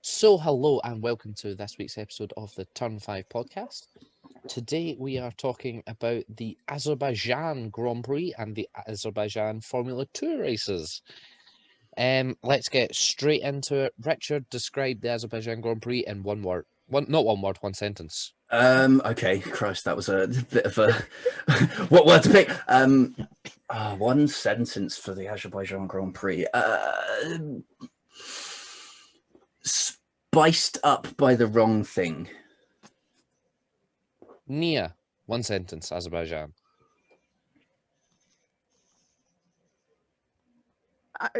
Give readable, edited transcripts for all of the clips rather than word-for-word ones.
So, hello and welcome to this week's episode of the Turn 5 podcast. Today we are talking about the Azerbaijan Grand Prix and the Azerbaijan Formula 2 races. Let's get straight into it. Richard, describe the Azerbaijan Grand Prix in one word. One sentence. Okay, Christ, that was a bit of a what word to pick. One sentence for the Azerbaijan Grand Prix. Spiced up by the wrong thing. Nia, one sentence, Azerbaijan.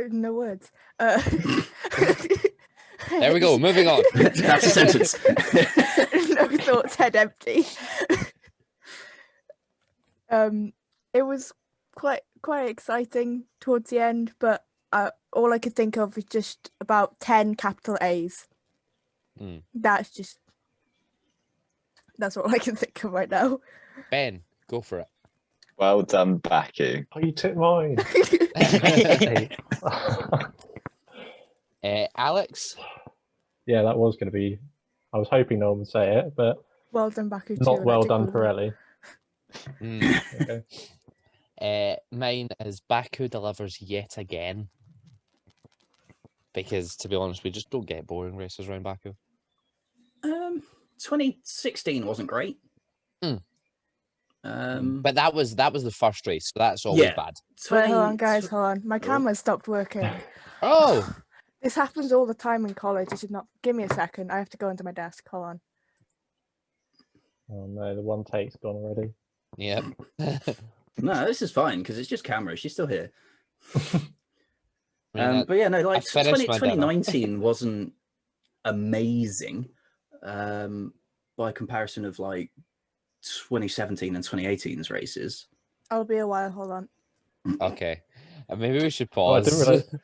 No words. There we go, moving on. That's a sentence. No thoughts, head empty. It was quite exciting towards the end, but all I could think of is just about 10 capital A's. That's all I can think of right now. Ben, go for it. Well done, Baku. Oh, you took mine. Alex? Yeah, that was going to be... I was hoping no one would say it, but... Well done, Baku. Not well done, Pirelli. Okay. Mine is Baku delivers yet again. Because, to be honest, we just don't get boring races around Baku. 2016 wasn't great. But that was the first race, so that's always bad. Wait, hold on, guys, hold on. My camera stopped working. Oh! This happens all the time in college. I should not... Give me a second. I have to go into my desk. Hold on. Oh no, the one take's gone already. Yep. No, this is fine because it's just camera. She's still here. I mean, but yeah, no, like I finished my 2019 wasn't amazing by comparison of like 2017 and 2018's races. I'll be a while. Hold on. Okay. Maybe we should Oh, I pause. didn't realise...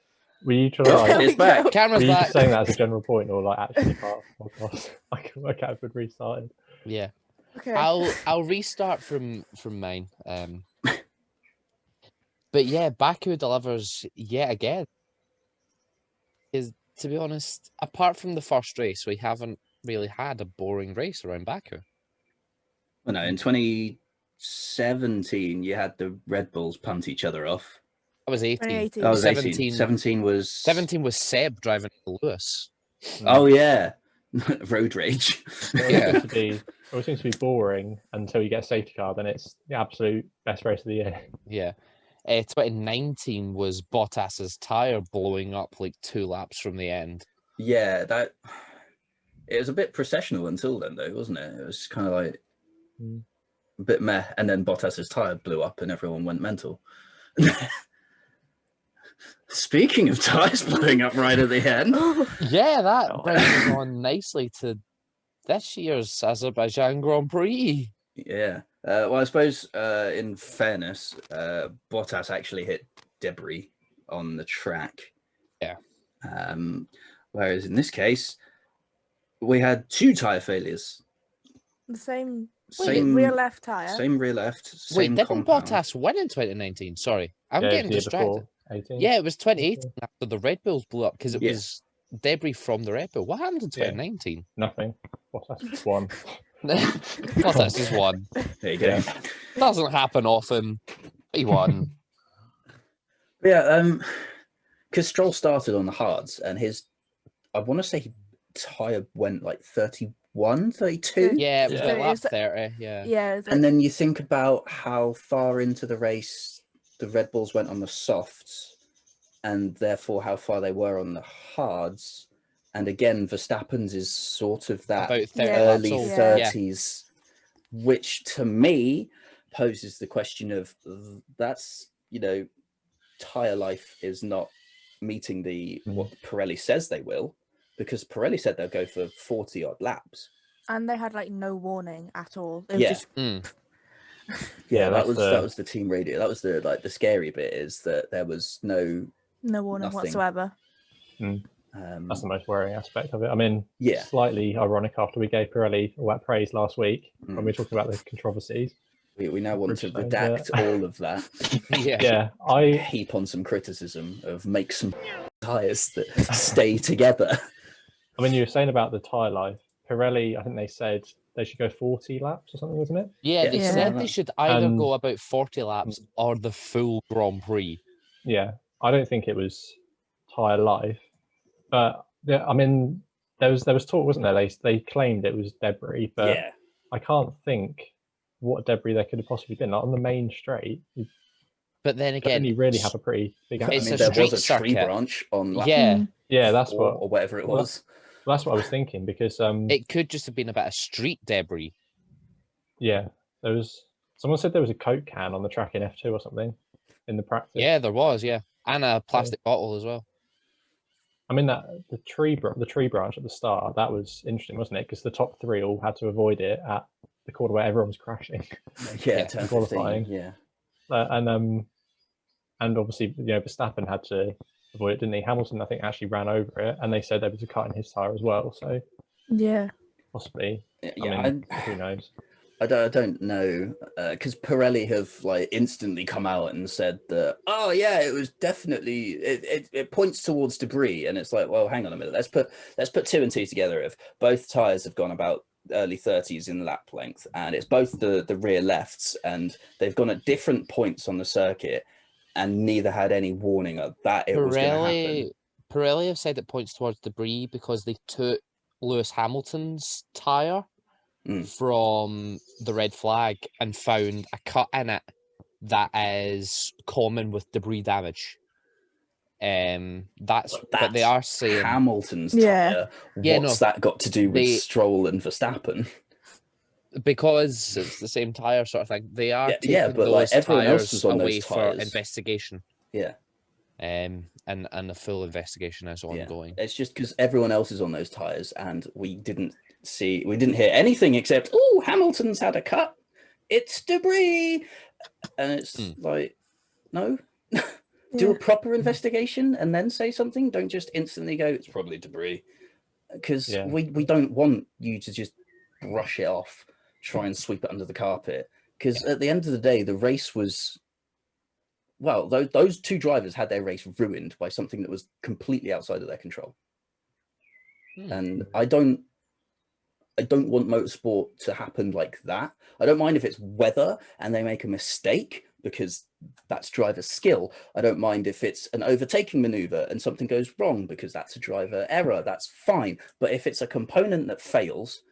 Were you trying to like... It's back. Camera's Were you back. just saying that as a general point or like actually part of the podcast? I can work out if it restarted. Yeah. Okay. I'll restart from mine. But yeah, Baku delivers yet again. To be honest, apart from the first race, we haven't really had a boring race around Baku. Well, no, in 2017, you had the Red Bulls punt each other off. That was 18. 2018. That was 17. 18. 17 was... 17 was Seb driving Lewis. Oh, yeah. Road rage. Yeah. It always seems to be boring until you get a safety car, then it's the absolute best race of the year. Yeah. 2019 was Bottas's tyre blowing up like 2 laps from the end. Yeah, it was a bit processional until then, though, wasn't it? It was kind of like a bit meh, and then Bottas's tyre blew up and everyone went mental. Speaking of tyres blowing up right at the end. Yeah, that brings us on nicely to this year's Azerbaijan Grand Prix. Yeah. Well, I suppose in fairness, Bottas actually hit debris on the track. Yeah. Whereas in this case, we had 2 tyre failures. The same Same rear left tyre. Same rear left. Same Wait, didn't compound. Bottas win in 2019? Sorry, I'm Yeah, getting the year distracted. before, 18. Yeah, it was 2018 after the Red Bulls blew up because it Yeah. was debris from the Red Bull. What happened in 2019? Nothing. Bottas just won. Bottas just won. There you go. Yeah. Doesn't happen often. He won. Yeah, because Stroll started on the hards and I want to say tyre went like 31, 32. Yeah, it was Yeah. like lap Is that- 30. Yeah. Yeah. And then you think about how far into the race the Red Bulls went on the softs and therefore how far they were on the hards. And again, Verstappen's is sort of that About 30 early laps old. 30s, which to me poses the question of that's, tyre life is not meeting what Pirelli says they will, because Pirelli said they'll go for 40 odd laps. And they had like no warning at all. It was Yeah. just Yeah, that that's was the team radio. That was the scary bit, is that there was no warning Nothing. whatsoever. That's the most worrying aspect of it. I mean, Yeah. slightly ironic after we gave Pirelli all that praise last week when we were talking about the controversies. We now want to Bridgestone, redact all of that, Yeah. Yeah, I heap on some criticism of make some tires that stay together. I mean, you were saying about the tyre life. Pirelli, I think they said they should go 40 laps or something, wasn't it? Yeah, Yeah, they something said like they that. should either And- go about 40 laps or the full Grand Prix. Yeah, I don't think it was tyre life, but yeah, I mean, there was talk, wasn't there? They claimed it was debris, but Yeah. I can't think what debris there could have possibly been. Like on the main straight, you But then could again, only really have a pretty big. I It's mean, a there was street a tree circuit. branch on lap yeah, Mm. Yeah, that's 4 what or whatever it well, was. that's what I was thinking because it could just have been a bit of street debris. yeah, there was someone said there was a Coke can on the track in F2 or something in the practice. Yeah, there was, yeah. And a plastic bottle as well. I mean that the tree branch at the start, that was interesting, wasn't it? Because the top 3 all had to avoid it at the corner where everyone was crashing. Yeah, Yeah, turn qualifying. 15. Yeah. And obviously, Verstappen had to avoid it, didn't he? Hamilton, I think, actually ran over it, and they said there was a cut in his tire as well. So Yeah. possibly, Yeah, I mean, who knows? I don't know, because Pirelli have like instantly come out and said that, oh yeah, it was definitely it points towards debris, and it's like, well, hang on a minute, let's put 2 and 2 together. If both tires have gone about early 30s in lap length, and it's both the rear lefts, and they've gone at different points on the circuit, and neither had any warning of that it was going to happen. Pirelli have said it points towards debris because they took Lewis Hamilton's tyre from the red flag and found a cut in it that is common with debris damage. But they are saying Hamilton's Yeah. tire. Yeah, What's no, that got to do with they- Stroll and Verstappen? because it's the same tire sort of thing. They are Yeah, taking yeah, but, like, those everyone else tires was on those away for tyres. investigation. Yeah. And the full investigation is Yeah. ongoing. It's just because everyone else is on those tires, and we didn't hear anything except, oh, Hamilton's had a cut. It's debris, and it's like, no, do a proper investigation and then say something. Don't just instantly go, it's probably debris, because we don't want you to just brush it off, try and sweep it under the carpet. Because at the end of the day, the race was. Well, those 2 drivers had their race ruined by something that was completely outside of their control. And I don't want motorsport to happen like that. I don't mind if it's weather and they make a mistake because that's driver skill. I don't mind if it's an overtaking maneuver and something goes wrong because that's a driver error. That's fine. But if it's a component that fails,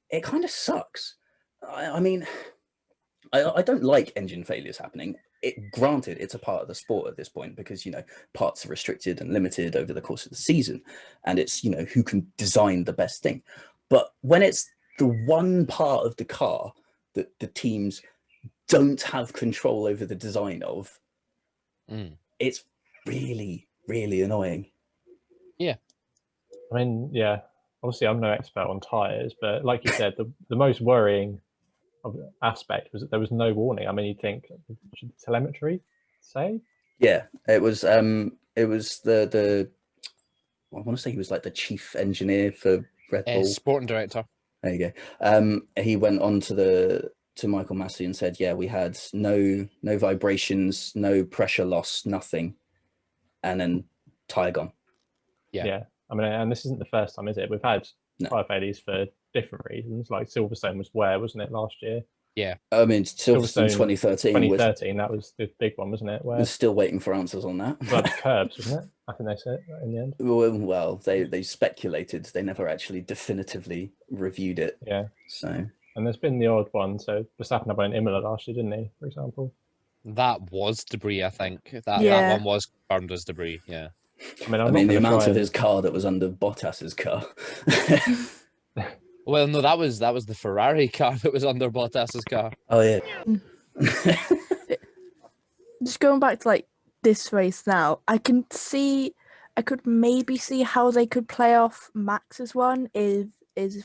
it kind of sucks. I mean, I don't like engine failures happening. Granted, it's a part of the sport at this point because, parts are restricted and limited over the course of the season. And it's, who can design the best thing. But when it's the one part of the car that the teams don't have control over the design of, it's really, really annoying. Yeah. I mean, yeah, obviously I'm no expert on tyres, but like you said, the most worrying aspect was that there was no warning. I mean, you'd think, should telemetry say? Yeah, it was the I want to say he was like the chief engineer for Red Bull. Sporting director. There you go. He went on to Michael Massey and said, yeah, we had no vibrations, no pressure loss, nothing. And then tyre gone. Yeah. I mean, and this isn't the first time, is it? We've had tyre failures for different reasons. Like Silverstone was where, wasn't it, last year? Yeah. I mean, Silverstone 2013. 2013, that was the big one, wasn't it? We're still waiting for answers on that. Well, the curbs, wasn't it? I think they said in the end. Well, they speculated. They never actually definitively reviewed it. Yeah. So. And there's been the odd one. So Verstappen had one in Imola last year, didn't he? For example. That was debris, I think. That one was confirmed as debris. Yeah. I mean the amount of his car that was under Bottas's car. Well, no, that was the Ferrari car that was under Bottas's car. Oh yeah. Just going back to like this race now, I could maybe see how they could play off Max's one is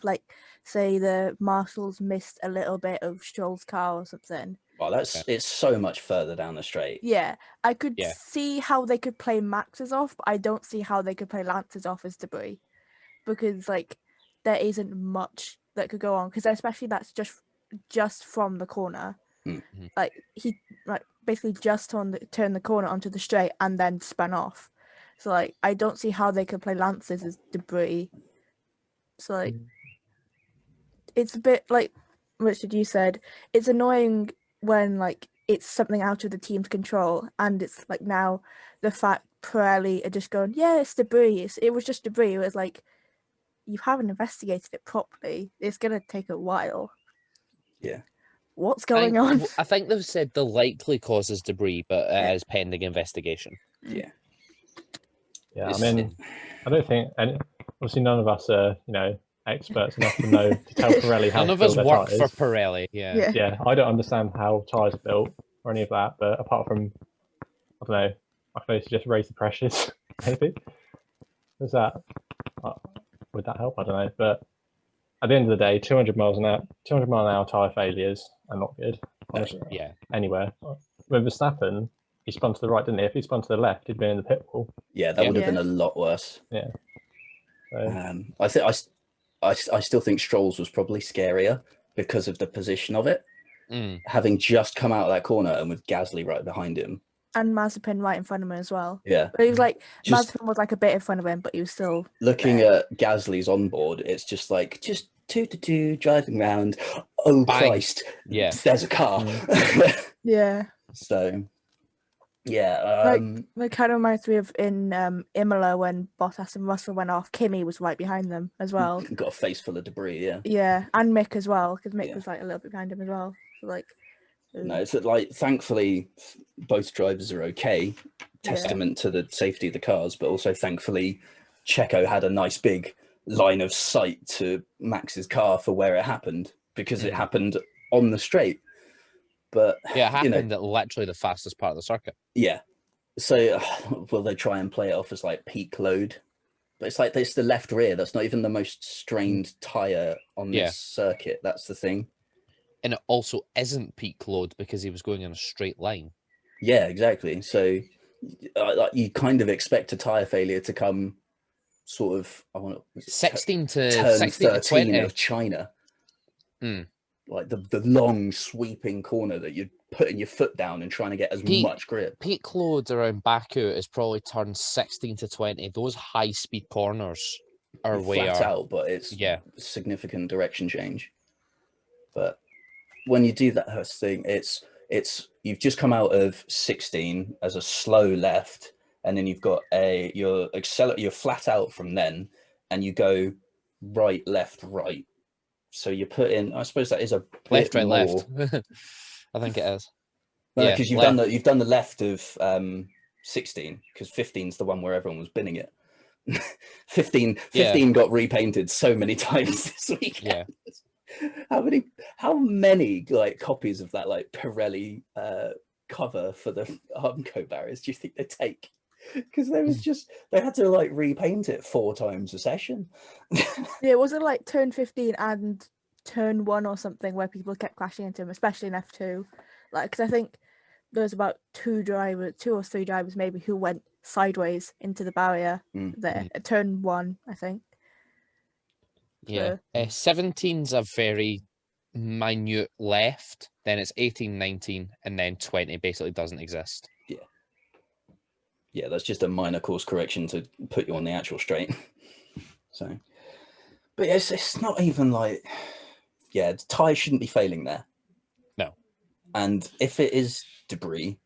like, say the marshals missed a little bit of Stroll's car or something. Well, it's so much further down the straight. Yeah, I could see how they could play Max's off, but I don't see how they could play Lance's off as debris, because like there isn't much that could go on, because especially that's just from the corner. Mm-hmm. Like he basically just turned the corner onto the straight and then spun off. So like, I don't see how they could play Lancers as debris. So like, it's a bit like Richard, you said, it's annoying when like it's something out of the team's control, and it's like now the fact Pirelli are just going, yeah, it's debris. It was just debris. It was like, you haven't investigated it properly. It's gonna take a while. Yeah. What's going on? I think they've said the likely cause is debris, but it Yeah. is pending investigation. Yeah. Yeah, It's- I mean, I don't think, and obviously none of us are, experts enough to know to tell Pirelli how None to of us build their work tyres. for Pirelli. Yeah. Yeah. Yeah, I don't understand how tyres are built or any of that, but apart from, I don't know, I suppose just raise the pressures, maybe. Does that, would that help? I don't know, but at the end of the day, 200 mile an hour tyre failures are not good. Honestly, Yeah. anywhere. With Verstappen, he spun to the right, didn't he? If he spun to the left, he'd been in the pit wall. Yeah, that Yeah. would have been Yeah. a lot worse. Yeah. So, I think I still think Stroll's was probably scarier because of the position of it. Mm. Having just come out of that corner and with Gasly right behind him. And Mazepin right in front of him as well. Yeah. But he was like, Just- Mazepin was like a bit in front of him, but he was still Looking there. at Gasly's onboard, it's just like, just 2-2 driving around. Oh, Bang. Christ. Yeah. There's a car. Yeah. So, yeah. It kind of reminds me of in Imola when Bottas and Russell went off. Kimi was right behind them as well. Got a face full of debris, yeah. Yeah, and Mick as well, because Mick Yeah. was like a little bit behind him as well. So like, No, it's like, thankfully, both drivers are okay. Testament to the safety of the cars, but also thankfully, Checo had a nice big line of sight to Max's car for where it happened, because it happened on the straight. But Yeah, it happened at literally the fastest part of the circuit. yeah. So will they try and play it off as like peak load? But it's like it's the left rear. That's not even the most strained tire on Yeah. this circuit. That's the thing. And it also isn't peak load because he was going in a straight line. Yeah, exactly. So like you kind of expect a tire failure to come sort of 16 to turn 16 to 13 20. of China. Mm. Like the long sweeping corner that you're putting your foot down and trying to get as much grip. Peak load around Baku is probably turned 16 to 20. Those high speed corners are You're where flat out, but it's yeah. significant direction change. But when you do that thing, it's you've just come out of 16 as a slow left, and then you've got you're flat out from then, and you go right, left, right. So you put in, I suppose that is a Left, bit right, more, left. I think it is. because Yeah, you've done the left of 16, because 15 is the one where everyone was binning it. 15 got repainted so many times this weekend. Yeah. How many like copies of that like Pirelli cover for the Armco barriers do you think they take? Because they had to like repaint it 4 times a session. Yeah, was it like turn 15 and turn 1 or something where people kept crashing into him, especially in F2? Like, because I think there's about 2 or 3 drivers maybe who went sideways into the barrier there at turn 1, I think. Yeah. 17's a very minute left, then it's 18, 19, and then 20 basically doesn't exist. Yeah, that's just a minor course correction to put you on the actual straight. So, but it's not even like, the tyre shouldn't be failing there. No. And if it is debris,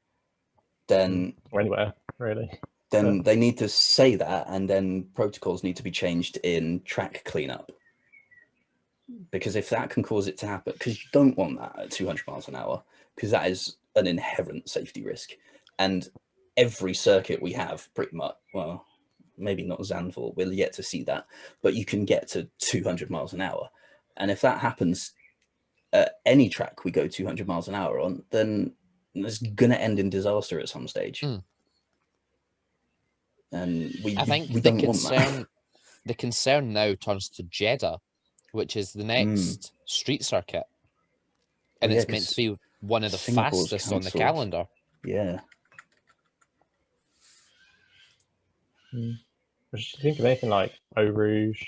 then or anywhere, really. Then they need to say that, and then protocols need to be changed in track cleanup. Because if that can cause it to happen, because you don't want that at 200 miles an hour, because that is an inherent safety risk. And every circuit we have pretty much, well, maybe not Zandvoort, we're yet to see that, but you can get to 200 miles an hour. And if that happens at any track we go 200 miles an hour on, then it's going to end in disaster at some stage. And I think we don't want that. The concern now turns to Jeddah, which is the next street circuit. And it's meant to be one of the Singapore's fastest on the cancelled. calendar. Yeah. What do you think of anything like Eau Rouge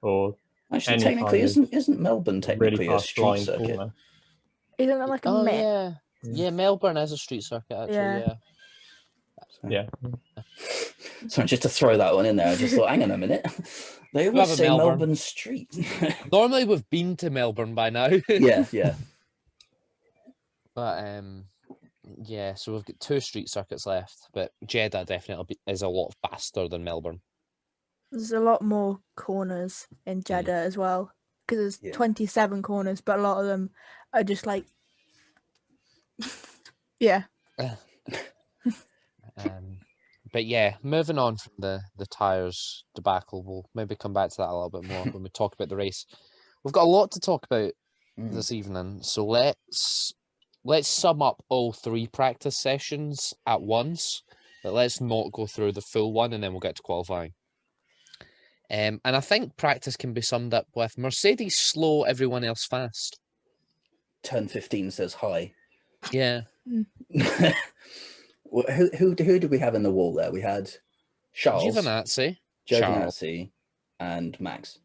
or Actually, any technically, kind of isn't Melbourne technically really a fast street blind circuit? corner? Isn't that like a Oh, myth? yeah. Yeah, Melbourne is a street circuit, actually, Yeah. yeah. Yeah. Sorry, just to throw that one in there. I just thought, hang on a minute. They Love always it, say Melbourne. Melbourne Street. Normally we've been to Melbourne by now. yeah. But yeah, so we've got 2 street circuits left, but Jeddah definitely is a lot faster than Melbourne. There's a lot more corners in Jeddah as well, because there's Yeah. 27 corners, but a lot of them are just like, yeah. But yeah, moving on from the tyres debacle, we'll maybe come back to that a little bit more when we talk about the race. We've got a lot to talk about this evening, so let's sum up all 3 practice sessions at once, but let's not go through the full one, and then we'll get to qualifying. And I think practice can be summed up with Mercedes slow, everyone else fast. Turn 15 says hi. Yeah. Well, who did we have in the wall there? We had Charles, Giovinazzi, Giovinazzi, and Max.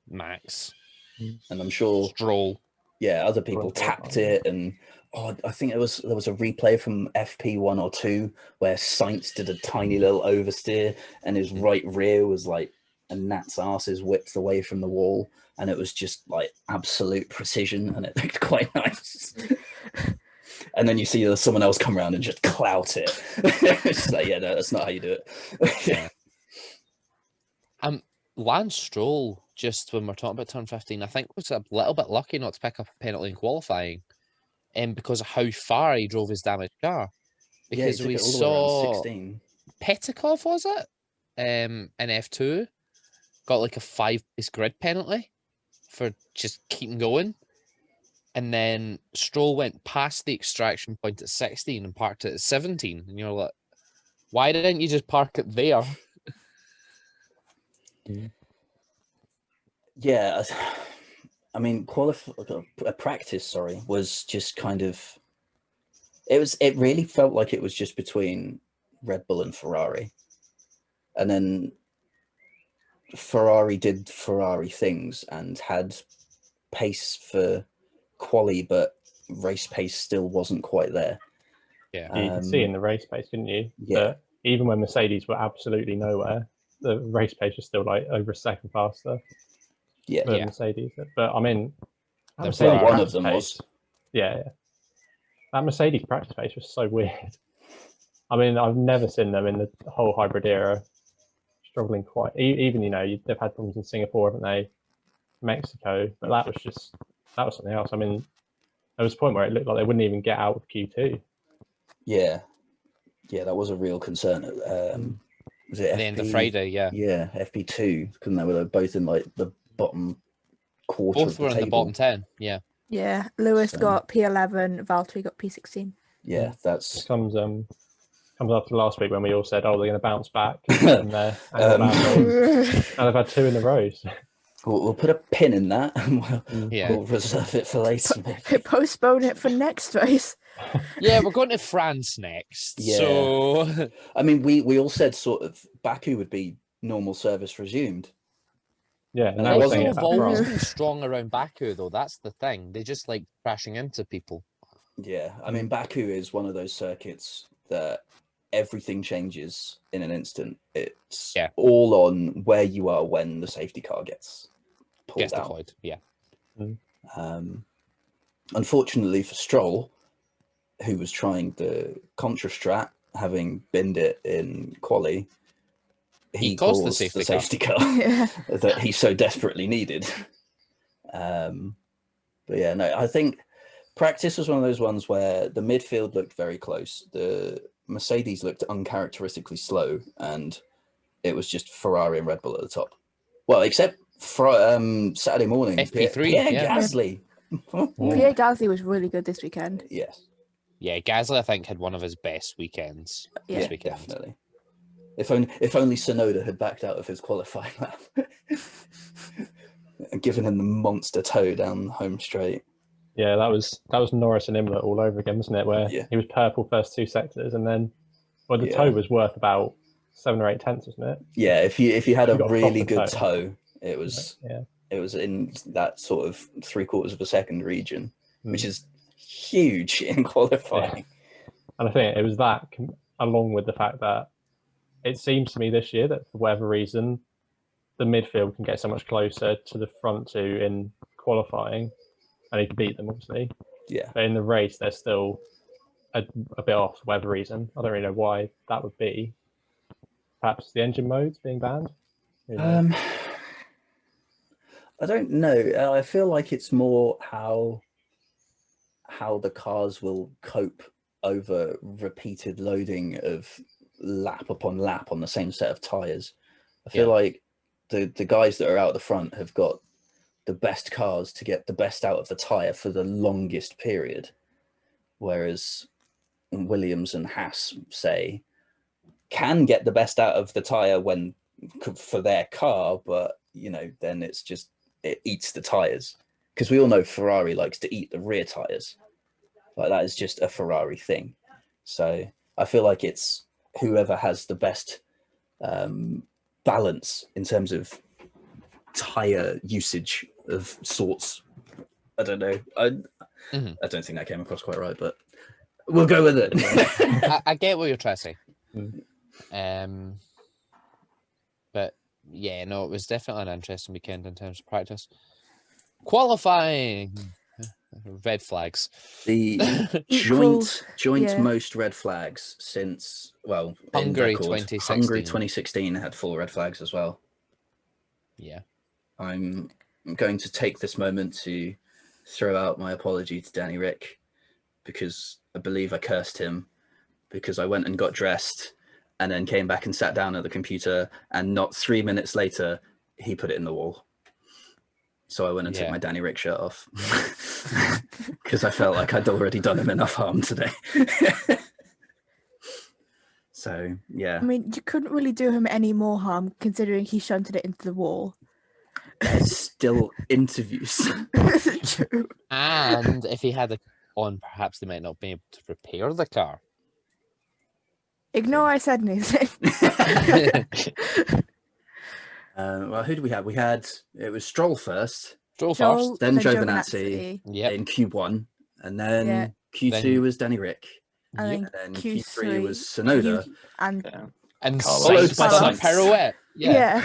And I'm sure Stroll. Yeah, other people tapped it, and I think there was a replay from FP1 or 2 where Sainz did a tiny little oversteer, and his right rear was like a gnat's arse's width away from the wall, and it was just like absolute precision, and it looked quite nice. And then you see someone else come around and just clout it. It's like, yeah, no, that's not how you do it. Yeah. Lance Stroll, just when we're talking about turn 15, I think was a little bit lucky not to pick up a penalty in qualifying, because of how far he drove his damaged car. Because yeah, we all the way around saw 16. Petikov, was it? In F2, got like a 5-place grid penalty for just keeping going. And then Stroll went past the extraction point at 16 and parked it at 17. And you're like, why didn't you just park it there? Yeah, I mean, practice, was just kind of. It really felt like it was just between Red Bull and Ferrari, and then Ferrari did Ferrari things and had pace for quali, but race pace still wasn't quite there. Yeah, you could see in the race pace, didn't you? Yeah. That even when Mercedes were absolutely nowhere, the race pace was still like over a second faster. Yeah, than Mercedes. But I mean, that The Mercedes Ferrari. One of them practice was. pace- Yeah. That Mercedes practice pace was so weird. I mean, I've never seen them in the whole hybrid era struggling quite. Even they've had problems in Singapore, haven't they? Mexico, but that was something else. I mean, there was a point where it looked like they wouldn't even get out of Q2. Yeah, that was a real concern. Was it at the end of Friday, yeah. Yeah, FP2, couldn't they? Were both in like the bottom quarter Both of the were in the table. bottom 10, yeah. Yeah, Lewis So- got P11, Valtteri got P16. Yeah, It that's comes after last week when we all said, "Oh, they're going to bounce back," and they've had 2 in a row. So. we'll put a pin in that, and Yeah. we'll reserve it for later. Maybe. Postpone it for next race. Yeah, we're going to France next. Yeah. So I mean, we all said sort of Baku would be normal service resumed. Yeah, And and that now we're wasn't saying Baku it have about always France. been strong around Baku, though. That's the thing. They just like crashing into people. Yeah, I mean, Baku is one of those circuits that everything changes in an instant. It's all on where you are when the safety car gets pulled out. Deployed. Yeah. Unfortunately for Stroll, who was trying the contra strat, having binned it in quali, he caused the safety car Yeah. that he so desperately needed. But yeah, no, I think practice was one of those ones where the midfield looked very close. The Mercedes looked uncharacteristically slow, and it was just Ferrari and Red Bull at the top. Well, except for Saturday morning, FP3, Pierre yeah. Gasly. Pierre Gasly was really good this weekend. Yes. Yeah, Gasly, I think, had one of his best weekends Yeah, this weekend. Definitely. If only Tsunoda had backed out of his qualifying lap and given him the monster toe down the home straight. Yeah, that was Norris and Imola all over again, wasn't it? Where he was purple first 2 sectors, and then the toe was worth about 7 or 8 tenths, wasn't it? Yeah, if you had a got a really proper good toe, it was in that sort of 3/4 of a second region, which is huge in qualifying. And I think it was that, along with the fact that it seems to me this year that for whatever reason, the midfield can get so much closer to the front two in qualifying, and he can beat them, obviously. Yeah. But in the race, they're still a bit off for whatever reason. I don't really know why that would be. Perhaps the engine modes being banned? Who knows? I don't know. I feel like it's more how the cars will cope over repeated loading of lap upon lap on the same set of tires. I feel like the guys that are out the front have got the best cars to get the best out of the tire for the longest period, whereas Williams and Haas, say, can get the best out of the tire when for their car, but then it eats the tires, because we all know Ferrari likes to eat the rear tires. Like, that is just a Ferrari thing. So I feel like it's whoever has the best balance in terms of tire usage of sorts. I don't know. I don't think that came across quite right, but we'll go with it. I get what you're trying to say. But yeah, no, it was definitely an interesting weekend in terms of practice. Qualifying, red flags. The joint most red flags since, well, Hungary in record, 2016. Hungary 2016 had 4 red flags as well. Yeah. I'm going to take this moment to throw out my apology to Danny Rick, because I believe I cursed him because I went and got dressed and then came back and sat down at the computer, and not 3 minutes later, he put it in the wall. So I went and took my Danny Rick shirt off because I felt like I'd already done him enough harm today. So, yeah. I mean, you couldn't really do him any more harm considering he shunted it into the wall. There's still interviews. True. And if he had it on, perhaps they might not be able to repair the car. Ignore I said anything. Well, who do we have? It was Stroll first. Stroll Joel, first. Then Giovinazzi. Giovinazzi in Q1. And then Q2 was Danny Rick. And then Q3 Q3 was Sonoda. And followed by Sainz Sainz. pirouette. Yeah.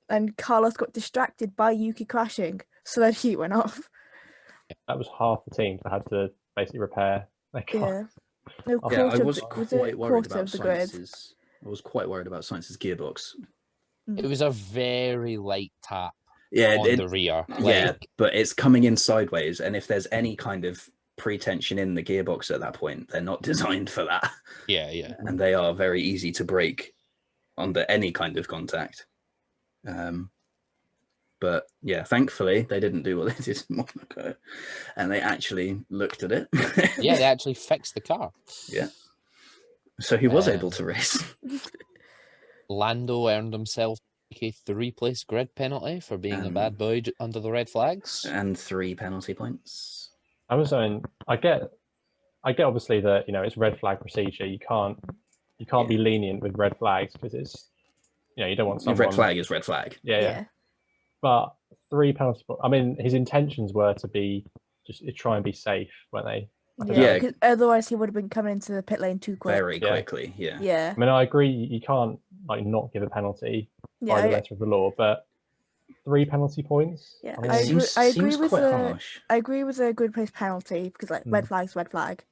And Carlos got distracted by Yuki crashing, so that he went off. That was half the team that had to basically repair their car. No, I was quite worried about Sainz's. I was quite worried about Sainz's gearbox. It was a very light tap on the rear. But it's coming in sideways, and if there's any kind of pre-tension in the gearbox at that point, they're not designed for that. Yeah. And they are very easy to break under any kind of contact. But yeah, thankfully they didn't do what they did in Monaco, and they actually looked at it. Yeah, they actually fixed the car. Yeah. So he was able to race. Lando earned himself a 3-place grid penalty for being a bad boy under the red flags. And 3 penalty points. I was saying, I get obviously that, it's red flag procedure. You can't be lenient with red flags because it's, you don't want someone. Red flag is red flag. Yeah. But 3 penalty points. I mean, his intentions were to be just try and be safe, weren't they? Because otherwise he would have been coming into the pit lane too quick. Very quickly, Yeah. I mean, I agree. You can't not give a penalty by the letter of the law, but 3 penalty points. Yeah, I agree with quite harsh. I agree with a good place penalty because red flag's red flag.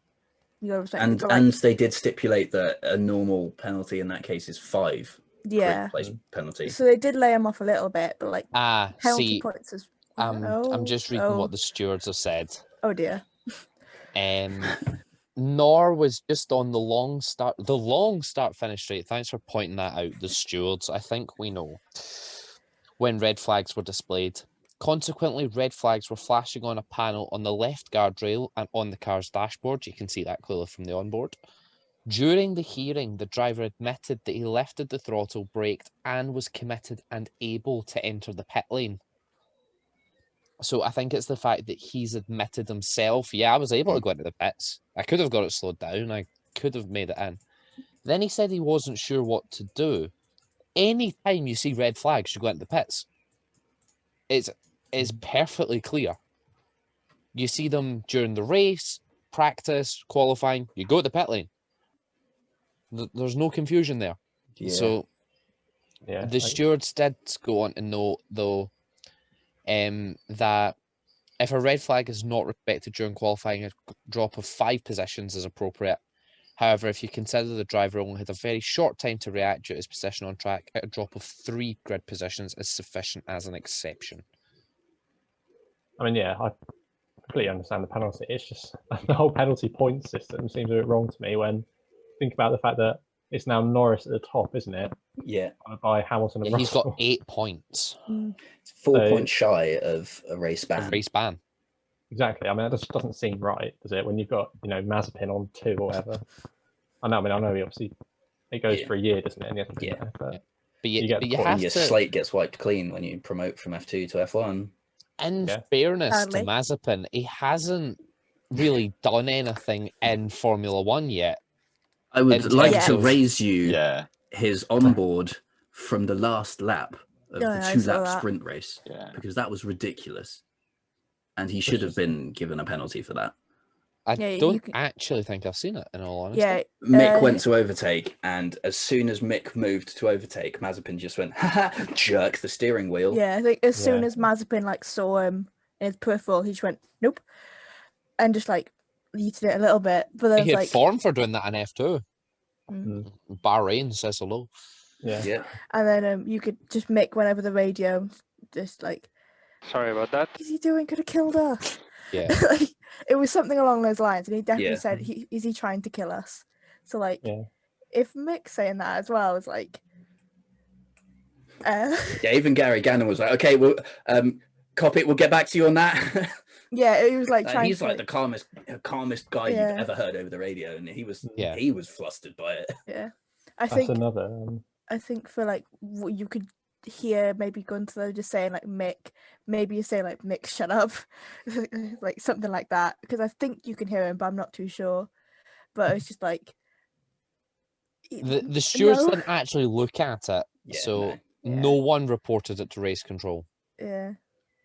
You gotta respect it, and they did stipulate that a normal penalty in that case is 5. Place penalty. So they did lay him off a little bit, but penalty points is. I'm just reading what the stewards have said. Oh dear. Nor was just on the long start finish straight. Thanks for pointing that out, the stewards. I think we know when red flags were displayed. Consequently, red flags were flashing on a panel on the left guardrail and on the car's dashboard. You can see that clearly from the onboard. During the hearing, the driver admitted that he lifted the throttle, braked, and was committed and able to enter the pit lane. So I think it's the fact that he's admitted himself, I was able to go into the pits. I could have got it slowed down. I could have made it in. Then he said he wasn't sure what to do. Anytime you see red flags, you go into the pits. It's perfectly clear. You see them during the race, practice, qualifying, you go to the pit lane. There's no confusion there. Yeah. So Yeah, the stewards did go on to note, though, that if a red flag is not respected during qualifying, a drop of 5 positions is appropriate. However, if you consider the driver only had a very short time to react due to his position on track, a drop of 3 grid positions is sufficient as an exception. I mean, yeah, I completely understand the penalty. It's just the whole penalty point system seems a bit wrong to me when think about the fact that it's now Norris at the top, isn't it? Yeah. Followed by Hamilton and Yeah, he's got Russell. 8 points. It's 4 So- points shy of a race A ban. race ban. Exactly. I mean, that just doesn't seem right, does it? When you've got, Mazepin on 2 or whatever. I know he obviously it goes Yeah. for a year, doesn't it? And he hasn't been Yeah. there, but But You you, get but the you point. have And your to, slate gets wiped clean when you promote from F2 to F1. in Yeah. fairness Sadly. to Mazepin, he hasn't really done anything in Formula One yet. I would In like terms to of- raise you Yeah, his onboard from the last lap of Yeah, the I 2-lap saw that. sprint race, yeah. because that was ridiculous. And he should have just- been given a penalty for that. I Yeah, you don't can- actually think I've seen it, in all honesty. Yeah, Mick went to overtake, and as soon as Mick moved to overtake, Mazepin just went, haha, jerk the steering wheel. yeah. I think as soon Yeah. as Mazepin like saw him in his peripheral, he just went nope, and just like yeeted it a little bit. But then He it's had like, form for doing that in F2. Mm. Bahrain says hello. yeah. Yeah. and then you could just Mick went over the radio, just like, Sorry about that. "Is he doing? Could have killed us." Yeah. Like, it was something along those lines, and he definitely Yeah. said, "Is he trying to kill us?" So like, Yeah. if Mick's saying that as well, it's like, Yeah, even Gary Gannon was like, okay, well, copy, we'll get back to you on that. yeah, he was like And trying he's to like the calmest guy Yeah. you've ever heard over the radio, and he was Yeah. flustered by it. yeah. I That's think another. I think for like what you could hear maybe Gunther just saying like Mick, maybe you say like Mick, shut up, like something like that, because I think you can hear him, but I'm not too sure. But it's just like The stewards no. didn't actually look at it, Yeah, so Yeah. no one reported it to race control. Yeah,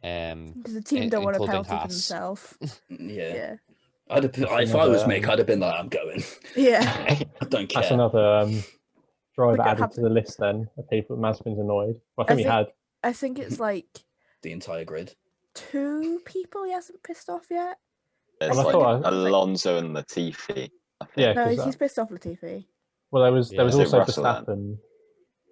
Um, because the team don't want a including penalty for Haas. themselves. Yeah. Yeah, I'd have, That's if I was another, Mick, I'd have been like, I'm going. yeah, I don't That's care. another driver Like, it added to the list then of people that Mazepin's annoyed. Well, I think we think- had. I think it's like The entire grid. 2 people he hasn't pissed off yet. There's I like thought- Alonso and Latifi. I think. Yeah, No, 'cause he's pissed off Latifi. Well, there was Yeah. Is it also Russell then? Verstappen.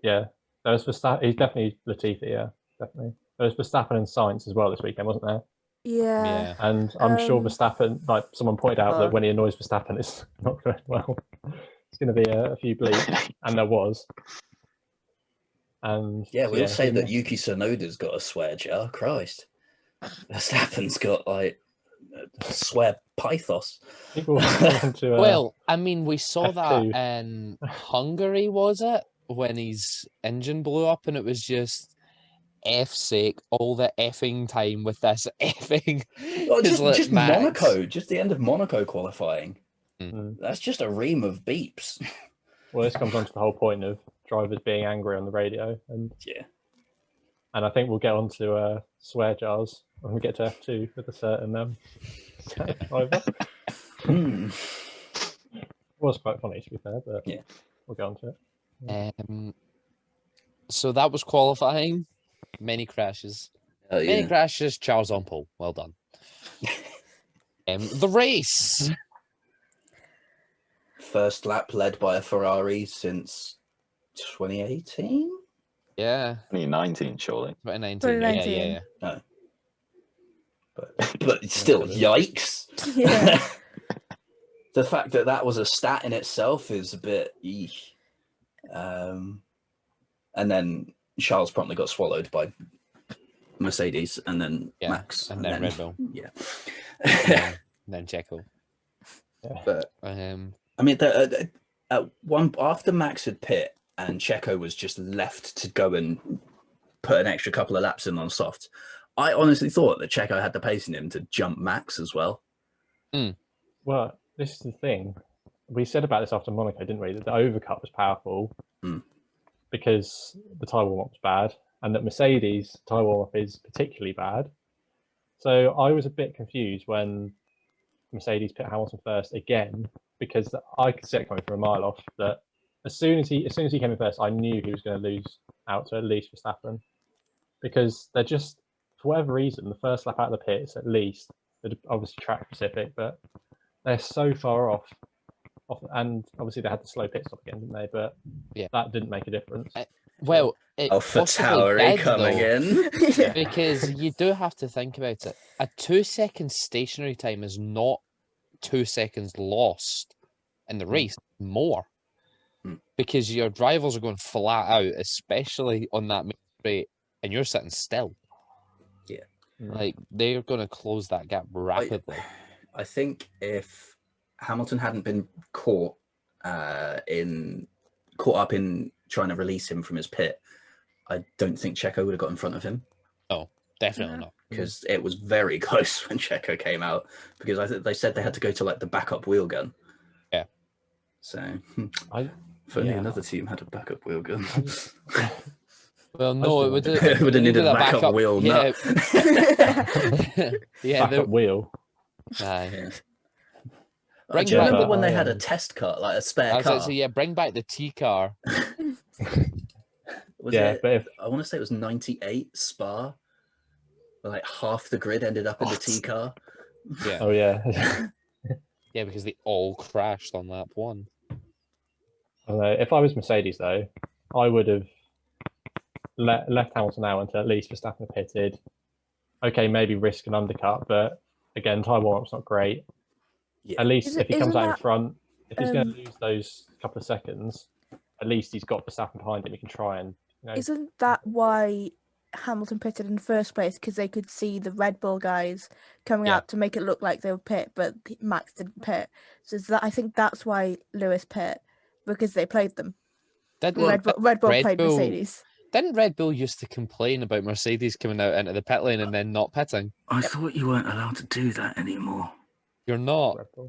Yeah, there was Verstappen. He's definitely Latifi. Yeah, definitely. There was Verstappen and Sainz as well this weekend, wasn't there? Yeah, Yeah. And I'm sure Um, Verstappen, like someone pointed out oh. that when he annoys Verstappen, it's not going well. It's going to be a few bleeps, and there was. And Yeah, we'll say he that missed- Yuki Tsunoda's got a swear jar. Christ. Verstappen's got like a swear pythos. People want to. Well, I mean, we saw that F2. in Hungary, was it? When his engine blew up, and it was just F's sake all the effing time with this effing. Oh, Just let just Max- Monaco, just the end of Monaco qualifying. Mm. That's just a ream of beeps. Well, this comes on to the whole point of drivers being angry on the radio, and Yeah. I think we'll get on to swear jars when we get to F2 with a certain driver. Hmm. It was quite funny to be fair, but Yeah. we'll get on to it. So that was qualifying. Many crashes. Oh, Many yeah. crashes. Charles on pole. Well done. The race. First lap led by a Ferrari since 2018. Yeah, 2019, surely. 2019. Yeah, yeah, 2019. yeah. But still, yikes. Yeah. The fact that that was a stat in itself is a bit eesh. And then Charles promptly got swallowed by Mercedes, and then Yeah, Max, and then Red Bull. Yeah. And then Checo. But I I mean, at one after Max had pit and Checo was just left to go and put an extra couple of laps in on soft, I honestly thought that Checo had the pace in him to jump Max as well. Well, this is the thing. We said about this after Monaco, didn't we? That the overcut was powerful because the tyre warm-up was bad, and that Mercedes' tyre warm-up is particularly bad. So I was a bit confused when Mercedes put Hamilton first again, because I could see it coming from a mile off that as soon as he came in first, I knew he was going to lose out to at least Verstappen, because they're just, for whatever reason, the first lap out of the pits, at least, they're obviously track specific, but they're so far off, and obviously they had the slow pit stop again, didn't they? But Yeah. that didn't make a difference. Well, it Alpha possibly Tauri did, coming though, in. Yeah. because you do have to think about it. A 2-second stationary time is not 2 seconds lost in the race, more. Because your drivers are going flat out, especially on that main straight, and you're sitting still. Yeah. Like, they're going to close that gap rapidly. I think if Hamilton hadn't been caught up in trying to release him from his pit, I don't think Checo would have got in front of him. No, definitely Yeah. not. Because it was very close when Checo came out, because I think they said they had to go to like the backup wheel gun. Yeah. So if only yeah. another team had a backup wheel gun. Well, no, it would It would have needed a backup wheel Yeah, nut. yeah. Backup wheel. Aye. Yeah. Bring Do you remember back- when they had a I, test car, like a spare I was car? like, so yeah, bring back the T car. Was yeah, it? but if I want to say it was 98 Spa. Where like half the grid ended up in the What? T car. Yeah, oh yeah, yeah, because they all crashed on lap 1. I don't know. If I was Mercedes though, I would have left Hamilton out until at least Verstappen pitted. Okay, maybe risk an undercut, but again, tyre warm-up's not great. Yeah. At least if he comes Isn't out in that, front, if he's going to um, lose those couple of seconds, at least he's got Verstappen behind him. He can try and, you know, isn't that why Hamilton pitted in the first place? Because they could see the Red Bull guys coming Yeah. out to make it look like they were pit, but Max didn't pit. So I think that's why Lewis pit, because they played them. Didn't Red Bull Red played Bull- Mercedes. Didn't Red Bull used to complain about Mercedes coming out into the pit lane and then not pitting? I thought you weren't allowed to do that anymore. You're not. Red Bull.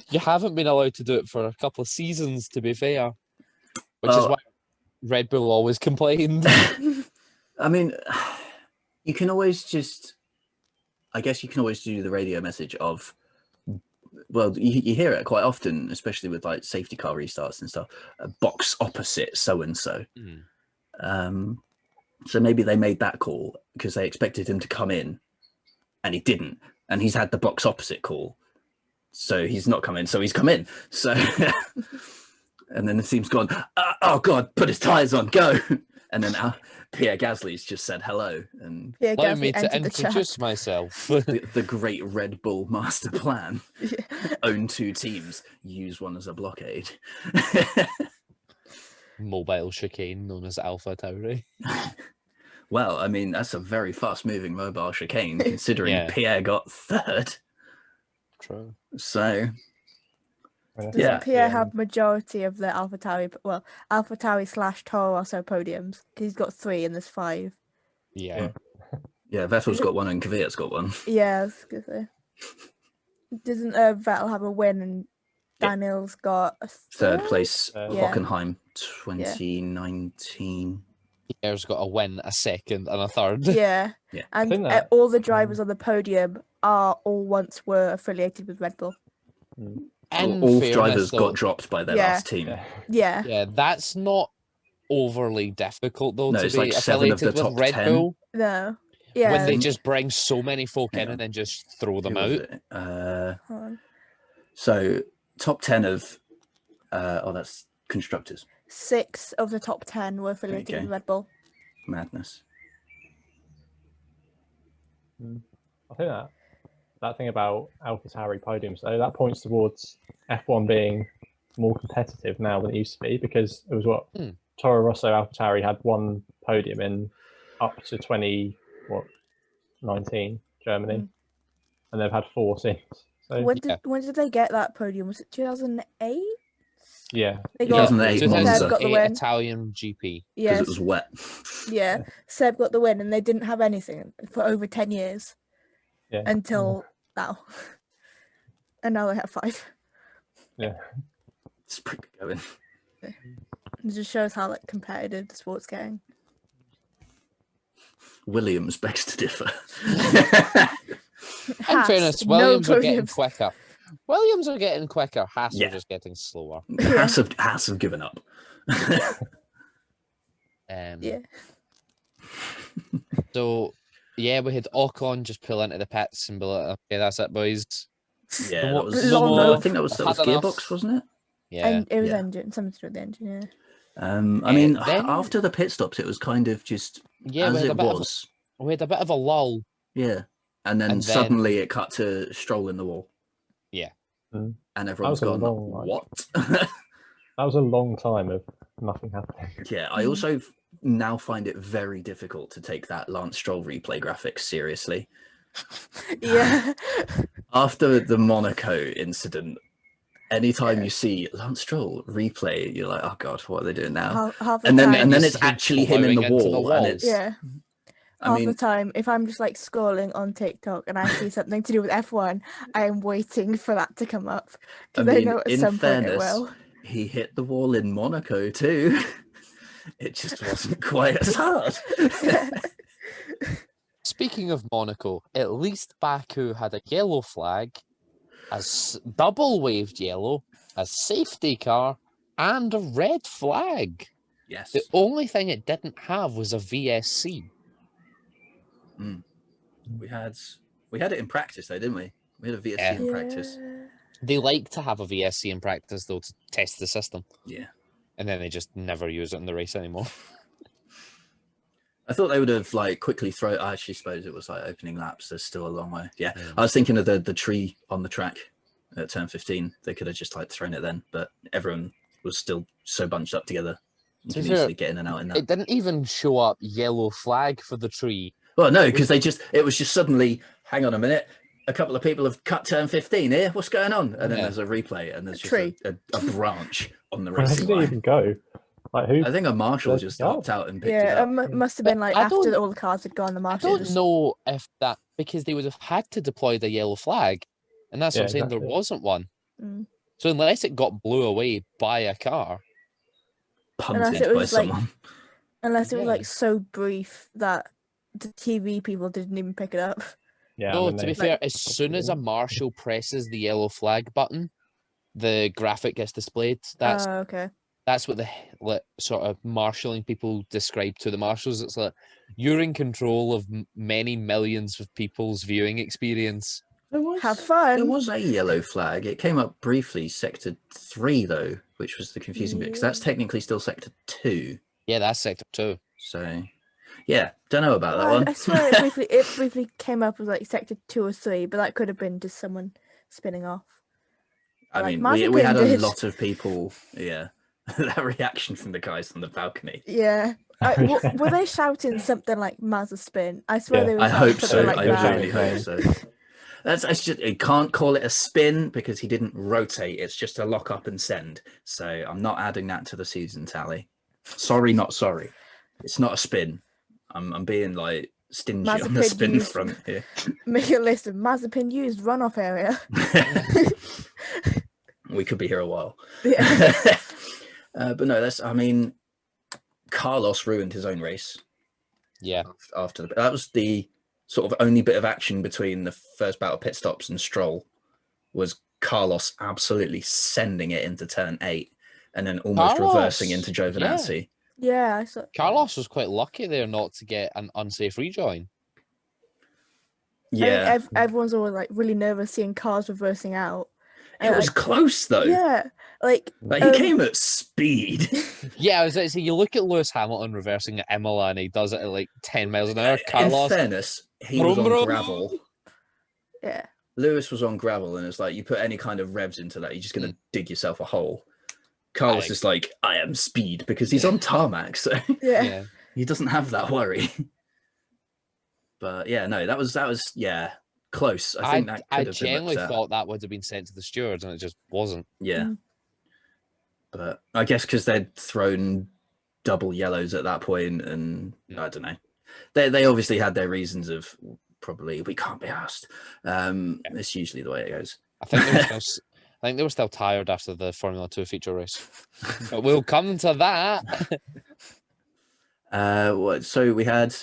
You haven't been allowed to do it for a couple of seasons, to be fair. Which is Well- why Red Bull always complained. I mean, you can always just, I guess you can always do the radio message of, well, you hear it quite often, especially with like safety car restarts and stuff, box opposite so-and-so. Mm. So maybe they made that call because they expected him to come in and he didn't. And he's had the box opposite call. So he's not come in, so he's come in. So, and then the team's gone, oh God, put his tyres on, go. And then Pierre Gasly's just said hello. And Yeah, Allow Gasly me to entered the chat. introduce myself. the great Red Bull master plan, Yeah. own 2 teams, use one as a blockade. Mobile chicane known as Alpha Tauri. Well, I mean, that's a very fast-moving mobile chicane, considering Yeah. Pierre got 3rd. True. So, Doesn't Yeah. Pierre have majority of the Alpha Tauri, Alpha Tauri / Toro Rosso podiums? Because he's got 3 and there's 5. Yeah. yeah, Vettel's got 1 and Kvyat's got 1. Yeah, I was gonna say. Doesn't Vettel have a win and Yeah. Daniel's got a 3rd place, Yeah. Hockenheim, 2019. Pierre's got a win, a second, and a third. Yeah. Yeah. And think that- all the drivers on the podium once were affiliated with Red Bull. In All fairness, drivers though, got dropped by their Yeah. last team. Yeah. Yeah. yeah, that's not overly difficult though No, to it's be like 7 of affiliated the with top Red 10. Bull No. Yeah. when they think- just bring so many folk in Hang on. and then just throw them Who was out. it? Hold on. So, top 10 of, that's constructors. 6 of the top 10 were affiliated Okay. with Red Bull. Madness. I think that thing about AlphaTauri podiums, though, that points towards F1 being more competitive now than it used to be, because it was what Toro Rosso AlphaTauri had 1 podium in up to 2019 Germany, Mm. and they've had 4 since. So When Yeah. did they get that podium? Was it 2008? yeah, They Yeah, got 2008 Seb Monza. got the win. Italian GP. Because Yes. it was wet. Yeah. Seb got the win, and they didn't have anything for over 10 years yeah, until now. And now they have 5. yeah. It's pretty good going. It just shows how competitive the sport's getting. Williams begs to differ. In fairness, Williams are getting quicker. Williams are getting quicker. Haas Yeah. are just getting slower. Haas have given up. Yeah. So, yeah, we had Ocon just pull into the pits and be like, okay, that's it, boys. Yeah, No that more- was. no more. I think that was I've had gearbox, enough. wasn't it? Yeah. And it was Yeah. engine, something to do with the engine, yeah. I mean, then- after the pit stops, it was kind of just Yeah, we as had, it was. we had a bit of a lull. Yeah, and then And suddenly it cut to Stroll in the wall. Yeah. Mm. And everyone's That was a gone, long, like- what? That was a long time of nothing happening. Yeah, I also now find it very difficult to take that Lance Stroll replay graphics seriously. Yeah. After the Monaco incident, anytime you see Lance Stroll replay, you're like, oh god, what are they doing now? Half the And then time, it's him actually him in the plowing into the wall, and walls. it's yeah. I Half mean, the time, if I'm just like scrolling on TikTok and I see something to do with F1, I am waiting for that to come up because I know at in some point it fairness, will. he hit the wall in Monaco too. It just wasn't quite as hard. Speaking of Monaco, at least Baku had a yellow flag, double waved yellow, a safety car, and a red flag. Yes. The only thing it didn't have was a VSC. We had it in practice though, didn't we? We had a VSC Yeah. in practice. They like to have a VSC in practice though to test the system, Yeah. and then they just never use it in the race anymore. I thought they would have like quickly thrown. I actually suppose it was like opening laps. There's still a long way. Yeah, Mm. I was thinking of the tree on the track at turn 15. They could have just like thrown it then, but everyone was still so bunched up together. You To can be fair, easily get in and out in that. It didn't even show up yellow flag for the tree. Well, no, because it was just suddenly. Hang on a minute. A couple of people have cut turn 15 here. What's going on? And then Yeah. there's a replay, and there's just tree. a branch on the Where racing did it line. even go? Like who? I think a marshal There's- just stopped out and picked it Yeah, up. it must have But been like I after don't- all the cars had gone, the I marshal don't just know if that, because they would have had to deploy the yellow flag, and that's what Yeah, I'm saying, there exactly. wasn't one. Mm. So unless it got blew away by a car, Punted it by was, like, someone. unless it was Yeah. like so brief that the TV people didn't even pick it up. Yeah, no, I mean, to be they- fair, as soon as a marshal presses the yellow flag button, the graphic gets displayed. That's Okay. that's what the sort of marshalling people describe to the marshals. It's like you're in control of many millions of people's viewing experience. Have fun. There was a yellow flag. It came up briefly, sector 3 though, which was the confusing bit because that's Yeah. technically still sector 2. Yeah, that's sector 2. So, yeah, don't know about that Oh, one. I swear it briefly came up as like sector 2 or 3, but that could have been just someone spinning off. I like mean, we had a Mazepin did. lot of people. Yeah, that reaction from the guys on the balcony. Yeah. Were they shouting something like Mazda spin? I swear Yeah. they were I shouting hope something so. like I that. really hope so. That's just. You can't call it a spin because he didn't rotate. It's just a lock up and send. So I'm not adding that to the season tally. Sorry, not sorry. It's not a spin. I'm being like stingy on the Mazepin spin used- front here. Make a list of Mazepin used runoff area. We could be here a while. Yeah. But no, that's. I mean, Carlos ruined his own race Yeah. after that was the sort of only bit of action between the first battle pit stops and Stroll was Carlos absolutely sending it into turn 8 and then almost Carlos, reversing into Giovinazzi. Yeah, I saw. Carlos was quite lucky there not to get an unsafe rejoin. Yeah, I think everyone's always like really nervous seeing cars reversing out. it was close though. Yeah, like Like he came at speed. Yeah, I was like, so you look at Lewis Hamilton reversing at Imola and he does it at like 10 miles an hour. In Carlos, fairness, he was Brum, on brum. gravel. yeah, Lewis was on gravel, and it's like you put any kind of revs into that, you're just going to dig yourself a hole. Carlos is like, I am speed because he's on tarmac, so yeah. yeah. he doesn't have that worry. But yeah, no, that was close. I think that I could have been genuinely looked at. thought that would have been sent to the stewards and it just wasn't. Yeah, Mm. but I guess because they'd thrown double yellows at that point, and I don't know, they obviously had their reasons of probably we can't be asked. It's usually the way it goes. I think they were still tired after the Formula 2 feature race. But we'll come to that. So we had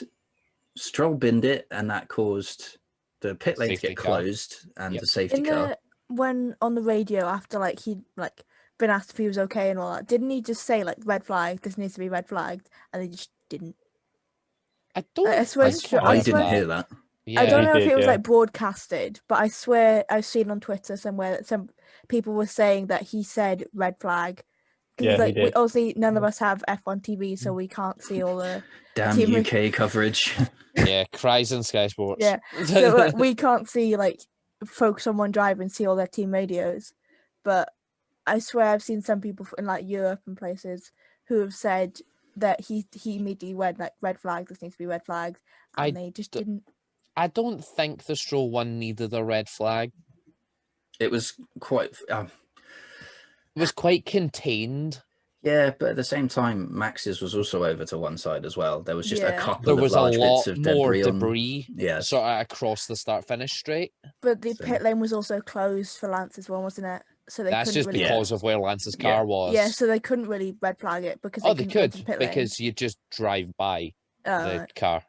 Stroll binned it, and that caused the pit lane to Safety get car. closed and Yep. the safety In car. the when on the radio after like he'd like been asked if he was okay and all that, didn't he just say like red flag, this needs to be red flagged, and they just didn't? I don't I swear think it's true. it I was didn't that. hear that. Yeah. I don't he know if did, it was yeah. like broadcasted, but I swear I've seen on Twitter somewhere that some people were saying that he said red flag. Yeah, Because he like we did. obviously none of us have F1 TV, so we can't see all the Damn team UK coverage. Yeah, cries in Sky Sports. Yeah, so like, we can't see like focus on one driver and see all their team radios. But I swear I've seen some people in like Europe and places who have said that he immediately went like red flag, this needs to be red flagged, and they just didn't. I don't think the Stroll one needed a red flag. It was quite. It was quite contained. Yeah, but at the same time, Max's was also over to one side as well. There was just a Yeah. couple There of was a large lot bits of more debris. debris Yeah, sort of across the start-finish straight. But the So- pit lane was also closed for Lance's one, wasn't it? So they That's couldn't just really. because of where Lance's Yeah. car was. Yeah, so they couldn't really red flag it because Oh, they they couldn't go could, to the pit lane. because you just drive by the Right. car.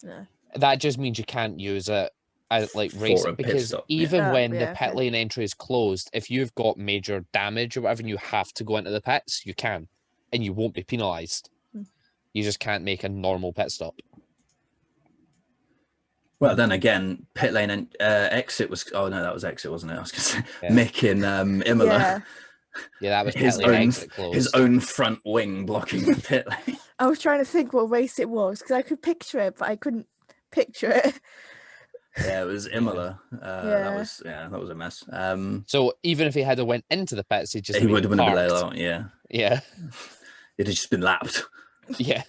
Yeah. That just means you can't use it as like For racing, a pit because stop, yeah. even when yeah, the pit okay. lane entry is closed, if you've got major damage or whatever and you have to go into the pits, you can, and you won't be penalised. Hmm. You just can't make a normal pit stop. Well, then again, pit lane and exit was. Oh no, that was exit, wasn't it? I was going to say Yeah. Mick in Imola. Yeah, Yeah, that was pit His lane own- exit closed. His own front wing blocking the pit lane. I was trying to think what race it was because I could picture it, but I couldn't picture it. Yeah, it was Imola. Yeah. That was a mess. So even if he had went into the pits, he'd just He would have been parked. below. Yeah, Yeah, it'd have just been lapped. yeah,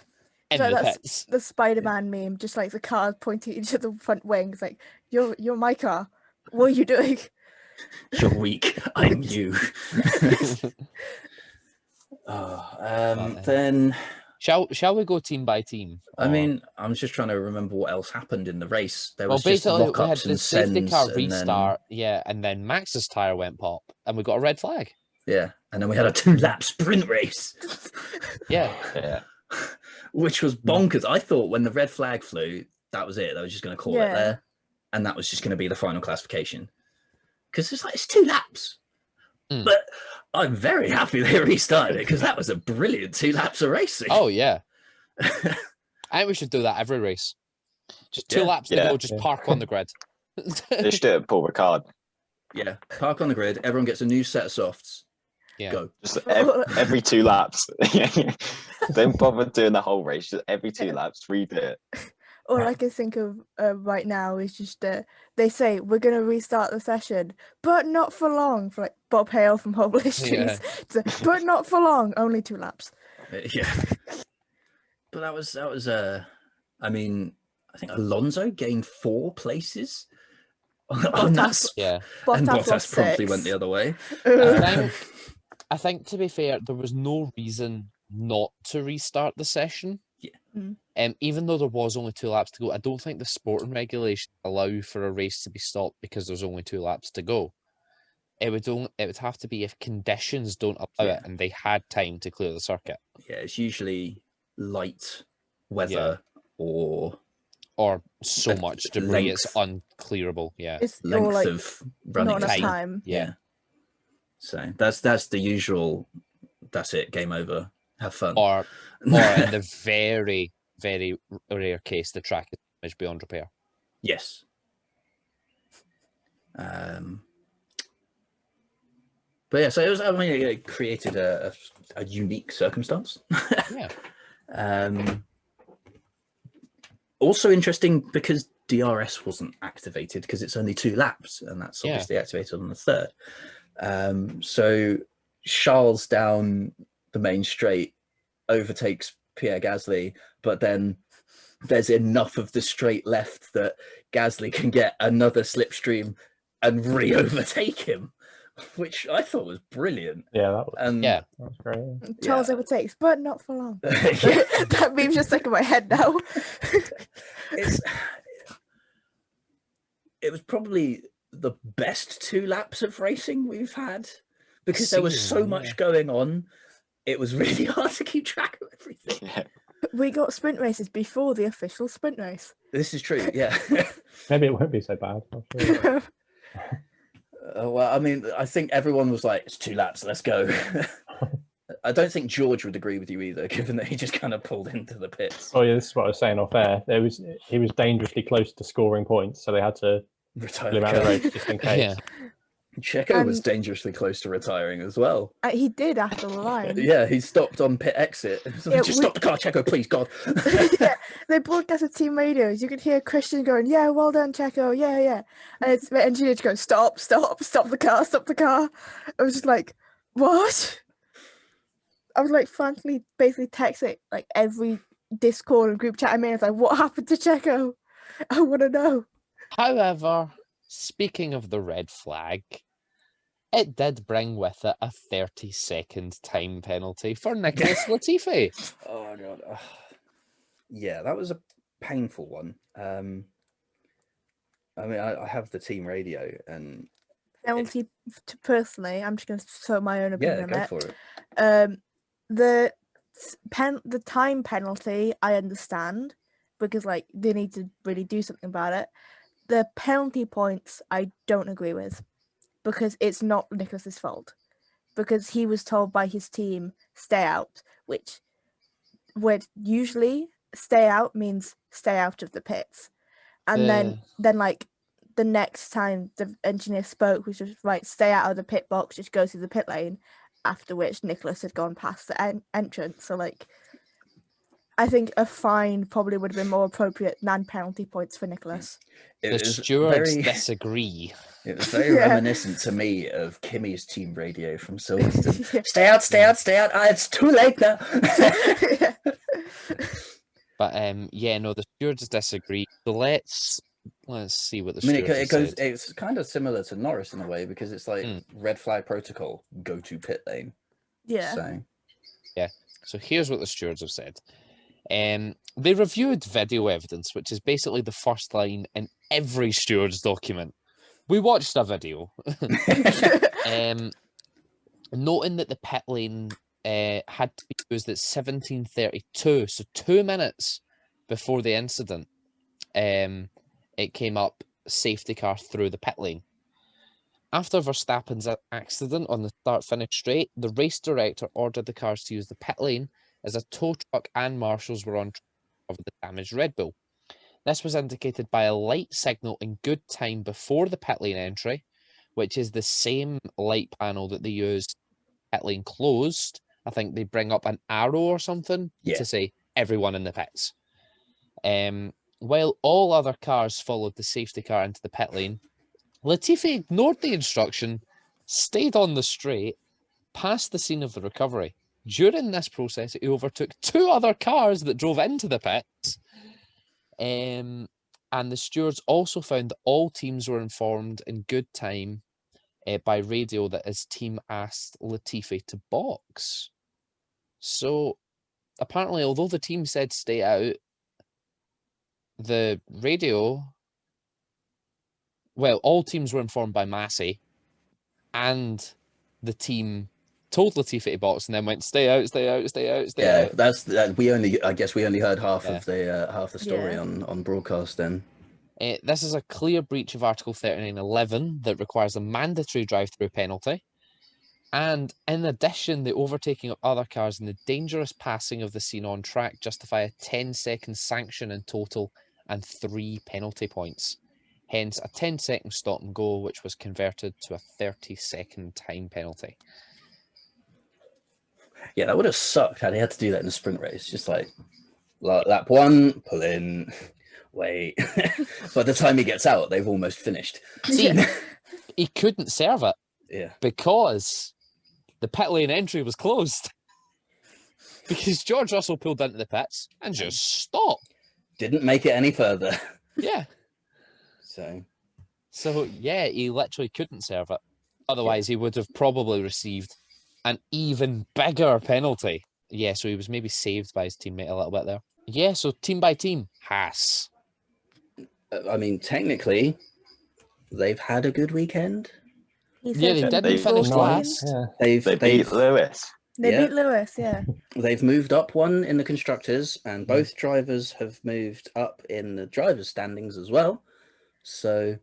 in So the that's- pits. The Spider-Man meme, just like the car pointing into the front wings, like you're my car. What are you doing? You're weak. I'm you. Then Shall we go team by team? I Or- mean, I'm just trying to remember what else happened in the race. There well, was just basically we had lock-ups the and safety sends, car and restart, yeah, and then Max's tire went pop, and we got a red flag. then and then we had a 2-lap sprint race, Yeah, Yeah. which was bonkers. I thought when the red flag flew, that was it. They were just going to call it Yeah. there, and that was just going to be the final classification. Because it's 2 laps. Mm. But I'm very happy they restarted it because that was a brilliant 2 laps of racing. oh yeah. I think we should do that every race. Just 2 Yeah. laps to Yeah. go, just park on the grid. They should do it at Paul Ricard. Yeah, park on the grid. Everyone gets a new set of softs. Yeah. Go. Just every 2 laps. Don't bother doing the whole race. Just every 2 laps, redo it. All I can think of right now is just they say we're going to restart the session, but not for long. For like Bob Hale from Hobble Histories, but not for long. Only 2 laps. Yeah. But that was I mean, I think Alonso gained 4 places on that, Yeah. and Bottas Bottas lost promptly 6. went the other way. I think to be fair, there was no reason not to restart the session. Yeah. Mm. Even though there was only 2 laps to go, I don't think the sporting regulations allow for a race to be stopped because there's only 2 laps to go. It would have to be if conditions don't allow it and they had time to clear the circuit. Yeah, it's usually light weather or so Like much debris, it's length. unclearable. Yeah. It's or length like of running. not enough time. time. Yeah. So that's the usual. That's it. Game over. Have fun. Or in the very, very rare case, the track is damaged beyond repair. Yes. But yeah, so it was. I mean, it created a unique circumstance. Yeah. Also interesting because DRS wasn't activated because it's only 2 laps, and that's Yeah. obviously activated on the 3rd. So Charles down the main straight overtakes Pierre Gasly, but then there's enough of the straight left that Gasly can get another slipstream and re-overtake him, which I thought was brilliant. Yeah, that was, And Yeah. that was great. Charles overtakes, but not for long. yeah, That meme's just stuck in my head now. it was probably the best 2 laps of racing we've had because there was so Seemingly, much yeah. going on. It was really hard to keep track of everything. Yeah. We got sprint races before the official sprint race. This is true, yeah. Maybe it won't be so bad. I'm sure. Well, I mean, I think everyone was like, "It's 2 laps, let's go." I don't think George would agree with you either, given that he just kind of pulled into the pits. Oh yeah, this is what I was saying off air. He was dangerously close to scoring points, so they had to Retire pull him the out of the car. race just in case. Yeah. Checo was And- dangerously close to retiring as well. He did after the line. Yeah, he stopped on pit exit. Yeah, Just we- stop the car, Checo, please, God. Yeah, they broadcasted team radios. You could hear Christian going, "Yeah, well done, Checo. Yeah, yeah." And it's the engineer to go, "Stop, stop, stop the car, stop the car." I was just like, "What?" I was like frantically, basically texting like every Discord and group chat I'm in. I was like, "What happened to Checo? I want to know." However, speaking of the red flag, it did bring with it a 30-second time penalty for Nicholas Latifi. Oh God. Yeah, that was a painful one. I mean, I have the team radio, and Penalty to personally, I'm just going to throw my own opinion yeah, on go it. for it. The time penalty I understand because like they need to really do something about it. The penalty points I don't agree with because it's not Nicholas's fault because he was told by his team stay out, which would usually stay out means stay out of the pits, and then like the next time the engineer spoke was just right, stay out of the pit box, just go through the pit lane. After which Nicholas had gone past the entrance, so like I think a fine probably would have been more appropriate than penalty points for Nicholas. It The was stewards very, disagree. it was very Yeah. reminiscent to me of Kimmy's team radio from Silverstone. Yeah. Stay out, stay out, stay out. Ah, it's too late now. But yeah, no, the stewards disagree. So let's see what the I mean, stewards it goes. said. It's kind of similar to Norris in a way because it's like Mm. red flag protocol, go to pit lane. Yeah. So here's what the stewards have said. They reviewed video evidence, which is basically the first line in every steward's document. We watched a video. Noting that the pit lane had to be used at 17:32, so 2 minutes before the incident, it came up safety car through the pit lane. After Verstappen's accident on the start-finish straight, the race director ordered the cars to use the pit lane as a tow truck and marshals were on track to cover the damaged Red Bull. This was indicated by a light signal in good time before the pit lane entry, which is the same light panel that they used pit lane closed. I think they bring up an arrow or something to say everyone in the pits. While all other cars followed the safety car into the pit lane, Latifi ignored the instruction, stayed on the straight, passed the scene of the recovery. During this process, he overtook 2 other cars that drove into the pits. And the stewards also found that all teams were informed in good time by radio that his team asked Latifi to box. So apparently, although the team said stay out, the radio, well, all teams were informed by Massey, and the team told Latifi to box and then went stay out, stay out, stay out, stay out. That's I guess we only heard half of the story Yeah. on broadcast then. This is a clear breach of Article 39.11 that requires a mandatory drive-through penalty. And in addition, the overtaking of other cars and the dangerous passing of the scene on track justify a 10-second sanction in total and 3 penalty points. Hence, a 10-second stop and go, which was converted to a 30-second time penalty. Yeah, that would have sucked had he had to do that in a sprint race. Just like lap 1, pull in, wait. By the time he gets out, they've almost finished. See, he couldn't serve it Yeah. because the pit lane entry was closed. Because George Russell pulled into the pits and just stopped. Didn't make it any further. Yeah. So yeah, he literally couldn't serve it. Otherwise, he would have probably received an even bigger penalty. Yeah, so he was maybe saved by his teammate a little bit there. Yeah, so team by team, Haas. I mean, technically, they've had a good weekend. He Yeah, said they from didn't finish 14. last. Yeah. They've They beat Lewis. They Yeah. beat Lewis, yeah. They've moved up one in the constructors, and both drivers have moved up in the drivers' standings as well. So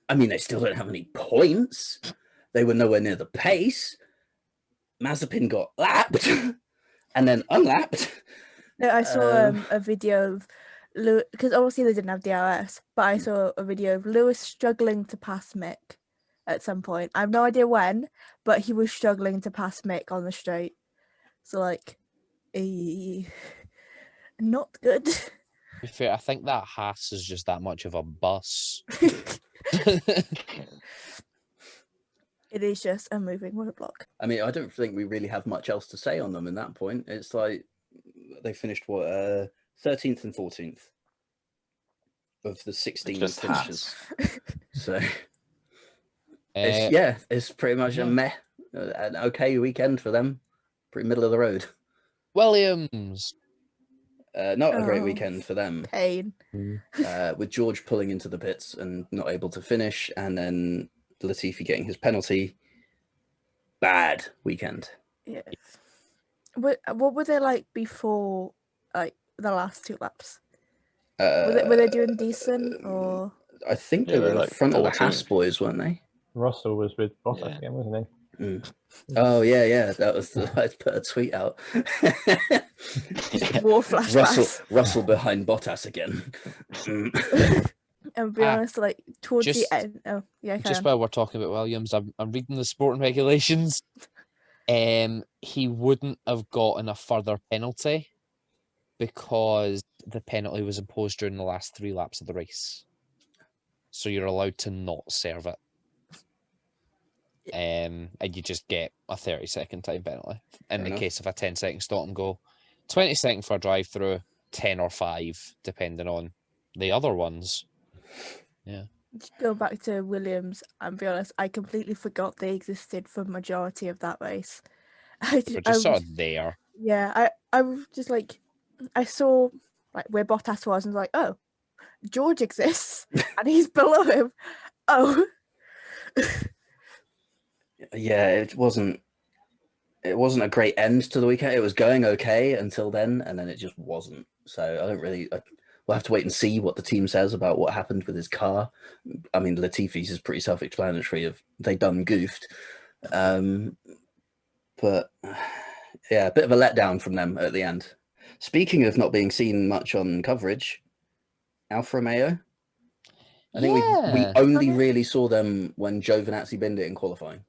I mean, they still don't have any points. They were nowhere near the pace. Mazepin got lapped and then unlapped. No, I saw a video of Lewis, because obviously they didn't have DRS, but I saw a video of Lewis struggling to pass Mick at some point. I have no idea when, but he was struggling to pass Mick on the straight. So, like, not good. To be fair, I think that Haas is just that much of a bus. It is just a moving roadblock. I mean, I don't think we really have much else to say on them in that point. It's like they finished 13th and 14th of the 16 Just finishes. So Uh, it's pretty much yeah. a meh, an okay weekend for them. Pretty middle of the road. Williams. Not a great Oh. weekend for them. Pain. With George pulling into the pits and not able to finish, and then Latifi getting his penalty. Bad weekend. Yes. What were they like before, like, the last 2 laps? Were they doing decent, or? I think Yeah, they were they're in like front of the Haas 14th. boys, weren't they? Russell was with Bottas Yeah. again, wasn't he? Oh yeah. That was I put a tweet out. War flashbacks. Russell behind Bottas again. Mm. And be honest, like towards the just- end. Oh yeah, Just while we're talking about Williams, I'm reading the sporting regulations. He wouldn't have gotten a further penalty because the penalty was imposed during the last 3 laps of the race. So you're allowed to not serve it. And you just get a 30-second time penalty. In Fair the enough. case of a 10-second stop and go, 20 seconds for a drive through, 10 or 5, depending on the other ones. Yeah. Go back to Williams and be honest, I completely forgot they existed for majority of that race. We're just sort of there. Yeah, I was just like, I saw like where Bottas was and was like, oh, George exists and he's below him. Oh. Yeah, it wasn't a great end to the weekend. It was going okay until then, and then it just wasn't. So I don't really. We'll have to wait and see what the team says about what happened with his car. I mean, Latifi's is pretty self-explanatory. Of they done goofed, but yeah, a bit of a letdown from them at the end. Speaking of not being seen much on coverage, Alfa Romeo. I think we only really saw them when Giovinazzi binned it in qualifying.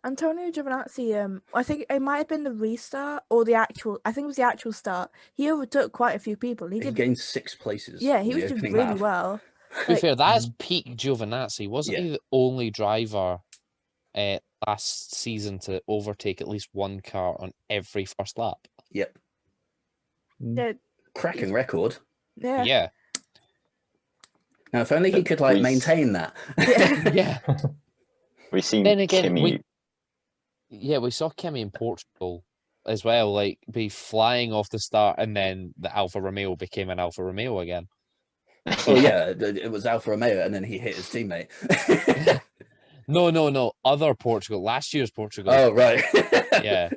Antonio Giovinazzi, I think it might have been the restart or the actual. I think it was the actual start. He overtook quite a few people. He gained 6 places. Yeah, he in the was doing opening really lap. well. To be fair, that is peak Giovinazzi. Wasn't he the only driver last season to overtake at least one car on every first lap? Yep. Yeah. Cracking record. Yeah. Yeah. Now, if only he could like maintain that. Yeah. We've seen Then again, Kimi. we saw Kimi in Portugal as well, like be flying off the start, and then the Alfa Romeo became an Alfa Romeo again. Oh yeah, it was Alfa Romeo, and then he hit his teammate. No. Other Portugal. Last year's Portugal. Oh right. Yeah.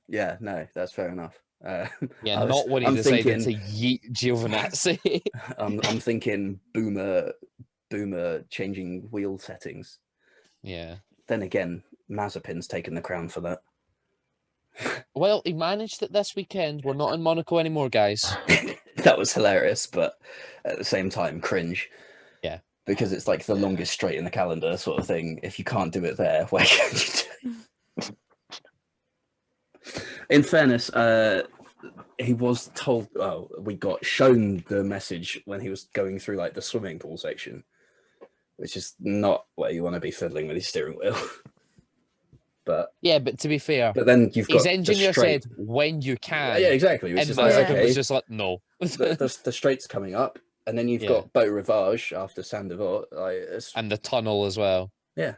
Yeah. No, that's fair enough. Yeah, not when he decided to yeet Giovinazzi. I'm thinking Boomer changing wheel settings. Yeah. Then again, Mazepin's taken the crown for that. Well, he managed it this weekend. We're not in Monaco anymore, guys. That was hilarious, but at the same time, cringe. Yeah. Because it's like the longest straight in the calendar sort of thing. If you can't do it there, where can you do it? In fairness, he was told, we got shown the message when he was going through like the swimming pool section, which is not where you want to be fiddling with your steering wheel. But to be fair, but then you've got his engineer said when you can. Yeah, exactly. Which And is like, Mazepin okay, was just like, no. the straight's coming up, and then you've got Beau Rivage after Sandevort, and the tunnel as well. Yeah,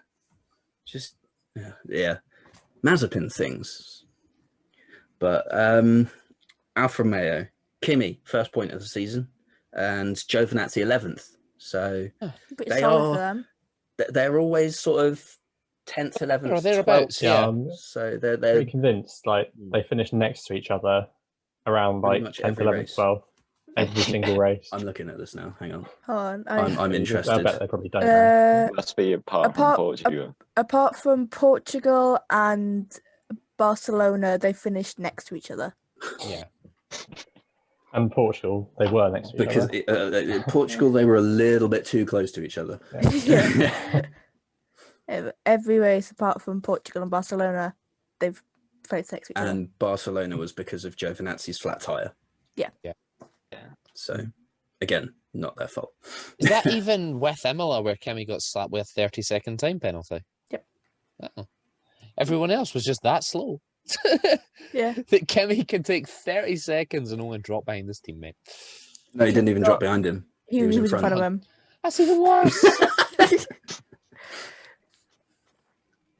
just Mazepin things. But Alfa Romeo, Kimi, first point of the season, and Giovinazzi 11th. So Pretty they solid are. for them. They're always sort of 10th, 11th, Or thereabouts, 12th. yeah. So they're Pretty convinced. Like they finished next to each other around Pretty like much 10th, every 11th, race. 12th. every single race. I'm looking at this now. Hang on. Hold on. I'm I interested. bet they probably don't know. Must be apart from Portugal. Apart from Portugal and Barcelona, they finished next to each other. Yeah. And Portugal, they were next to each Because other. in Portugal, they were a little bit too close to each other. Yeah. Every race apart from Portugal and Barcelona, they've faced next to each other. And Barcelona was because of Giovinazzi's flat tire. Yeah. So, again, not their fault. Is that even with Imola where Kimi got slapped with a 30-second time penalty? Yep. Oh. Everyone else was just that slow. Yeah. That Kimi can take 30 seconds and only drop behind his teammate. No, he didn't even drop behind him. He was in front of him. That's even worse.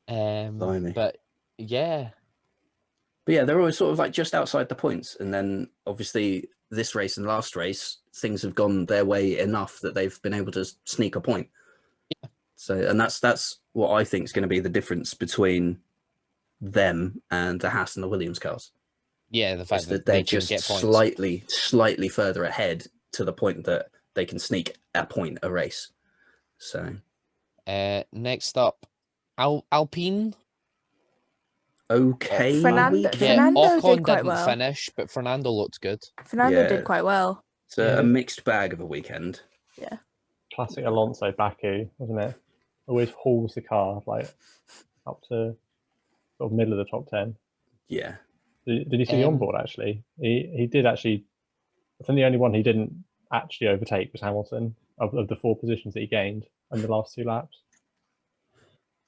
Blimey. But yeah, But yeah, they're always sort of like just outside the points. And then obviously this race and last race, things have gone their way enough that they've been able to sneak a point. Yeah. So, and that's what I think is going to be the difference between them and the Haas and the Williams cars. yeah, the fact Is that they're they can just get points. slightly further ahead to the point that they can sneak a point a race. So Next up, Alpine. okay, Fernando- weekend. Yeah, Fernando Ocon did quite didn't well. finish, but Fernando looked good. Fernando Yeah. did quite well. It's a mixed bag of a weekend. Classic Alonso Baku, wasn't it? Always hauls the car like up to sort of middle of the top 10. Yeah, Did you see the onboard actually? He did actually. I think the only one he didn't actually overtake was Hamilton of the 4 positions that he gained in the last 2 laps.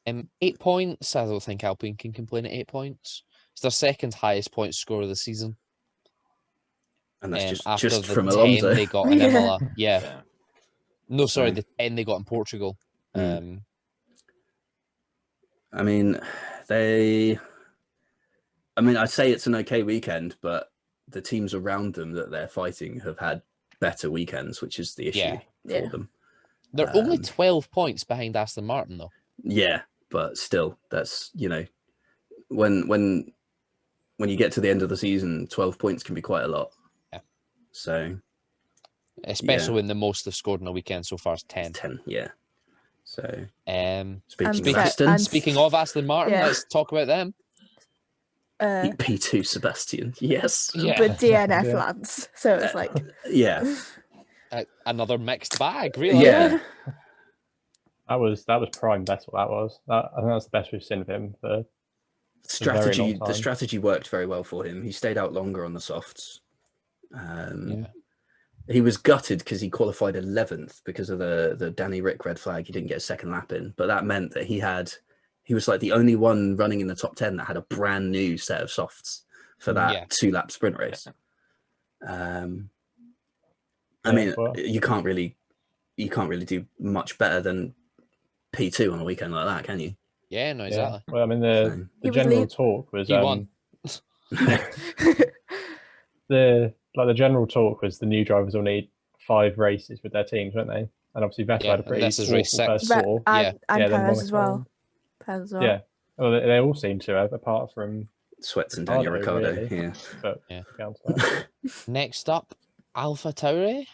8 points. I don't think Alpine can complain at 8 points. It's their second highest point score of the season. and that's After just the from 10 Alonso. they got in Yeah. Imola. Yeah. Yeah. No, sorry, So- the 10 they got in Portugal. Mm. I mean, I'd say it's an okay weekend, but the teams around them that they're fighting have had better weekends, which is the issue Yeah. Yeah. for them. They're only 12 points behind Aston Martin, though. Yeah, but still, that's, when you get to the end of the season, 12 points can be quite a lot. Yeah. So Especially when the most they've scored in a weekend so far is 10. 10, yeah. So Speaking speaking of Fe- Aston, and- Speaking of Aston Martin, Yeah. let's talk about them. P2 Sebastian, yes. Yeah. But DNF Yeah. lads. So it's like Yeah, Another mixed bag, really. yeah. That was prime Vettel. I think that's the best we've seen of him for very long The time. strategy worked very well for him. He stayed out longer on the softs. Yeah. He was gutted because he qualified 11th because of the Danny Rick red flag. He didn't get a second lap in, but that meant that he was like the only one running in the top 10 that had a brand new set of softs for that Yeah. 2-lap sprint race. I Yeah, mean, well- you can't really do much better than P2 on a weekend like that, can you? Yeah, no, Yeah. exactly. Well, I mean, So- the He was general lead- talk was He won. the general talk was the new drivers will need 5 races with their teams, weren't they? And obviously Vettel Yeah, had a and pretty this is race awful 6. first tour. and then Perez as Monaco. well. Perez as well. Yeah, well, they all seem to have, apart from Sweats and Daniel Ricciardo, Ricciardo, really. yeah. but Yeah. down to that. Next up, Alpha Tauri.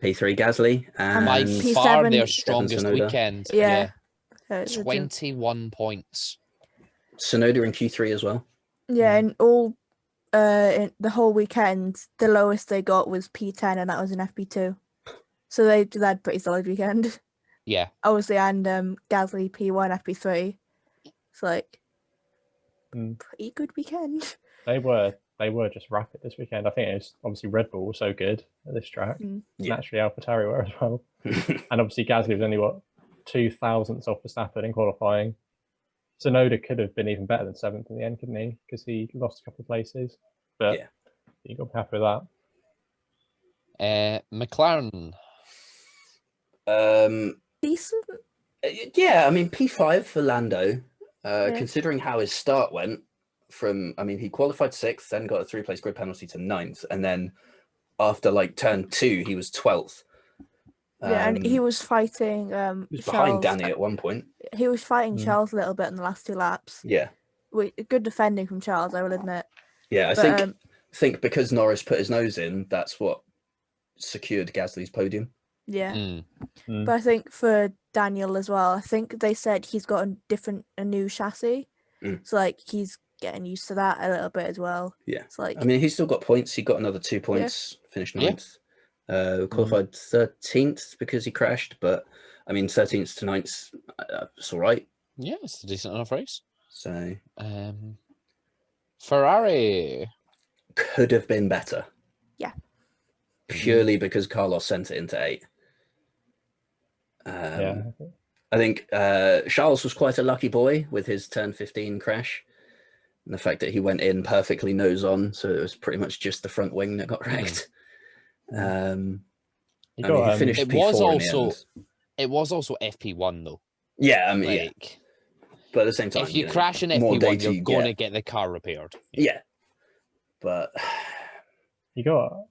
P3 Gasly and By P7 far their Kevin strongest Tsunoda. weekend. Yeah. So it's a 21 points. Sonoda in Q3 as well. Yeah, and all in the whole weekend, the lowest they got was P10, and that was in FP2. So they had a pretty solid weekend. Yeah. Obviously, and Gasly P1, FP3. It's like pretty good weekend. They were just rapid this weekend. I think it was obviously Red Bull was so good at this track. Yeah. Naturally, AlphaTauri were as well. And obviously Gasly was only 2,000ths off Verstappen in qualifying. Tsunoda could have been even better than 7th in the end, couldn't he? Because he lost a couple of places. But Yeah. you got to be happy with that. McLaren. Decent. Yeah, I mean P5 for Lando. Yeah. Considering how his start went, he qualified 6th, then got a 3-place grid penalty to 9th, and then after turn 2, he was 12th. Yeah, and he was fighting He was Charles. behind Danny at one point. He was fighting Charles a little bit in the last 2 laps. Yeah, Good defending from Charles, I will admit. yeah. I But, think because Norris put his nose in, that's what secured Gasly's podium. Yeah. Mm. But I think for Daniel as well, I think they said he's got a new chassis. So like he's getting used to that a little bit as well. Yeah. It's like I mean, he's still got points. He got another 2 points, finished Yeah. 9th. Qualified 13th because he crashed, but I mean, 13th to 9th, it's all right. Yeah, it's a decent enough race. So Ferrari. could have been better. Yeah. Purely because Carlos sent it into 8. Yeah. I think Charles was quite a lucky boy with his turn 15 crash. And the fact that he went in perfectly nose on, so it was pretty much just the front wing that got wrecked. He I mean, got, he finished It P4 was in also the end. it was also FP1 though. Yeah, I mean, yeah. Like But at the same time, if you know, crash in more FP1, data you're you going to get. get the car repaired. Yeah. But he got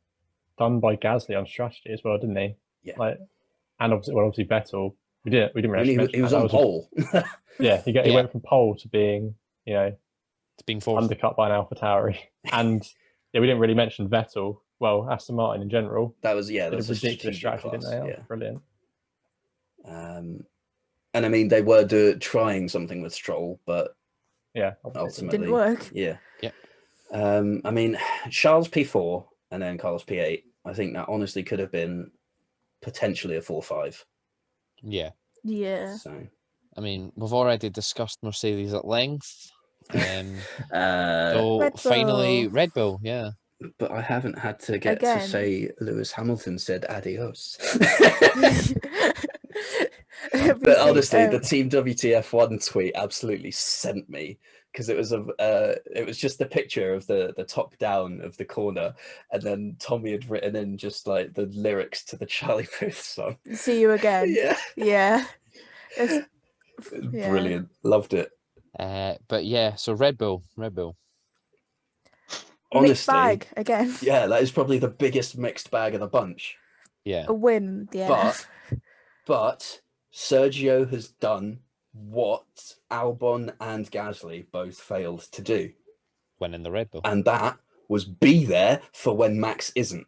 done by Gasly on strategy as well, didn't he? Yeah. Like, and obviously Vettel. We didn't I really mean, he was that. on pole. Yeah, he Yeah. went from pole to being, It's being fourth. undercut by an AlphaTauri. And we didn't really mention Vettel. Well, Aston Martin in general. That was Did a ridiculous strategic strategy, class. didn't they? That Yeah. was brilliant. And I mean, they were trying something with Stroll, but Yeah, obviously. ultimately didn't work. Yeah. Yeah. I mean, Charles P4 and then Carlos P8. I think that honestly could have been potentially a 4-5. Yeah. Yeah. So, I mean, we've already discussed Mercedes at length. uh, So finally, Red Bull. Yeah. but I haven't had to get to Again. say Lewis Hamilton said adios. But But honestly, the Team WTF1 tweet absolutely sent me because it was just the picture of the top down of the corner, and then Tommy had written in just like the lyrics to the Charlie Puth song. see you again. Yeah, Yeah. It's, it's brilliant. Loved it. But yeah, so Red Bull. mixed Honestly, bag again. yeah, that is probably the biggest mixed bag of the bunch. Yeah. A win. Yeah. But Sergio has done what Albon and Gasly both failed to do. Winning the Red Bull. And that was be there for when Max isn't.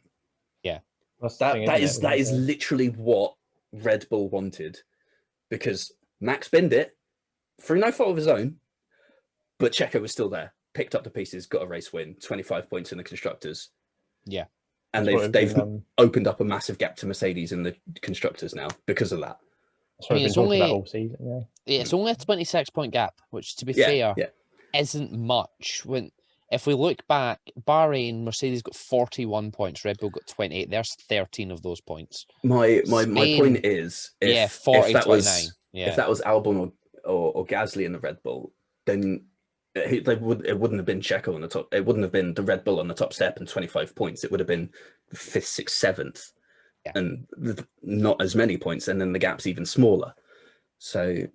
That's the thing, That isn't is it? literally what Red Bull wanted, because Max binned it through no fault of his own, but Checo was still there, picked up the pieces, got a race win, 25 points in the constructors. Yeah. And That's what they've been, opened up a massive gap to Mercedes in the constructors now because of that. that's what I mean, we've it's been talking only- about all season. Yeah. Yeah, it's only a 26-point gap, which, to be Yeah, fair, yeah. isn't much. When if we look back, Bahrain, Mercedes got 41 points, Red Bull got 28. There's 13 of those points. My Spain, point is, if 40, that 29. was Yeah. if that was Albon or Gasly in the Red Bull, then it wouldn't have been Checo on the top. It wouldn't have been the Red Bull on the top step and 25 points. It would have been 5th, 6th, 7th, Yeah. and not as many points, and then the gap's even smaller. So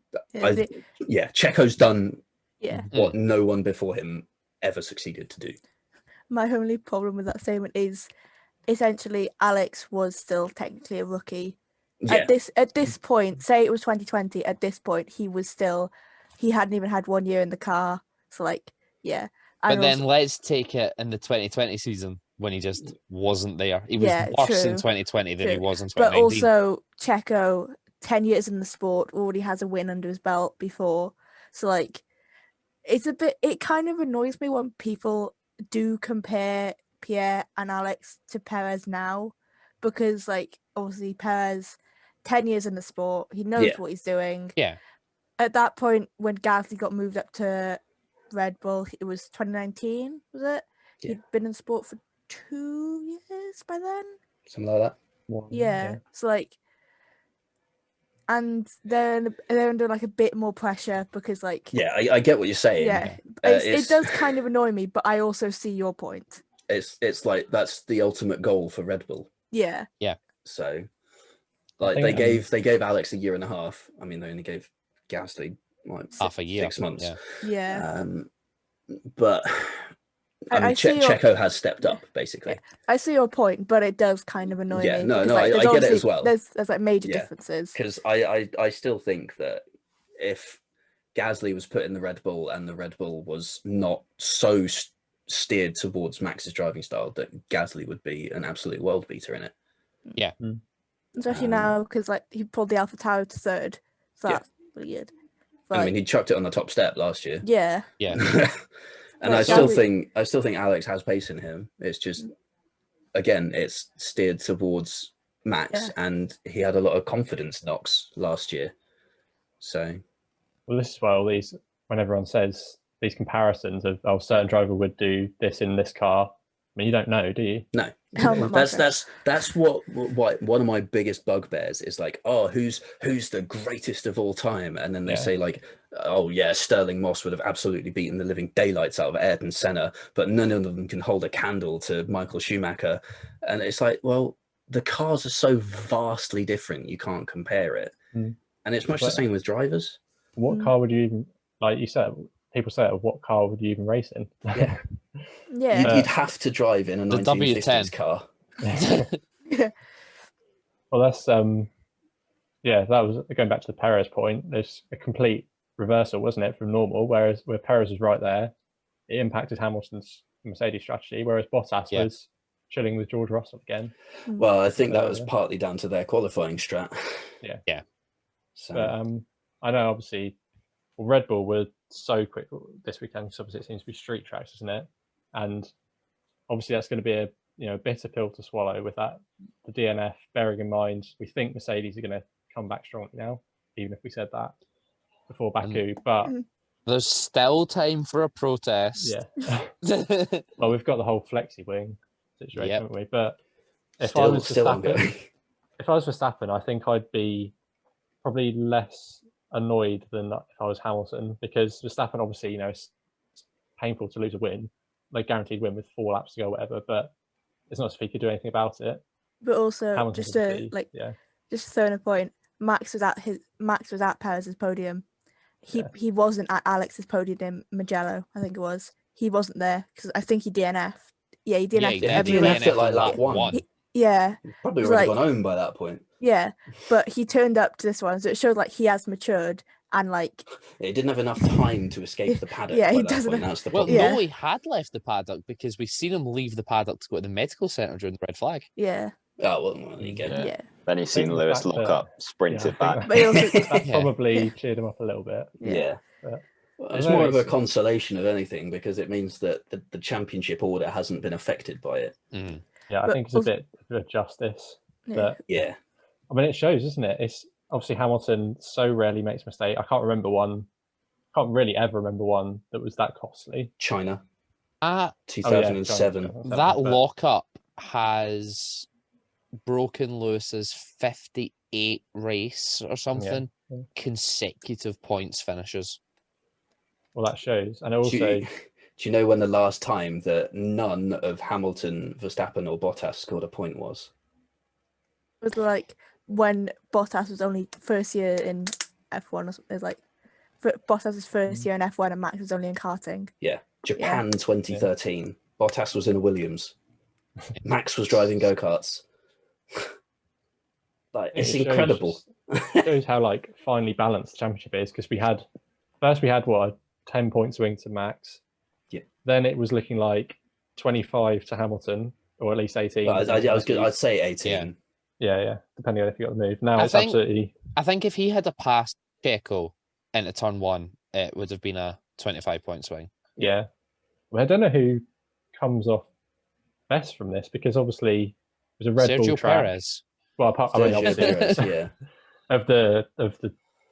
Checo's done Yeah. what no one before him ever succeeded to do. My only problem with that statement is essentially Alex was still technically a rookie. Yeah, At this point, say it was 2020, at this point he hadn't even had 1 year in the car. So like, yeah. But And then also, let's take it in the 2020 season when he just wasn't there. He was Yeah, worse in true, 2020 than he true. was in but 2019. also Checo, 10 years in the sport, already has a win under his belt before. So like, it kind of annoys me when people do compare Pierre and Alex to Perez now, because like obviously Perez, 10 years in the sport, he knows Yeah. what he's doing. Yeah. At that point, when Gasly got moved up to Red Bull, it was 2019, was it? Yeah. He'd been in sport for 2 years by then. something like that. Yeah. So like, and they're under like a bit more pressure because like, Yeah, I get what you're saying. yeah, it's- it does kind of annoy me, but I also see your point. It's like that's the ultimate goal for Red Bull. Yeah. So, like think, they gave Alex a year and a half. I mean, they only gave Gasly like Half a year. 6 months. Yeah. Yeah. But I mean, I see your- Checo has stepped up basically. I see your point, but it does kind of annoy Yeah, me. no, because, no, like, I there's get it obviously- as well. There's like major Yeah. differences. Because I still think that if Gasly was put in the Red Bull and the Red Bull was not so steered towards Max's driving style, that Gasly would be an absolute world beater in it. Especially Um, now because like he pulled the Alpha Tower to third, so Yeah. that's pretty good. I But mean, he chucked it on the top step last year. yeah, Yeah. And But I still Gary- think Alex has pace in him. It's just, again, it's steered towards Max, Yeah. and he had a lot of confidence knocks last year. So Well, this is why all these, when everyone says these comparisons of, oh, certain driver would do this in this car. I mean, you don't know, do you? no, Helmut Marko. that's what one of my biggest bugbears is, like, oh, who's the greatest of all time, and then they Yeah. say like, oh yeah, Sterling Moss would have absolutely beaten the living daylights out of Ayrton Senna, but none of them can hold a candle to Michael Schumacher, and it's like, well, the cars are so vastly different, you can't compare it, Mm. and it's much the But- same with drivers. What Mm. car would you even, like you said, people say, what car would you even race in? Yeah. yeah, You'd have to drive in a The 1950s W10. car. Well, that's yeah, that was going back to the Perez point. There's a complete reversal, wasn't it, from normal? Whereas where Perez was right there, it impacted Hamilton's Mercedes strategy. Whereas Bottas Yeah. was chilling with George Russell again. Well, I think that was Yeah. partly down to their qualifying strat. Yeah. Yeah. So But I know obviously, well, Red Bull were so quick this weekend because obviously it seems to be street tracks, isn't it? And obviously that's going to be a bitter pill to swallow with that the DNF. Bearing in mind, we think Mercedes are going to come back strongly now, even if we said that before Baku. But There's still time for a protest. yeah, well, we've got the whole flexi wing situation, Yep. haven't we? But if I was still Verstappen, ongoing. if I was Verstappen, I think I'd be probably less annoyed than if I was Hamilton, because Verstappen obviously, it's painful to lose a win, like guaranteed win with 4 laps to go, or whatever. But it's not as if he could do anything about it. but also Hamilton's just to obviously- yeah, just throwing a point. Max was at Perez's podium. Yeah. He wasn't at Alex's podium in Mugello, I think it was. He wasn't there because I think he DNF'd. Yeah, he DNF'd he at Yeah, every did race. DNF'd at like lap lap one. one. Yeah, Probably It's already like- gone home by that point. yeah, but he turned up to this one, so it showed like he has matured and like He didn't have enough time to escape the paddock. Yeah, by he that doesn't point. have- That's the Well, problem. Yeah. no, he had left the paddock because we seen him leave the paddock to go to the medical centre during the red flag. yeah, Oh well, there you go. Yeah. yeah. Then he's seen think the Lewis fact lock that- up, sprinted I think back. But he also that Yeah. probably cheered him up a little bit. Yeah. But- Well, I it's know more of a it's- consolation of anything, because it means that the championship order hasn't been affected by it. Mm. Yeah, I But think it's a also- bit of justice. Yeah. But Yeah. I mean, it shows, isn't it? It's obviously Hamilton so rarely makes a mistake. I can't really ever remember one that was that costly. China, Ah, 2007. that but- lockup has broken Lewis's 58 race or something yeah. consecutive points finishes. Well, that shows. And Do also, you, do you know when the last time that none of Hamilton, Verstappen, or Bottas scored a point was? It was like when Bottas was only first year in F1. Or something. It was like Bottas's first year in F1 and Max was only in karting. Yeah, Japan 2013. Bottas was in a Williams. Max was driving go-karts. Like, it it's shows incredible. shows how like finely balanced the championship is, because we had what, a 10 point swing to Max. Yeah. Then it was looking like 25 to Hamilton, or at least 18. Well, I'd say 18. Yeah, depending on if you got the move. Now I it's think- absolutely I think if he had a passed Checo into turn 1, it would have been a 25-point swing. yeah. Well, I don't know who comes off best from this, because obviously it was a Red Bull Sergio track. Perez. Well, I mean, Sergio obviously Perez, yeah. of the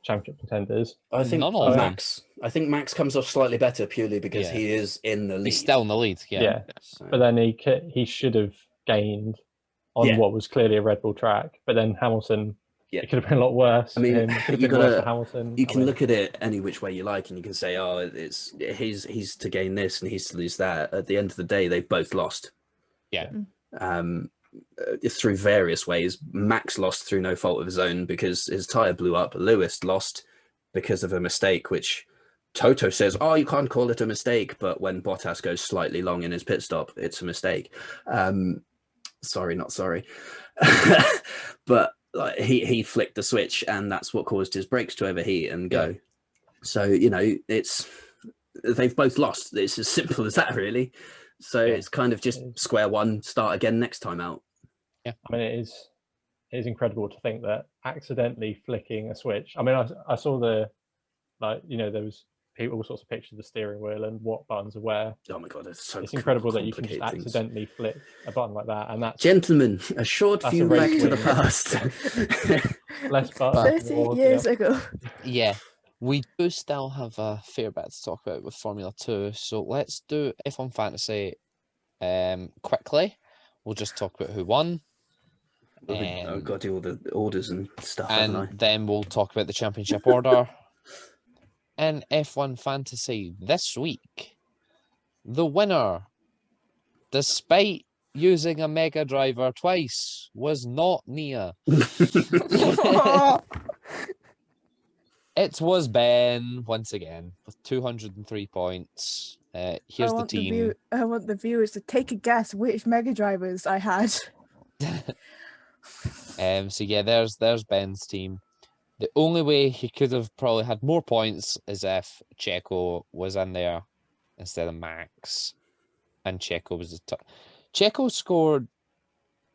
championship contenders. I think None of them. Max. I think Max comes off slightly better purely because Yeah. he is in the lead. He's still in the lead. Yeah. So- But then he should have gained on Yeah. what was clearly a Red Bull track. But then Hamilton, Yeah. it could have been a lot worse. I mean, for him. It could have you been worse gotta- for Hamilton. you I can mean, look at it any which way you like, and you can say, "Oh, he's to gain this and he's to lose that." At the end of the day, they've both lost. Yeah. Through various ways. Max lost through no fault of his own because his tire blew up. Lewis lost because of a mistake, which Toto says, "Oh, you can't call it a mistake," but when Bottas goes slightly long in his pit stop, it's a mistake. Sorry, not sorry. But like, he flicked the switch, and that's what caused his brakes to overheat and go. Yeah. So they've both lost. It's as simple as that, really. So Yeah. it's kind of just square one, start again next time out. I mean, it is it is incredible to think that accidentally flicking a switch. I mean, I saw the, like, you know, there was all sorts of pictures of the steering wheel and what buttons are where. Oh my god, it's so It's incredible that you can complicated just things. accidentally flick a button like that, and that's Gentlemen, a short That's view a race back to the win. past. less buttons. 30 more, years ago. Yeah, we do still have a fair bit to talk about with Formula 2, so let's do F1 Fantasy quickly. We'll just talk about who won. I've got to do all the orders and stuff, haven't I? And then we'll talk about the championship order. In F1 Fantasy this week, the winner, despite using a Mega Driver twice, was not Nia. It was Ben once again with 203 points. Here's the team. I want the viewers to take a guess which Mega Drivers I had. So yeah, there's Ben's team. The only way he could have probably had more points is if Checo was in there instead of Max, and Checo was the top. Checo scored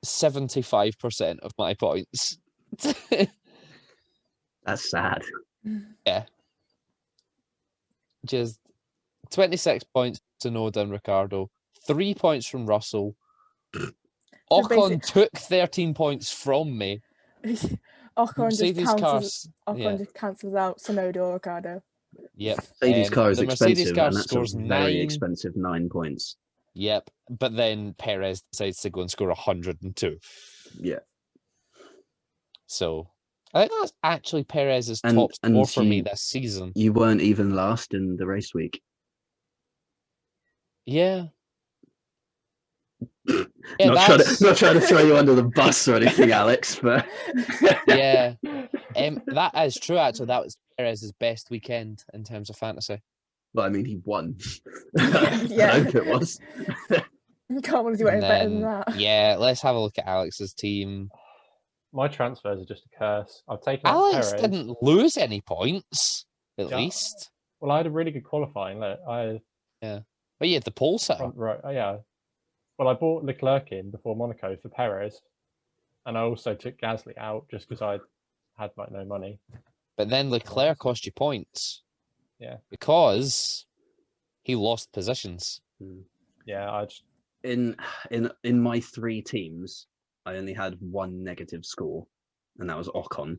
75% of my points. That's sad. Yeah. Just 26 points to Noda and Ricardo, 3 points from Russell. Ocon took 13 points from me. Ocon Mercedes just cancels out Sonoda or Ricardo. Yep. Mercedes car is the Mercedes expensive, car and that's scores a very 9. expensive 9 points. Yep. But then Perez decides to go and score 102. Yeah. So I think that's actually Perez's top score for me this season. You weren't even last in the race week. Yeah. Not trying to throw you under the bus or anything, Alex, but yeah. That is true, actually. That was Perez's best weekend in terms of fantasy. Well, I mean, he won. Yeah. I hope it was. You can't want to do any better than that. Yeah, let's have a look at Alex's team. My transfers are just a curse. I've taken out Alex Perez. didn't lose any points, at least. Well, I had a really good qualifying. Look, But you had the pole set. Right. Oh, yeah. Well, I bought Leclerc in before Monaco for Perez, and I also took Gasly out just because I had like no money. But then Leclerc cost you points. Yeah. Because he lost positions. Yeah, I just... In my 3 teams, I only had 1 negative score, and that was Ocon.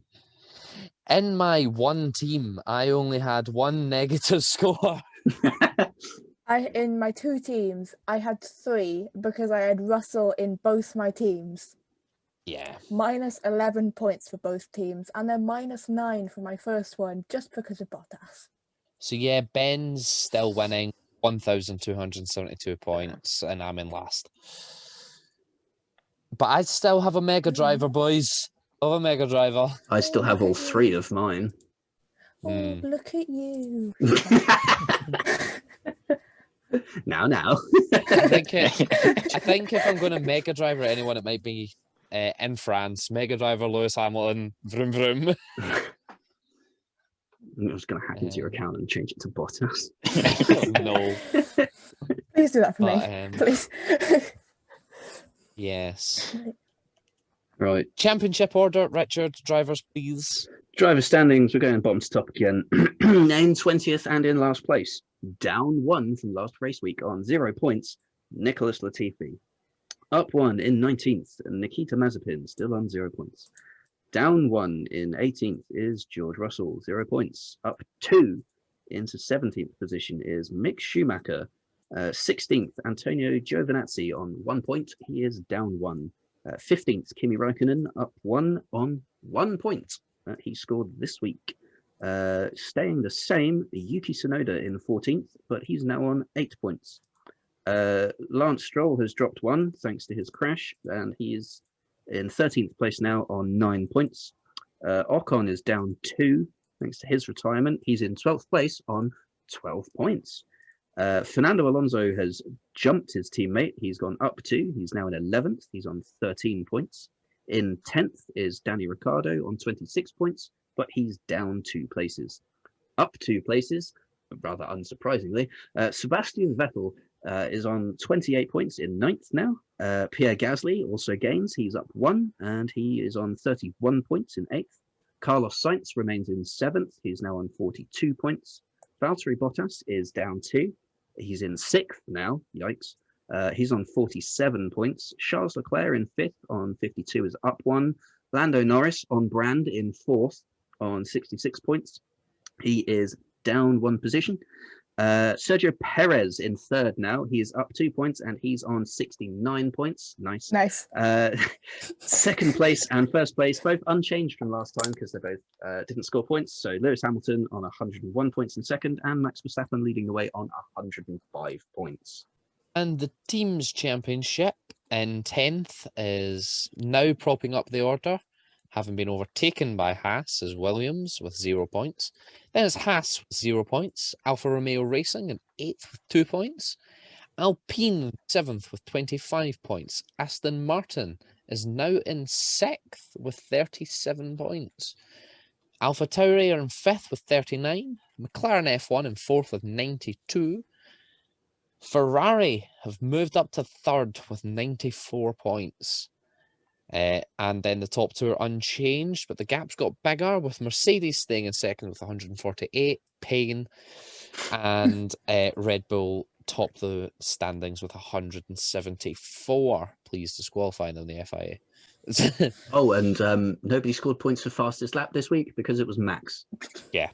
In my 1 team, I only had 1 negative score. In my 2 teams, I had 3 because I had Russell in both my teams. Yeah. Minus 11 points for both teams, and then minus 9 for my first one, just because of Bottas. So yeah, Ben's still winning 1,272 points, and I'm in last. But I still have a Mega Driver, boys. I have a Mega Driver. I still have all 3 of mine. Oh, look at you. Now. I think if I'm going to Mega Driver anyone, it might be in France. Mega Driver Lewis Hamilton. Vroom vroom. I'm just going to hack into your account and change it to Bottas. No. Please do that for me. Please. Yes. Right. Championship order, Richard. Drivers, please. Driver standings, we're going bottom to top again. In 20th and in last place. Down 1 from last race week on 0 points, Nicholas Latifi. Up 1 in 19th, Nikita Mazepin, still on 0 points. Down 1 in 18th is George Russell, 0 points. Up 2 into 17th position is Mick Schumacher. 16th, Antonio Giovinazzi on 1 point. He is down 1. 15th, Kimi Räikkönen, up 1 on 1 point. He scored this week. Staying the same, Yuki Tsunoda in 14th, but he's now on 8 points. Lance Stroll has dropped 1 thanks to his crash, and he is in 13th place now on 9 points. Ocon is down 2 thanks to his retirement. He's in 12th place on 12 points. Fernando Alonso has jumped his teammate. He's gone up 2. He's now in 11th. He's on 13 points. In 10th is Danny Ricciardo on 26 points, but he's down 2 places. Up 2 places, rather unsurprisingly, Sebastian Vettel is on 28 points in ninth now. Pierre Gasly also gains. He's up 1, and he is on 31 points in 8th. Carlos Sainz remains in 7th. He's now on 42 points. Valtteri Bottas is down 2. He's in 6th now. Yikes. He's on 47 points. Charles Leclerc in 5th on 52 is up 1. Lando Norris on brand in 4th on 66 points. He is down 1 position. Sergio Perez in 3rd now. He is up 2 points and he's on 69 points. Nice. Nice. 2nd place and 1st place, both unchanged from last time because they both didn't score points. So Lewis Hamilton on 101 points in 2nd and Max Verstappen leading the way on 105 points. And the team's championship in 10th is now propping up the order, having been overtaken by Haas as Williams with 0 points. Then it's Haas with 0 points, Alfa Romeo Racing in 8th with 2 points, Alpine 7th with 25 points. Aston Martin is now in 6th with 37 points. AlphaTauri are in 5th with 39, McLaren F1 in 4th with 92. Ferrari have moved up to 3rd with 94 points. And then the top two are unchanged, but the gap's got bigger with Mercedes staying in 2nd with 148, Pain, and Red Bull top the standings with 174. Please disqualify them in the FIA. Oh, and nobody scored points for fastest lap this week because it was Max. Yeah.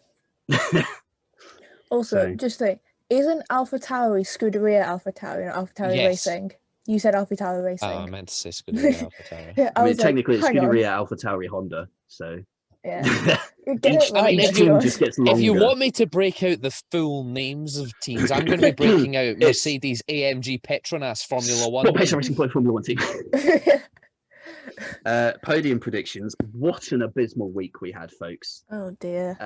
Also, So- just think, isn't AlphaTauri Scuderia AlphaTauri and AlphaTauri Yes. Racing? You said AlphaTauri Racing. Oh, I meant to say Scuderia AlphaTauri. Yeah, I mean, was like, technically it's hang on. Scuderia AlphaTauri Honda, so Yeah. Get each, it right, each if team everyone. just gets longer. If you want me to break out the full names of teams, I'm going to be breaking out Mercedes AMG Petronas Formula One. What Pacer Racing Point Formula 1 team? Podium predictions. What an abysmal week we had, folks. Oh dear.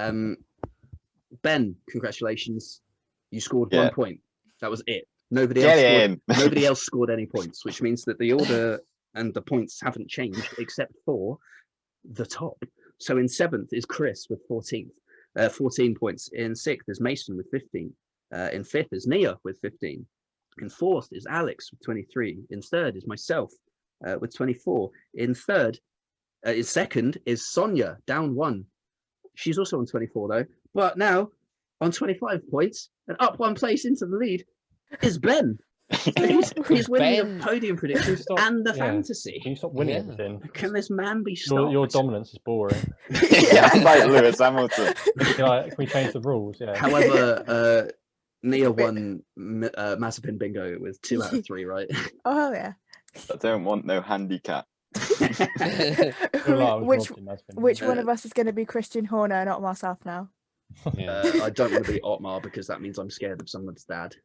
Ben, congratulations. You scored Yeah. 1 point. That was it. Nobody Get else scored, in. nobody else scored any points, which means that the order and the points haven't changed except for the top. So in 7th is Chris with 14 points. In 6th is Mason with 15. In 5th is Nia with 15. In 4th is Alex with 23. In 3rd is myself with 24. In 2nd is Sonia, down 1. She's also on 24 though. But now on 25 points and up 1 place into the lead is Ben. He's winning Ben- the podium predictions Stop- and the yeah. fantasy. Can you stop winning Yeah. everything? Can this man be stopped? Your dominance is boring. Yeah, like Lewis Hamilton. Can we change the rules? Yeah. However, Nia won Mazepin bingo with 2 out of 3, right? Oh yeah. I don't want no handicap. I feel like I was which robbed in that spin. which one of us is going to be Christian Horner, not myself now? Yeah. I don't want to be Otmar because that means I'm scared of someone's dad.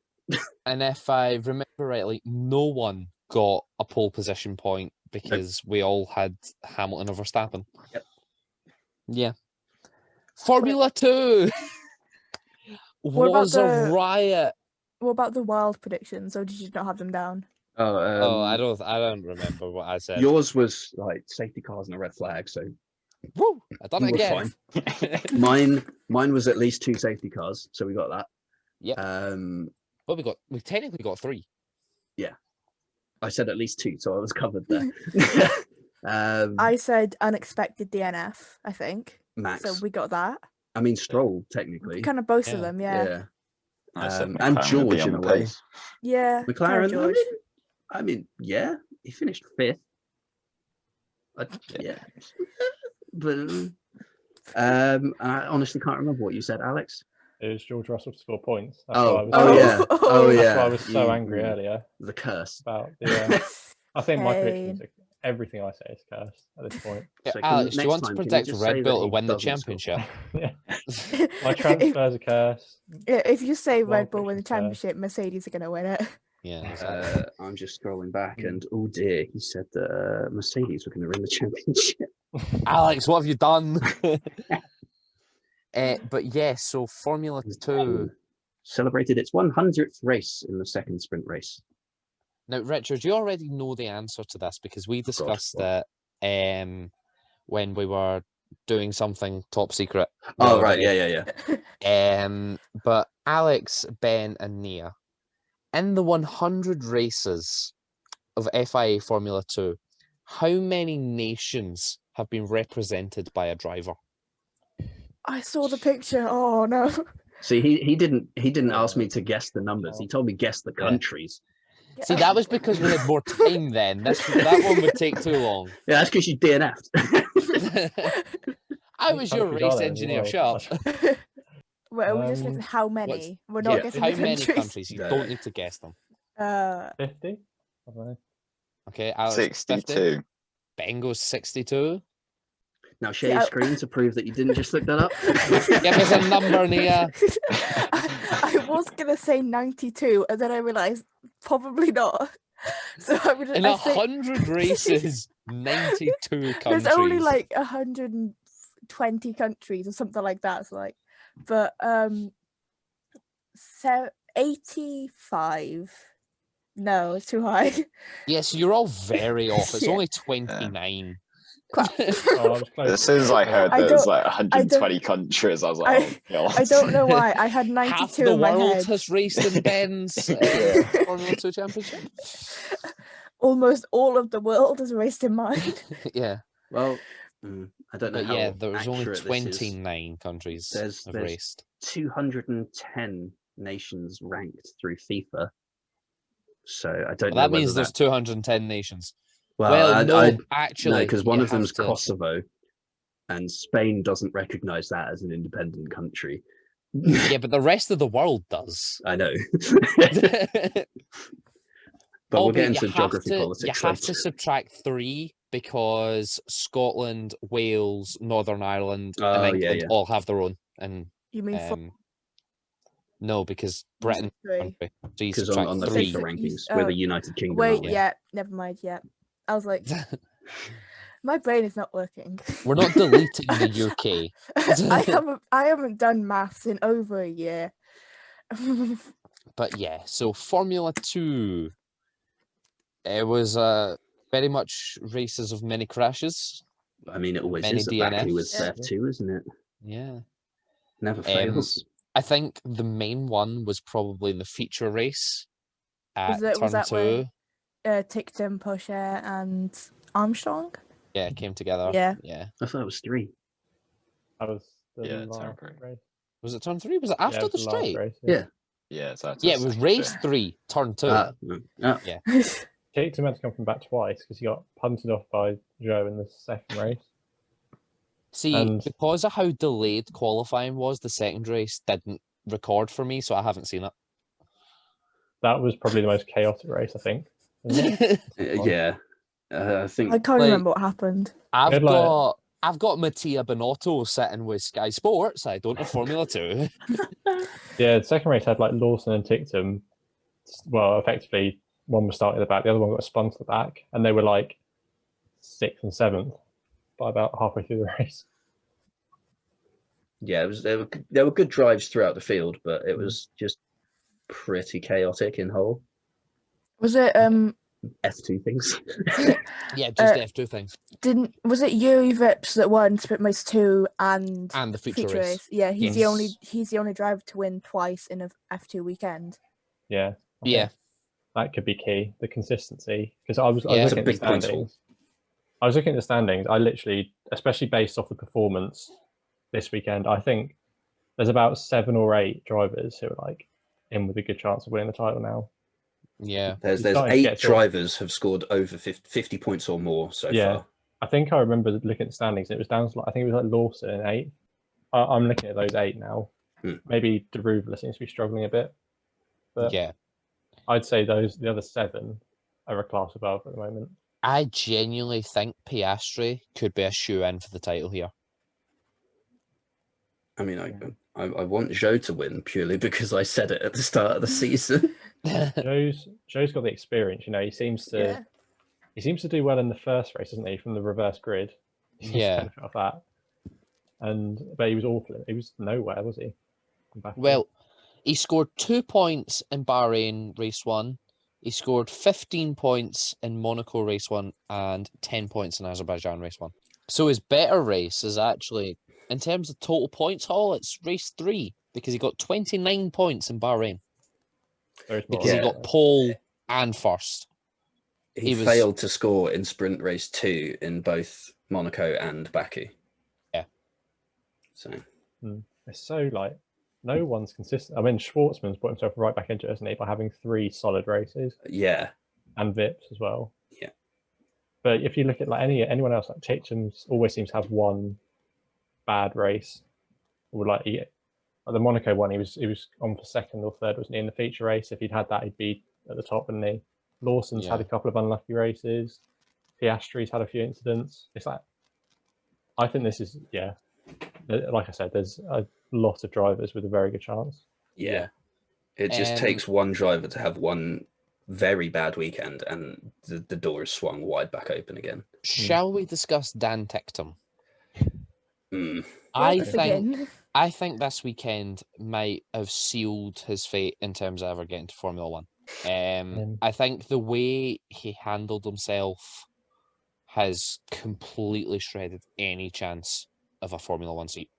And if I remember rightly, no one got a pole position point because we all had Hamilton over Verstappen. Yep. Yeah. Formula 2 What about was a the- riot. What about the wild predictions, or did you not have them down? I don't remember what I said. Yours was like safety cars and a red flag, so Woo! I done you it were again. fine. Mine was at least 2 safety cars, so we got that. Yep. Well, we technically got 3. I said at least 2, so I was covered there. I said unexpected DNF, I think. Max. So we got that. I mean Stroll, technically. Kind of both Yeah. of them, yeah. Yeah. I said And McLaren would be George on in a the way. pace. Yeah. kinda McLaren. George. I mean, yeah, he finished 5th. Yeah. But I honestly can't remember what you said, Alex. It was George Russell to score points. That's Oh, why I was oh so, yeah, oh That's That's yeah. why I was so You- angry earlier The curse. about the. I think my Pain. predictions, everything I say is cursed at this point. Yeah, So can- Alex, do you next want to time, can you predict just say Red that Bull to he win the doesn't score? championship? Yeah. My transfers are cursed. Yeah, if you say Wild Red Bull win the predictions championship, Mercedes are going to win it. Yeah, exactly. I'm just scrolling back, and oh dear, he said that Mercedes were going to win the championship. Alex, what have you done? But yeah, so Formula 2. Celebrated its 100th race in the second sprint race. Now, Richard, you already know the answer to this because we discussed it when we were doing something top secret. the Oh other right, day. yeah. But Alex, Ben, and Nia, in the 100 races of FIA Formula 2, how many nations have been represented by a driver? I saw the picture. Oh no. See, he didn't ask Yeah. me to guess the numbers. He told me guess the Yeah. countries. See, that was because we had more time then. That one would take too long. Yeah, that's because you DNF'd. I was your Countries are race there in the engineer, world? shut up. Well, we just Um, guessing how many. We're not Yeah, guessing how the many countries. countries? You No. don't need to guess them. 50? I don't know. Okay, Alex, 50. 62. Bengo's 62. Now share Yeah, your I- screen to prove that you didn't just look that up. Give us a number, Nia. I was gonna say 92, and then I realised probably not. So I would. In I say 100 races, 92 countries. there's only like 120 countries or something like that. So like, but so 85. No, it's too high. Yes, you're all very off. It's Yeah. only 29. Crap. Oh, I was close. As soon as I heard I that it was don't- like 120 countries, I was like, oh, God. I don't know why. I had Half 92 the in my world head. has raced in Ben's Yeah. Formula 2 Championship. Almost all of the world has raced in mine. Yeah, Well, I don't know but how yeah, there was only accurate this is. 29 countries There's- have there's- raced. 210 nations ranked through FIFA. So I don't Well, know that means whether there's 210 nations. well, Well, no, no, actually, because one you of them's have to- Kosovo, and Spain doesn't recognize that as an independent country. Yeah, but the rest of the world does. I know, But but we'll get into geography politics. You have to later. subtract 3 because Scotland, Wales, Northern Ireland, Oh, and yeah, England yeah. all have their own. And You mean no, because Britain, three? country, so you Because subtract on the 3. FIFA So you- rankings, oh, we're the United Kingdom. Wait, aren't we? yeah, never mind. Yeah, I was like, my brain is not working. We're not deleting the UK. I haven't done maths in over a year. But yeah, so Formula 2, it was very much races of many crashes. I mean, it always Many is at Baku with DNFs. F2, isn't it? Yeah. Never fails. I think the main one was probably the feature race at Was turn that 2. when- Ticton, Pocher, and Armstrong. Yeah, it came together. Yeah. Yeah. I thought it was 3. That was the Yeah, it's last okay. race. Was it turn 3? Was it Yeah, after it was the last straight? race, Yeah. Yeah, so that's Yeah, it was race 3, turn 2. Oh, Kicked had to come from back twice because he got punted off by Joe in the second race. See, and- because of how delayed qualifying was, the second race didn't record for me, so I haven't seen That was probably the most chaotic race, I think. wasn't it? it. yeah. I think I can't Like- remember what happened. I've Good luck. got Mattia Binotto sitting with Sky Sports. I don't have Formula 2. Yeah, the second race had like Lawson and Tictum. Well, effectively, one was starting at the back, the other one got spun to the back, and they were like 6th and 7th by about halfway through the race. yeah, it was there were good drives throughout the field, but it was just pretty chaotic in whole. Was it F2 things. Yeah, just F2 things. was it Yuri Vips that won Sprint Race 2 and And the feature feature race. race? Yeah, he's Yes. the only driver to win twice in a F2 weekend. Yeah. I Yeah. think that could be key, the consistency. Because I was Yeah. It's a looking at the big principle. standings. I was looking at the standings. I literally, especially based off the performance this weekend, I think there's about 7 or 8 drivers who are like in with a good chance of winning the title now. Yeah. There's He's starting to 8 get to- drivers have scored over 50 points or more so Yeah. far. I think I remember looking at the standings. And it was down to like, I think it was like Lawson in 8th. I'm looking at those 8 now. Maybe Deruvla seems to be struggling a bit, but Yeah. I'd say the other 7 are a class above at the moment. I genuinely think Piastri could be a shoe-in for the title here. I mean, I want Joe to win purely because I said it at the start of the season. Joe's got the experience. You know, he seems to do well in the first race, doesn't he? From the reverse grid. He seems to Yeah. benefit off that. But he was awful. He was nowhere, was he? Well, he scored 2 points in Bahrain race 1. He scored 15 points in Monaco race 1 and 10 points in Azerbaijan race 1. So his better race is actually, in terms of total points haul, it's race 3 because he got 29 points in Bahrain. There is more. because he Yeah. got pole and first. He He was- failed to score in sprint race 2 in both Monaco and Baku. Yeah. So It's so like no one's consistent. I mean, Schwartzman's put himself right back into it, hasn't he, by having 3 solid races yeah, and Vips as well. Yeah. But if you look at like anyone else, like Titcham's always seems to have one bad race. Or like the Monaco one, he was on for second or third, wasn't he, in the feature race? If he'd had that, he'd be at the top, wouldn't he? Lawson's had a Yeah. couple of unlucky races. Piastri's had a few incidents. It's like, I think this is, yeah, like I said, there's a lot of drivers with a very good chance. yeah. It just takes one driver to have one very bad weekend, and the door is swung wide back open again. Shall we discuss Dan Ticktum? Mm. I Let's think begin. I think this weekend might have sealed his fate in terms of ever getting to Formula One. I think the way he handled himself has completely shredded any chance of a Formula One seat.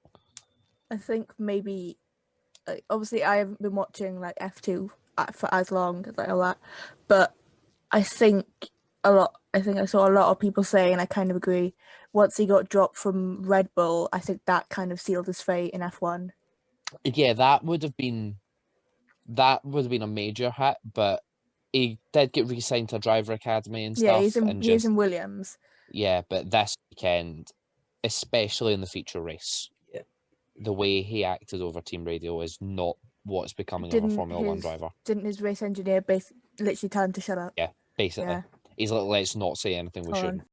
I think maybe, like, obviously I haven't been watching like F2 for as long as like all that, but I think I saw a lot of people saying, and I kind of agree, once he got dropped from Red Bull, I think that kind of sealed his fate in F1. Yeah, that would have been a major hit, but he did get re-signed to a driver academy and Yeah, stuff. he's in Williams. Yeah, but this weekend, especially in the feature race, Yeah. the way he acted over team radio is not what's becoming of a Formula One driver. Didn't his race engineer literally tell him to shut up? Yeah, basically. Yeah. He's like, let's not say anything we Go on. shouldn't.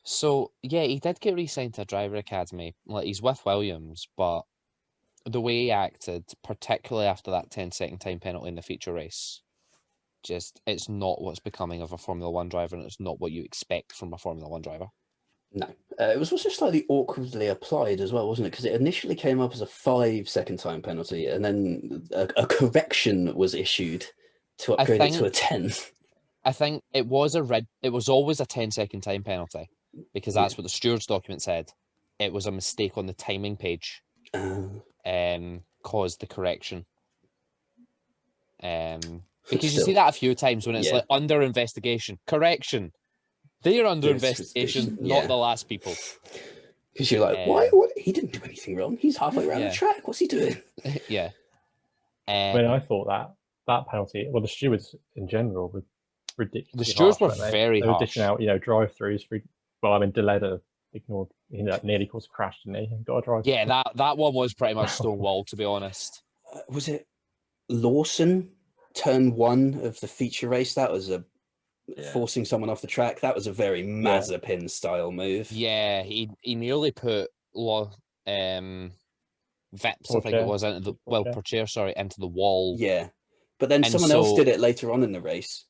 So, yeah, he did get re-signed to a driver academy. Like, he's with Williams, but the way he acted, particularly after that 10-second time penalty in the feature race, it's not what's becoming of a Formula One driver, and it's not what you expect from a Formula One driver. No, it was also slightly awkwardly applied as well, wasn't it? Because it initially came up as a 5-second time penalty, and then a correction was issued to upgrade it to a 10. I think it was always a 10-second time penalty, because that's what the steward's document said. It was a mistake on the timing page, caused the correction. Because you see that a few times when it's like under investigation, correction. They're under investigation, not the last people. Because you're like, why? What? He didn't do anything wrong. He's halfway around the track. What's he doing? Yeah. I mean, I thought that penalty, well, the stewards in general were ridiculous. The stewards were very They were harsh. dishing out, drive-throughs. Deleda ignored, nearly caused a crash, didn't he? Got a drive. Yeah, that one was pretty much stonewall, to be honest. Was it Lawson, turn 1 of the feature race? That was forcing someone off the track. That was a very Mazepin style move. Yeah, he nearly put Vips, I think it was, into the into the wall. Yeah, but then And someone else did it later on in the race,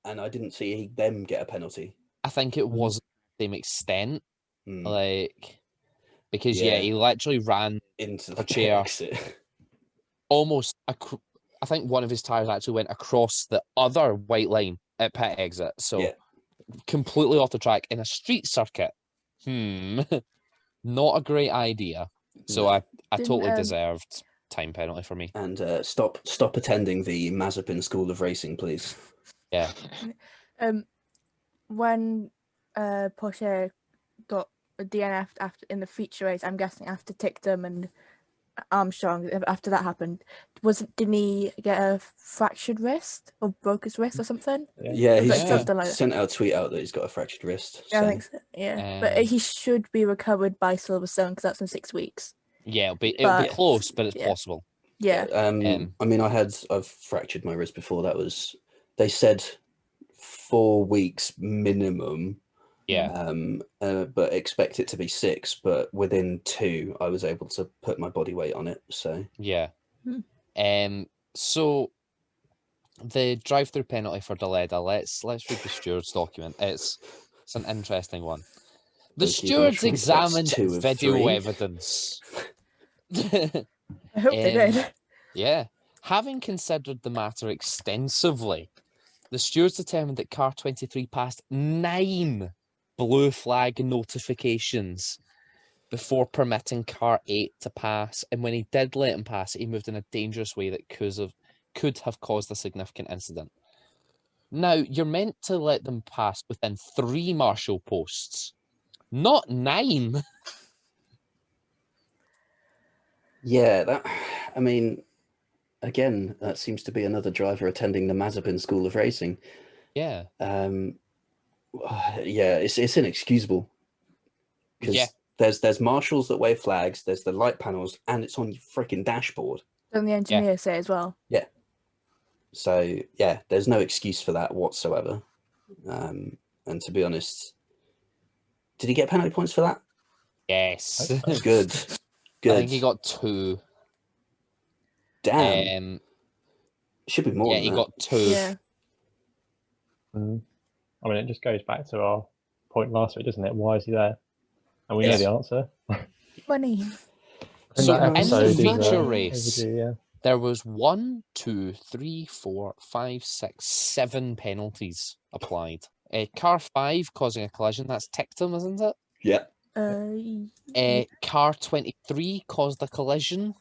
and I didn't see them get a penalty. I think it wasn't the same extent, like, because Yeah. he literally ran Into a the chair. exit. almost. I think one of his tires actually went across the other white line at pit exit, so completely off the track in a street circuit. Not a great idea. So No. I totally deserved time penalty for me. And stop attending the Mazepin School of Racing, please. Yeah. When Porsche got a DNF after in the feature race, I'm guessing after Ticktum and Armstrong, after that happened, didn't he get a fractured wrist or broke his wrist or something? Yeah, he's something like that. sent out a tweet out that he's got a fractured wrist. Yeah, I think so. Yeah, but he should be recovered by Silverstone because that's in 6 weeks. Yeah, it'll be close, but it's possible. Yeah. I mean, I've fractured my wrist before. They said 4 weeks minimum. Yeah. But expect it to be 6. But within 2, I was able to put my body weight on it. So yeah. So the drive-through penalty for Deleda. Let's read the steward's document. It's an interesting one. The stewards examined video evidence. I hope they did. Yeah. Having considered the matter extensively, the stewards determined that car 23 passed 9 blue flag notifications before permitting car 8 to pass, and when he did let him pass, he moved in a dangerous way that could have caused a significant incident. Now, you're meant to let them pass within 3 marshal posts, not 9. Yeah, I mean, again, that seems to be another driver attending the Mazepin School of Racing. Yeah. Yeah, it's inexcusable. Yeah. Because there's marshals that wave flags, there's the light panels, and it's on your freaking dashboard. Don't the engineer say as well? Yeah. So yeah, there's no excuse for that whatsoever. And to be honest, did he get penalty points for that? Yes. Good. Good. I think he got 2. Damn. Should be more. Yeah, than he that. got 2. Yeah. I mean, it just goes back to our point last week, doesn't it? Why is he there? And we Yes. know the answer. Money. So That in the episode is, feature race, overdue, yeah. there was 1, 2, 3, 4, 5, 6, 7 penalties applied. Car 5 causing a collision, that's Tictum, isn't it? Yeah. Car 23 caused a collision.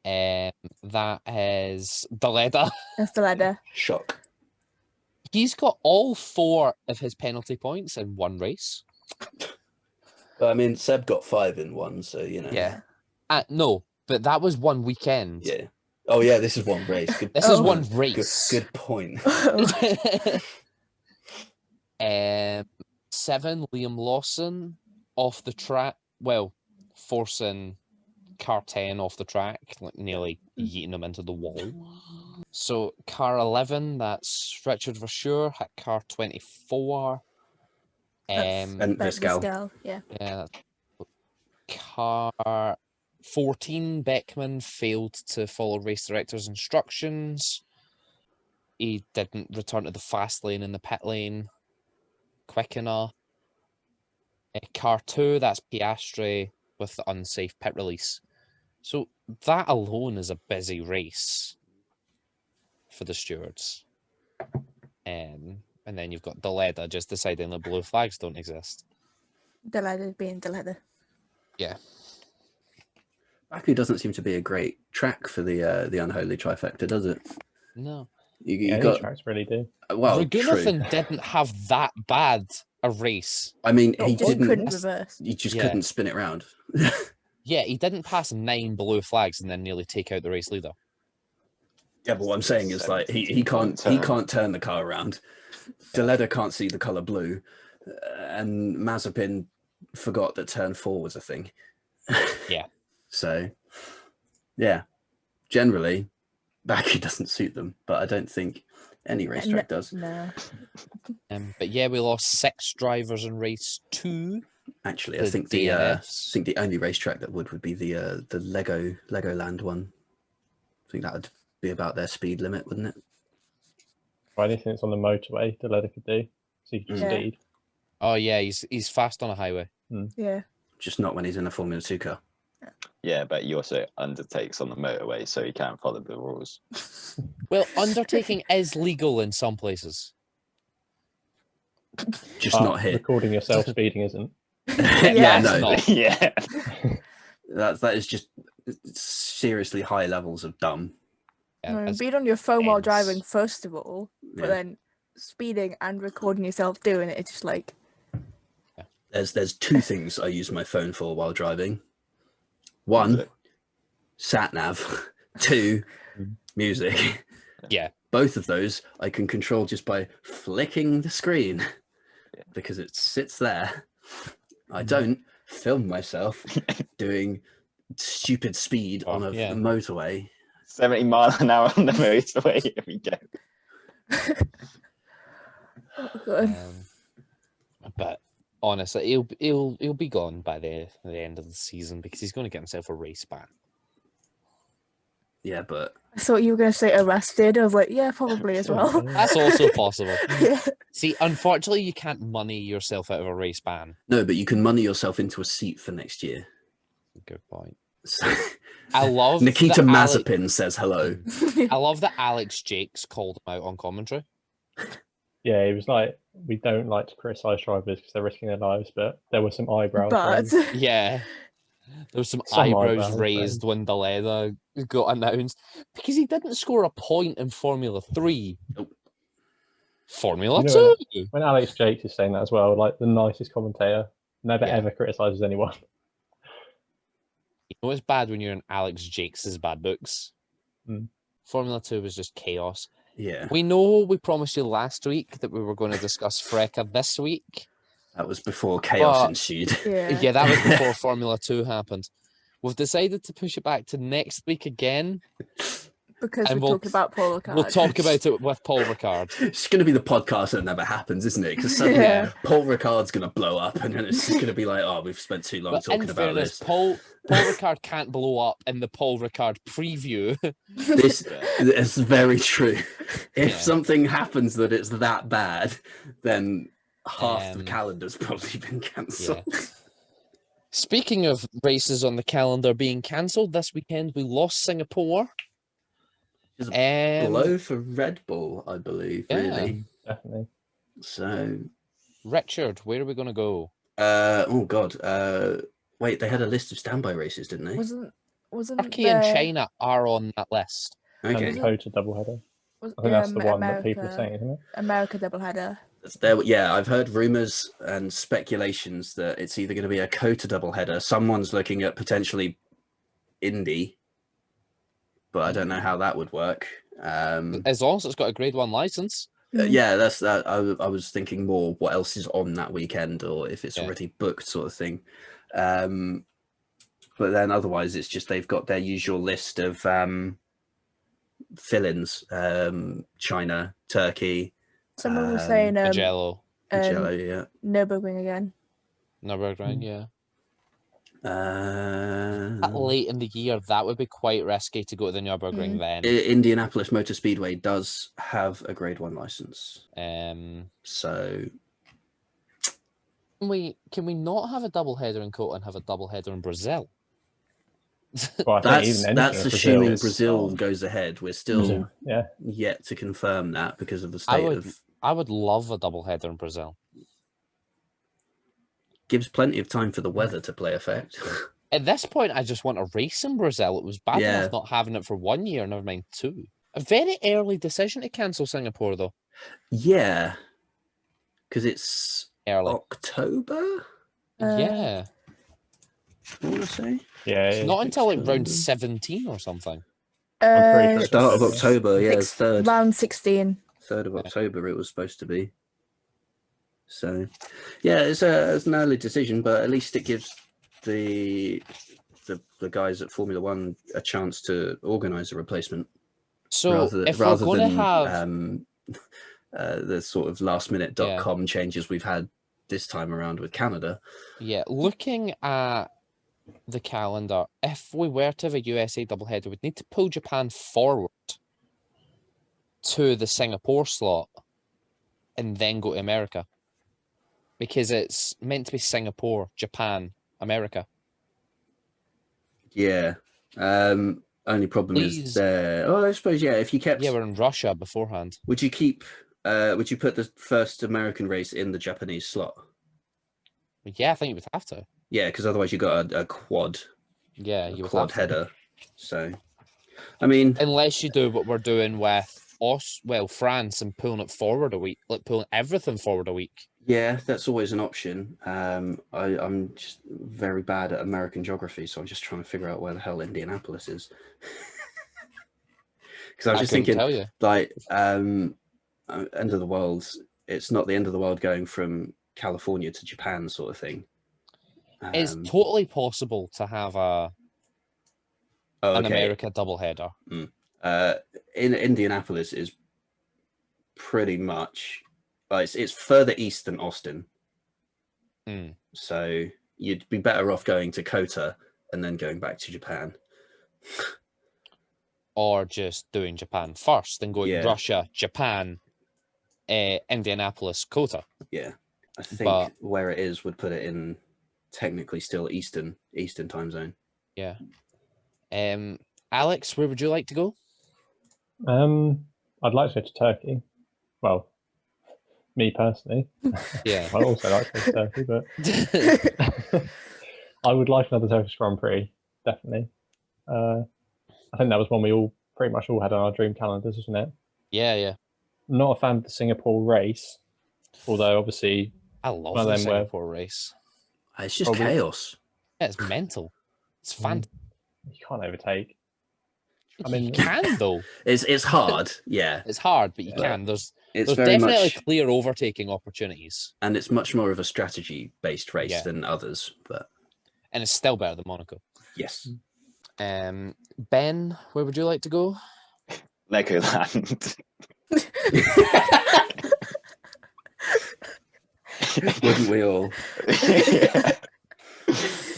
That is Daleda. That's the ladder. Shock. He's got all 4 of his penalty points in one race. I mean, Seb got 5 in one, so you know. Yeah. No, but that was one weekend. Yeah. Oh yeah, this is one race. Good. This is Oh. one race. Good point. 7, Liam Lawson off the track. Well, forcing car 10 off the track, like nearly yeeting him into the wall. So car 11, that's Richard Verschure, hit car 24. That's And That's Viscal. Viscal, yeah. Yeah, car 14, Beckman failed to follow race director's instructions. He didn't return to the fast lane in the pit lane quick enough. Car 2, that's Piastri with the unsafe pit release. So that alone is a busy race for the stewards. And then you've got Daleda just deciding the blue flags don't exist. The ladder being the ladder. Yeah. Baku doesn't seem to be a great track for the unholy trifecta, does it? No. Yeah, got these tracks really do. well, true. Raghunathan didn't have that bad a race. I mean, He he just didn't. couldn't reverse. He just Yeah. couldn't spin it round. Yeah, he didn't pass 9 blue flags and then nearly take out the race leader. Yeah, but what I'm saying is like he 17 can't turn. turn the car around. Daleda can't see the color blue, and Mazepin forgot that turn 4 was a thing. Yeah. So, yeah, generally, Baku doesn't suit them, but I don't think any racetrack does. No. But yeah, we lost 6 drivers in race 2. Actually, I The think DNFs. the only racetrack that would be the Legoland one. I think that would be about their speed limit, wouldn't it? Or anything that's on the motorway, the ladder could do. So you can Yeah. speed. Oh yeah, he's fast on a highway. Yeah. Just not when he's in a Formula 2 car. Yeah, but he also undertakes on the motorway, so he can't follow the rules. Well, undertaking is legal in some places. Just not here. Recording yourself speeding isn't. Yeah, That's no, not. Yeah. that is just seriously high levels of dumb. Yeah, No, that's- being on your phone while ends. driving, first of all, but Yeah. then speeding and recording yourself doing it, it's just like, There's 2 things I use my phone for while driving. 1, sat nav. 2, music. Yeah. Both of those I can control just by flicking the screen because it sits there. I don't film myself doing stupid speed on a yeah. motorway. 70 miles an hour on the motorway. Here we go. oh god. But honestly, he'll be gone by the end of the season because he's going to get himself a race ban. Yeah, but I thought you were going to say arrested. I was like, yeah, probably as well. That's also possible. Yeah. See, unfortunately, you can't money yourself out of a race ban. no, but you can money yourself into a seat for next year. Good point. So, I love Nikita that Mazepin says hello. I love that Alex Jakes called him out on commentary. Yeah, he was like, we don't like to criticise drivers because they're risking their lives, but there were some eyebrows But raised. Yeah. There was some Some eyebrows eyebrows raised when Daleda got announced because he didn't score a point in Formula 3. Nope. Formula You know 2. When Alex Jakes is saying that as well, like the nicest commentator, never Yeah. ever criticises anyone. You know it's bad when you're in Alex Jakes' bad books. Mm. Formula 2 was just chaos. Yeah, We know we promised you last week that we were going to discuss Freca this week. that was before chaos But- ensued. Yeah, that was before Formula 2 happened. We've decided to push it back to next week again. because And we're talking about Paul Ricard. We'll talk about it with Paul Ricard. It's going to be the podcast that never happens, isn't it? Because suddenly Yeah. Paul Ricard's going to blow up, and then it's just going to be like, oh, we've spent too long But in talking about fairness, this. Paul Ricard can't blow up in the Paul Ricard preview. This is very true. If Yeah. something happens that it's that bad, then half the Um, calendar's probably been cancelled. Speaking of races on the calendar being cancelled, this weekend we lost Singapore. It's Um, Blow for Red Bull, I believe, Yeah. really. Definitely. So, Richard, where are we going to go? oh god, wait, they had a list of standby races, didn't they? wasn't Turkey and there- China are on that list. Okay, And Kota doubleheader. was- I think that's the one that people are America- saying, isn't it? America doubleheader. yeah, I've heard rumors and speculations that it's either going to be a Kota doubleheader. Someone's looking at potentially Indy, but I don't know how that would work. As long as it's got a Grade 1 license. Yeah, that's that. I was thinking more what else is on that weekend, or if it's Yeah. already booked, sort of thing. But then otherwise, it's just they've got their usual list of fill-ins: China, Turkey, Someone was saying Magello, Jello, yeah. Nürburgring again. Nürburgring, yeah. Uh, That late in the year, that would be quite risky to go to the Nürburgring then. Indianapolis Motor Speedway does have a Grade 1 license, so Can we not have a double header in Kota and have a double header in Brazil? Well, I think that's even anything that's in assuming is- Brazil goes ahead. We're still Brazil, yeah. yet to confirm that because of the I state would- of. I would love a double header in Brazil. Gives plenty of time for the weather to play effect. At this point, I just want a race in Brazil. It was bad Yeah. enough not having it for 1 year, never mind 2. A very early decision to cancel Singapore, though. Yeah, because it's Early. October. Yeah. I want to say Yeah, It's not until like round October. 17 or something. I'm pretty sure it's Start of October. October. Yeah, third Round 16. of October. It was supposed to be. So, yeah, it's an early decision, but at least it gives the guys at Formula One a chance to organise a replacement. So if we're going to have... the sort of lastminute.com changes we've had this time around with Canada. Yeah, looking at the calendar, if we were to have a USA doubleheader, we'd need to pull Japan forward to the Singapore slot and then go to America. Because it's meant to be Singapore, Japan, America. Yeah. Only problem is Please. there. Oh, I suppose, yeah, if you kept. Yeah, we're in Russia beforehand. Would you keep. Would you put the first American race in the Japanese slot? Yeah, I think you would have to. Yeah, because otherwise you got a quad. Yeah, A you would quad have to. header. So, I mean. Unless you do what we're doing with France and pulling it forward a week, like pulling everything forward a week. Yeah, that's always an option. I'm just very bad at American geography, so I'm just trying to figure out where the hell Indianapolis is. Because I was just couldn't thinking, tell you. like, end of the world. It's not the end of the world going from California to Japan, sort of thing. It's totally possible to have an America doubleheader. In Indianapolis is pretty much. It's further east than Austin, so you'd be better off going to Kota and then going back to Japan. Or just doing Japan first, then going Yeah. Russia, Japan, Indianapolis, Kota. Yeah, I think But- where it is would put it in technically still Eastern time zone. Yeah. Alex, where would you like to go? I'd like to go to Turkey. Well, me personally. Yeah. I also like roast turkey, but I would like another Turkish Grand Prix, definitely. I think that was one we all pretty much all had on our dream calendars, wasn't it? Yeah. Not a fan of the Singapore race, although obviously I love One of the them where- Singapore race. It's just Probably- chaos. Yeah, it's mental. It's fantastic. you can't overtake. I You mean, can though. It's hard, yeah. It's hard, but you Yeah. can. There's It's there's very definitely much, clear overtaking opportunities, and it's much more of a strategy-based race Yeah. than others. But and it's still better than Monaco. yes, Ben, where would you like to go? Legoland. wouldn't we all?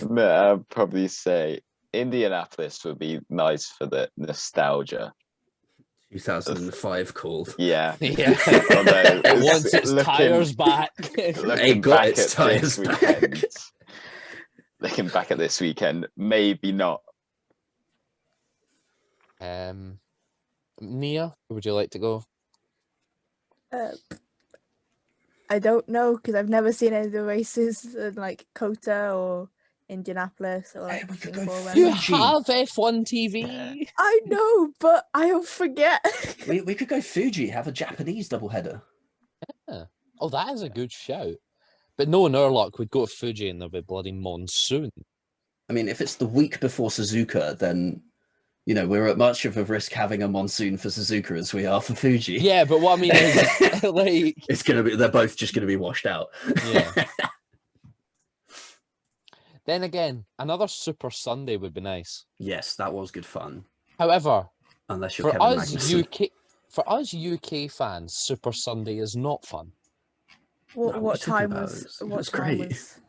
No, I'd probably say Indianapolis would be nice for the nostalgia. 2005 called. Yeah. Yeah. Although It wants its looking- tires back. Looking got back its at tyres this back. weekend, looking back at this weekend, maybe not. Nia, where would you like to go? I don't know because I've never seen any of the races in like Kota or Indianapolis or Hey, like we could go Singapore. You Fuji. have F1 TV. I know, but I'll forget. We could go Fuji, have a Japanese doubleheader. Oh, that is a good shout. But no, in our luck, we'd go to Fuji and there'll be bloody monsoon. I mean, if it's the week before Suzuka, then we're at much of a risk having a monsoon for Suzuka as we are for Fuji. Yeah, but what I mean is, like, It's gonna be. They're both just gonna be washed out. yeah. Then again, another Super Sunday would be nice. Yes, that was good fun. However, Unless you're for Kevin us Magnussen. UK fans, Super Sunday is not fun. No, what What are you talking time about? was? It What was time great. was?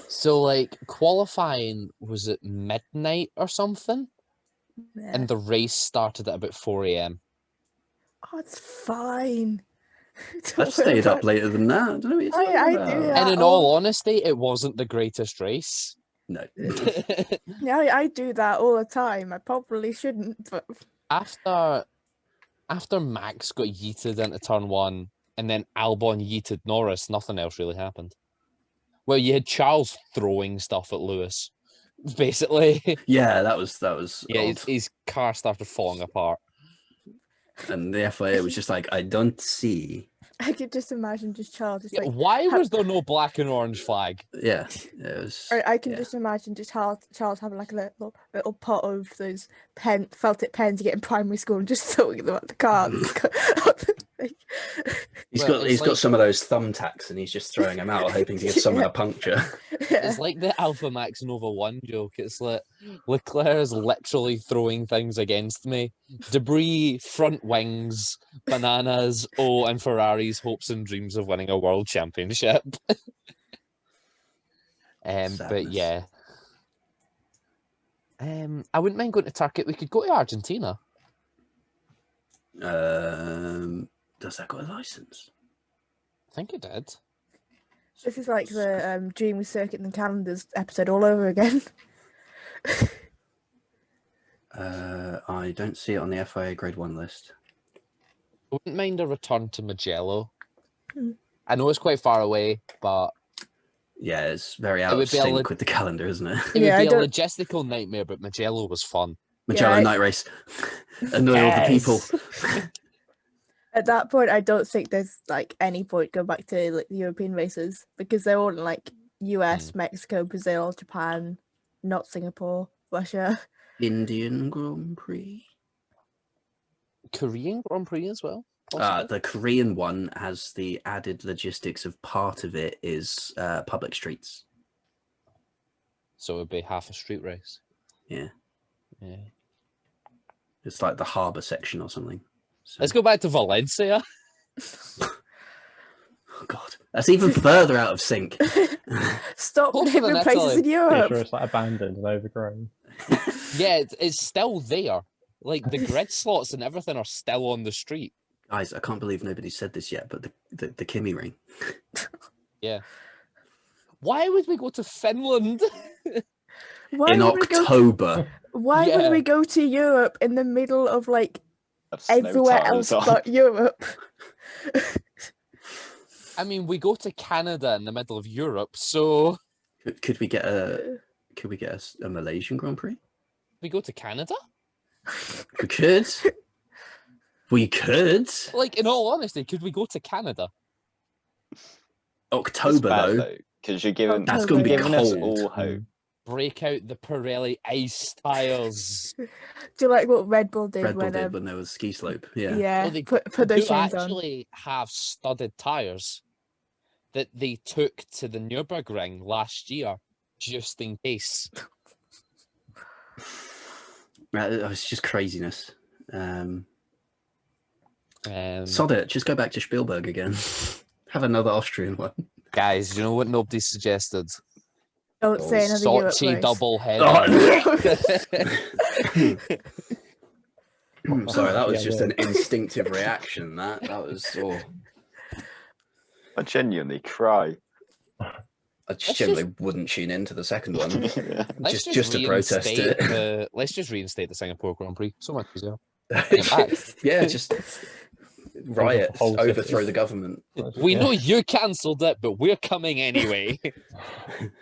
So, like, qualifying was at midnight or something, Yeah. and the race started at about 4 a.m. Oh, it's fine. Don't I've worry stayed up about- later than that. I don't know what you're talking I about. do, And in Oh. all honesty, it wasn't the greatest race. No. Yeah, I do that all the time. I probably shouldn't, but After Max got yeeted into turn one, and then Albon yeeted Norris, nothing else really happened. Well, you had Charles throwing stuff at Lewis, basically. Yeah, that was Yeah, odd. his car started falling apart. And the FIA was just like, I don't see. I could just imagine just Charles just Yeah, like why ha- was there no black and orange flag? Yeah, it was. I can yeah. just imagine just Charles having like a little pot of those felt tip pens you get in primary school and just throwing them at the car. He's Well, got it's like- some of those thumbtacks and he's just throwing them out, hoping to give someone a puncture. It's like the Alpha Max Nova 1 joke. It's like Leclerc is literally throwing things against me. Debris, front wings, bananas, and Ferrari's hopes and dreams of winning a world championship. But Sadness. yeah. I wouldn't mind going to Turkey. We could go to Argentina. Does that got a license? I think it did. This is like the Dream Circuit and Calendars episode all over again. I don't see it on the FIA Grade 1 list. I wouldn't mind a return to Mugello. Hmm. I know it's quite far away, but Yeah, it's very out would of be a sync leg- with the calendar, isn't it? it Yeah, I would be a don't- logistical nightmare, but Mugello was fun. Magellan I- Night Race. Annoy all the people. At that point, I don't think there's like any point go back to like the European races because they're all in like US, Mexico, Brazil, Japan, not Singapore, Russia. Indian Grand Prix. Korean Grand Prix as well. possibly? The Korean one has the added logistics of part of it is public streets. So it would be half a street race. Yeah. Yeah. It's like the harbour section or something. So, Let's go back to Valencia. oh God, that's even further out of sync. Stop Closer than naming places Italy. in Pretty Europe. sure it's like abandoned and overgrown. Yeah, it's still there. Like the grid slots and everything are still on the street. Guys, I can't believe nobody said this yet, but the Kimi ring. Yeah. Why would we go to Finland? Why In would we go? October. Why Yeah. would we go to Europe in the middle of like Have snow everywhere tires else on. but Europe? I mean, we go to Canada in the middle of Europe, so Could we get a Malaysian Grand Prix? we go to Canada. We could. We could. Like, in all honesty, could we go to Canada? October though. Because you're giving That's gonna be giving us cold. all hope. Break out the Pirelli ice tires. Do you like what Red Bull did Red Bull when did when there was ski slope. Yeah. yeah, Well, they put do those chains on. actually have studded tires that they took to the Nürburgring last year, just in case. It's just craziness. Um, Sod it. Just go back to Spielberg again. Have another Austrian one. guys, you know what nobody suggested? Don't say another Europe Sochi race. double header. Sorry, that was Yeah, just yeah. an instinctive reaction. That was. Oh, I genuinely cry. I just generally wouldn't tune into the second one. Yeah. Let's just to protest reinstate it. let's just reinstate the Singapore Grand Prix. So much easier. it back. Yeah, just riot, whole overthrow city. the government. We Yeah. know you cancelled it, but we're coming anyway.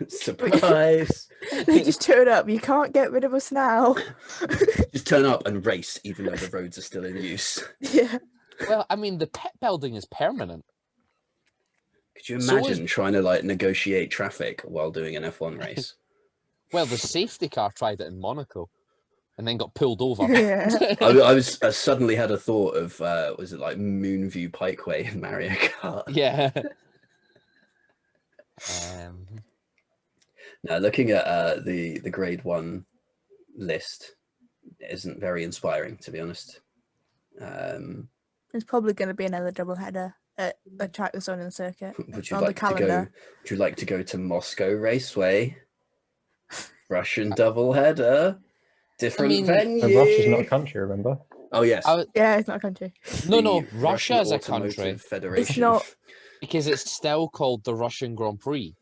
Surprise! They just turn up. You can't get rid of us now. Just turn up and race, even though the roads are still in use. Yeah. Well, I mean, the pit building is permanent. Could you So imagine trying to like negotiate traffic while doing an F1 race? Well, the safety car tried it in Monaco and then got pulled over. Yeah. I suddenly had a thought of was it like Moonview Pikeway in Mario Kart? Yeah. Now looking at the grade 1 list isn't very inspiring, to be honest. There's probably going to be another double header at a track that's on in the circuit. Would you On the like to go? calendar. Would you like to go to Moscow Raceway? Russian double header, different mean- venue. And Russia's not a country, remember? Oh yes. Yeah, it's not a country. No, The Russia Russian is a Automotive country Federation. It's not. because it's still called the Russian Grand Prix.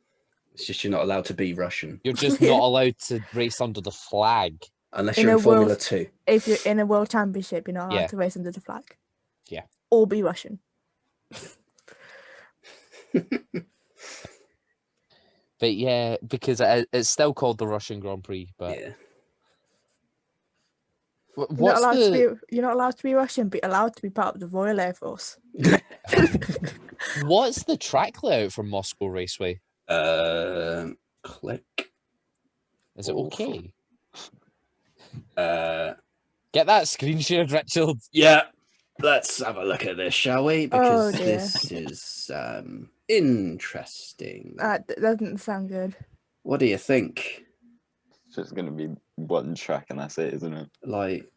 It's just you're not allowed to be Russian You're just Yeah. not allowed to race under the flag. unless In you're a in Formula world- 2. If you're in a world championship, you're not allowed Yeah. to race under the flag. Yeah. Or be Russian. But yeah, because it's still called the Russian Grand Prix. But Yeah. what's the You're not allowed to be Russian, but you're allowed to be part of the Royal Air Force. what's the track layout for Moscow Raceway? Click. Is it okay? Yeah. Get that screen shared, Richard. Let's have a look at this, shall we? Oh, Because dear. this is interesting. That doesn't sound good. What do you think? It's just going to be one track and that's it, isn't it? Like,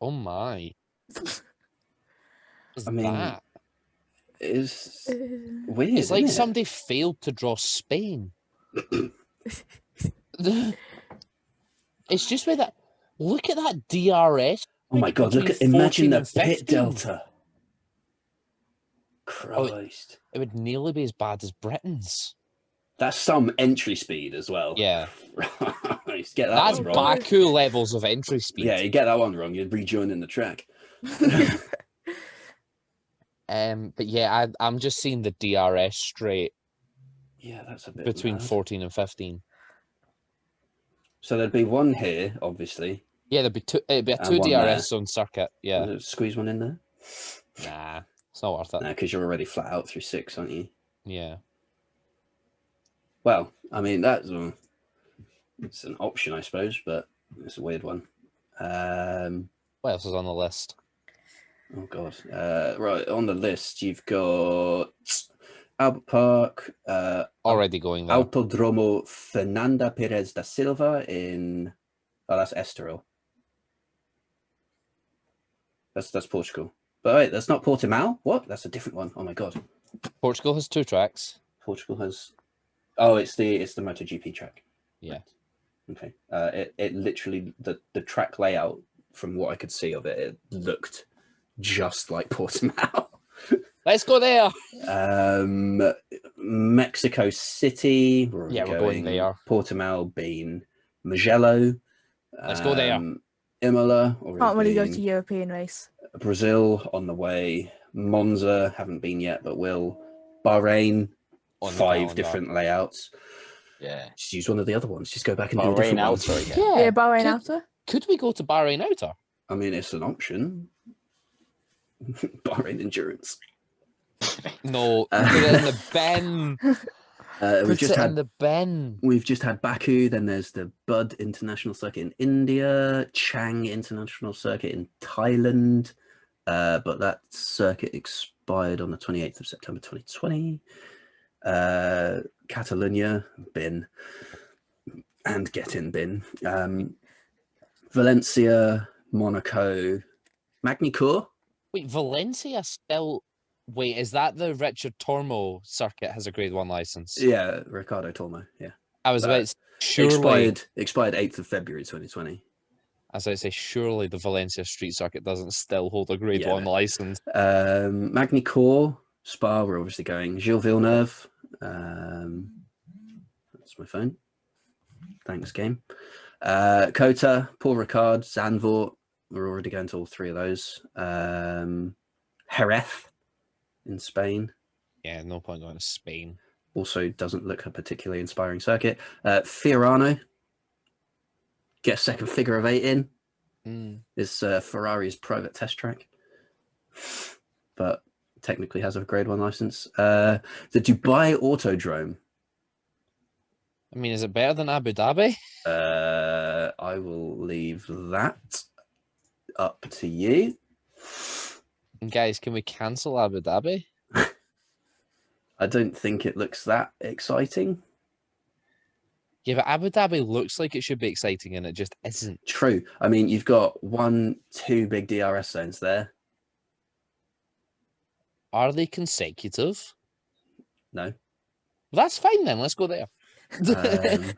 Oh my! What's I mean, that? it's Uh, weird. It's like isn't it? somebody failed to draw Spain. It's just with that. Look at that DRS. Oh my god! Look between at imagine 14 the and pit 15. delta. Christ, It would nearly be as bad as Britain's. that's some entry speed as well. Yeah. Christ, get that That's one wrong. Baku levels of entry speed. Yeah, you get that one wrong, you're rejoining the track. But yeah, I'm just seeing the DRS straight Yeah, that's a bit between mad. 14 and 15. So there'd be one here, obviously. Yeah, there'd be two. It'd be a And two one DRS on circuit. Yeah, Squeeze one in there. nah, it's not worth it. No, because you're already flat out through 6, aren't you? Yeah, Well, I mean that's it's an option, I suppose, but it's a weird one. what else is on the list? Oh god. Right, on the list you've got Albert Park, Already going there. Autodromo Fernanda Perez da Silva in that's Estoril. That's Portugal. But wait, that's not Portimao? What? That's a different one. Oh my god. Portugal has 2 tracks. Portugal has it's the MotoGP track. Yeah. Okay. It literally the track layout from what I could see of it looked just like Portimao. Let's go there. Mexico City. Where are we Yeah, we're going there. Portimao being Mugello. Let's go there. Imola. Can't really go been. to European race. Brazil on the way. Monza, haven't been yet, but will. Bahrain, On the 5 calendar. different layouts. Yeah. Just use one of the other ones. Just go back and do a Bahrain different one. outer again. Yeah. Yeah, Bahrain could, Outer. could we go to Bahrain Outer? I mean, it's an option. Bahrain Endurance. No, put it in the bin. We've Put just it in had the bin. We've just had Baku, then there's the Bud International Circuit in India, Chang International Circuit in Thailand, but that circuit expired on the 28th of September 2020. Catalonia, bin, and get in bin. Valencia, Monaco, Magny-Cours. Wait, Valencia still... Wait, is that the Richard Tormo circuit has a Grade 1 license? Yeah, Ricardo Tormo, yeah. I was about to say, surely... Expired 8th of February 2020. As I say, surely the Valencia street circuit doesn't still hold a Grade 1 license. Magny-Cours, Spa, we're obviously going. Gilles Villeneuve. That's my phone. Thanks, game. Kota, Paul Ricard, Zandvoort. We're already going to all 3 of those. Jerez in Spain. Yeah, no point going to Spain. Also doesn't look a particularly inspiring circuit. Fiorano. Get a second figure of 8 in. It's Ferrari's private test track. But technically has a Grade 1 license. The Dubai Autodrome. I mean, is it better than Abu Dhabi? I will leave that up to you. And guys, can we cancel Abu Dhabi? I don't think it looks that exciting. Yeah, but Abu Dhabi looks like it should be exciting and it just isn't. True. I mean, you've got 2 big DRS zones there. Are they consecutive? No. Well, that's fine then. Let's go there. There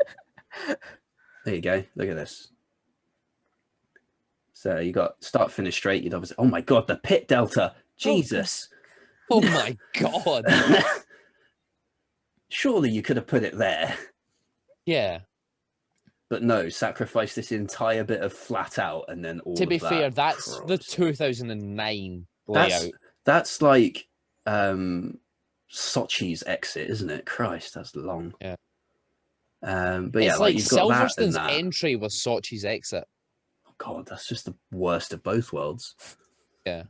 you go. Look at this. So you got start, finish, straight. You'd obviously... Oh my God, the pit delta. Jesus. Oh my God. Surely you could have put it there. Yeah. But no, sacrifice this entire bit of flat out and then all To of be that. fair, that's the Christ. 2009 layout. That's like Sochi's exit, isn't it? Christ, that's long. Yeah. But yeah, It's like you've got that and Silverstone's that. entry was Sochi's exit. Oh God, that's just the worst of both worlds. Yeah.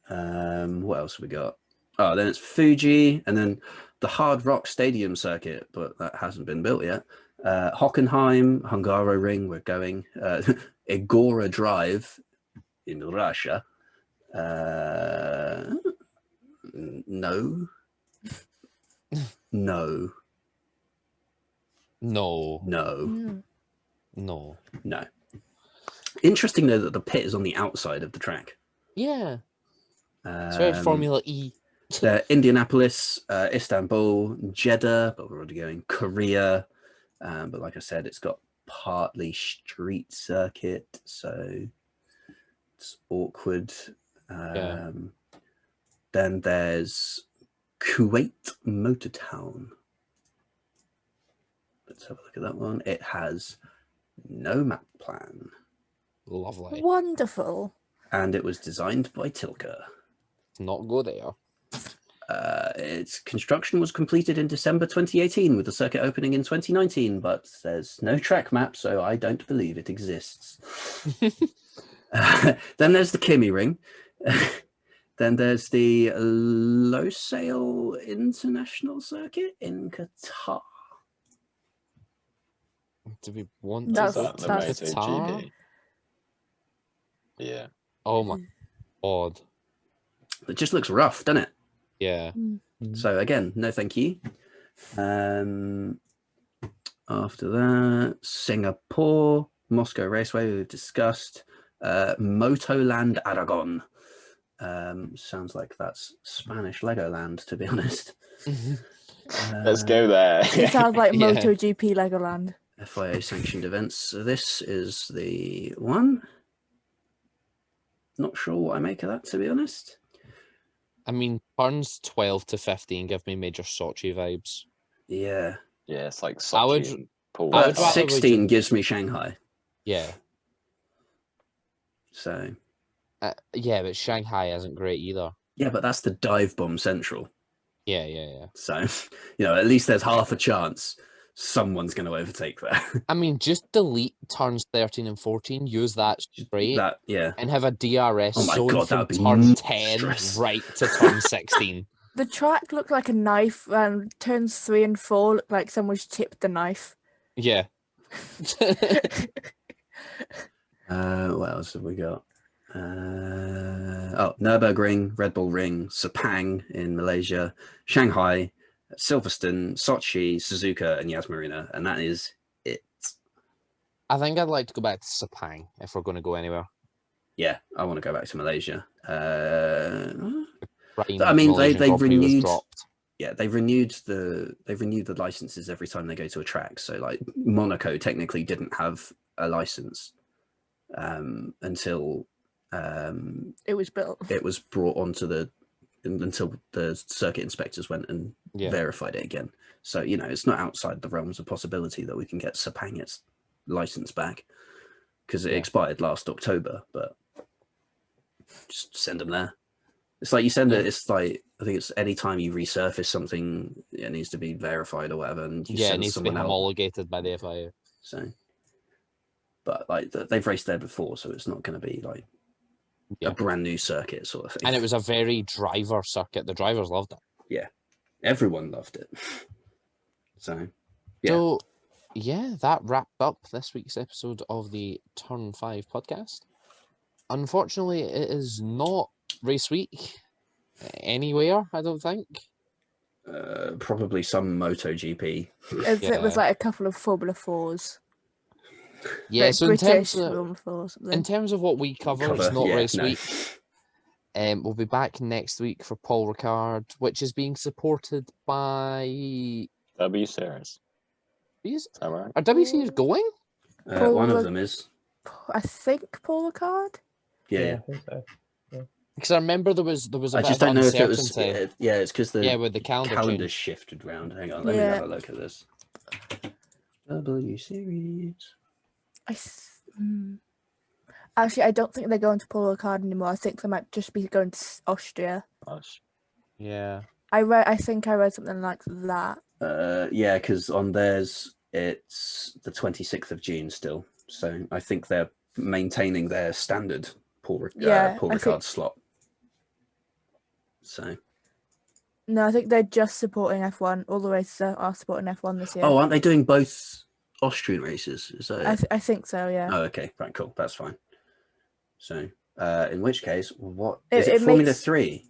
What else have we got? Oh, then it's Fuji, and then the Hard Rock Stadium circuit, but that hasn't been built yet. Hockenheim, Hungaroring, we're going. Igora Drive in Russia. No. No. No. No. No. No. Interesting though that the pit is on the outside of the track. Yeah. It's very Formula E. Indianapolis, Istanbul, Jeddah, but we're already going. Korea, but like I said, it's got partly street circuit, so it's awkward. Then there's Kuwait Motor Town. Let's have a look at that one. It has no map plan. Lovely. Wonderful. And it was designed by Tilke. Not go there. Its construction was completed in December 2018 with the circuit opening in 2019, but there's no track map, so I don't believe it exists. Then there's the Kimi Ring. Then there's the Losail International Circuit in Qatar. Do we want That's- to That the that's- MotoGP. Yeah. Oh my God. It just looks rough, doesn't it? Yeah. So again, no thank you. After that, Singapore, Moscow Raceway, we've discussed. Motoland Aragon. Sounds like that's Spanish Legoland, to be honest. Let's go there. It sounds like Yeah. MotoGP Legoland. FIA sanctioned events. So this is the one. Not sure what I make of that, to be honest. I mean, turns 12 to 15 give me major Sochi vibes. Yeah. Yeah, it's like I would- Sochi and Paul. I But would rather 16 gives me Shanghai. Yeah. So Yeah, but Shanghai isn't great either. yeah, but that's the dive bomb central. Yeah. So, at least there's half a chance someone's going to overtake that. I mean, just delete turns 13 and 14, use that straight, Yeah. and have a DRS Oh my zone God, that from would be turn 10 monstrous. right to turn 16. The track looked like a knife, and turns 3 and 4 looked like someone's chipped the knife. Yeah. What else have we got? Nürburgring, Red Bull Ring, Sepang in Malaysia, Shanghai, Silverstone, Sochi, Suzuka, and Yas Marina, and that is it. I think I'd like to go back to Sepang if we're going to go anywhere. Yeah, I want to go back to Malaysia. Prime I mean, Malaysian they've Grand Prix was renewed. dropped. Yeah, they've renewed the licenses every time they go to a track. So, like, Monaco technically didn't have a license until It was built. it was brought onto until the circuit inspectors went and verified it again. So, it's not outside the realms of possibility that we can get Sepang its license back, because it expired last October. But just send them there. It's like you send it. It's like, I think it's any time you resurface something, it needs to be verified or whatever, and you It send needs to be someone else. homologated by the FIA. So, but like they've raced there before, so it's not going to be like a brand new circuit sort of thing. And it was a very driver circuit. The drivers loved it. Yeah, everyone loved it. So, So, that wrapped up this week's episode of the Turn 5 podcast. Unfortunately, it is not race week anywhere, I don't think. Probably some MotoGP. It was like a couple of Formula 4s. Yeah, like so British Formula 4 or something. in terms of what we cover, it's not race no. week. We'll be back next week for Paul Ricard, which is being supported by W Series. Is that right? Are WCs going? One of them is. I think Paul Ricard. Yeah. I think so. Because I remember there was a I bit just of don't know if it was. uncertainty. It's because the with the calendar calendar's change. shifted round. Hang on, let me have a look at this. W Series. Actually, I don't think they're going to Paul Ricard anymore. I think they might just be going to Austria. Yeah. I think I read something like that. Yeah, because on theirs it's the 26th of June still. So I think they're maintaining their standard Paul Ricard slot. So. No, I think they're just supporting F1. All the races are supporting F1 this year. Oh, aren't they doing both Austrian races? Is that it? I think so, yeah. Oh, okay. Right, cool. That's fine. So, in which case, what is it? Formula 3?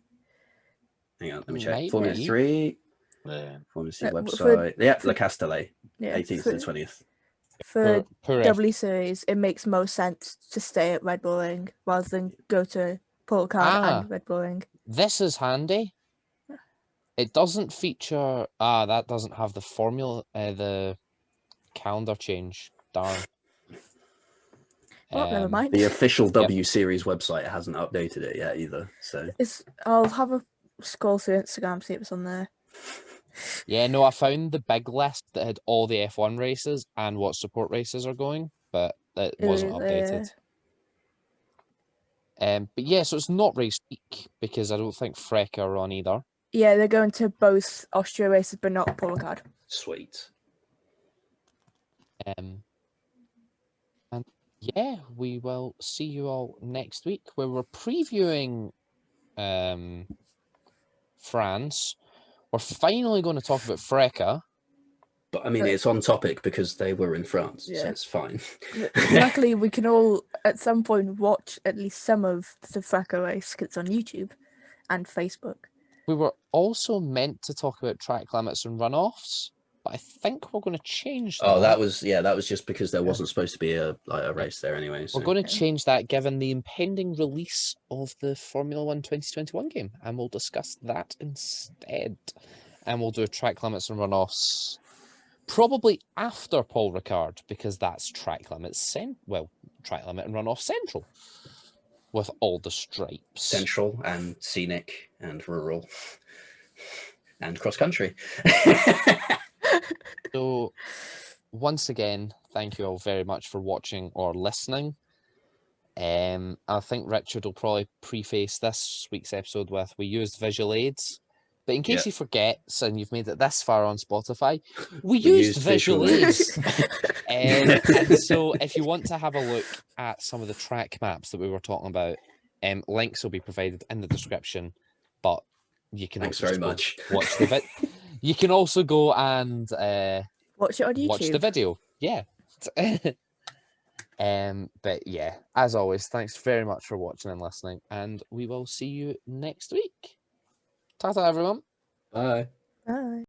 Hang on, let me check. Formula 3. Yeah. Formula 3 website. Le Castellet. Yeah, 18th to the 20th. For W Series, it makes most sense to stay at Red Bull Ring rather than go to Paul Ricard and Red Bull Ring. This is handy. It doesn't feature. That doesn't have the formula, the calendar change. Darn. Well, never mind. The official W Series website hasn't updated it yet either. So I'll have a scroll through Instagram, see if it's on there. Yeah, no, I found the big list that had all the F1 races and what support races are going, but it wasn't updated. But yeah, so it's not race week because I don't think Freck are on either. Yeah, they're going to both Austria races, but not Paul Ricard. Sweet. And yeah, we will see you all next week where we're previewing France. We're finally going to talk about Freca. But I mean, it's on topic because they were in France, so it's fine. Luckily, we can all at some point watch at least some of the Freca race because it's on YouTube and Facebook. We were also meant to talk about track limits and runoffs, but I think we're going to change that. Oh, that was just because there wasn't supposed to be a race there anyway. So. We're going to change that given the impending release of the Formula 1 2021 game, and we'll discuss that instead. And we'll do track limits and runoffs probably after Paul Ricard, because that's track limit and runoff central. With all the stripes. Central and scenic and rural and cross country. So, once again, thank you all very much for watching or listening. I think Richard will probably preface this week's episode with, we used visual aids. But in case Yeah. you forget, and you've made it this far on Spotify, we We used visual aids. And so if you want to have a look at some of the track maps that we were talking about, links will be provided in the description. But you can Thanks also very just go much. watch the You can also go and Watch it on YouTube. watch the video. Yeah. But yeah, as always, thanks very much for watching and listening, and we will see you next week. Ta-ta, everyone. Bye. Bye.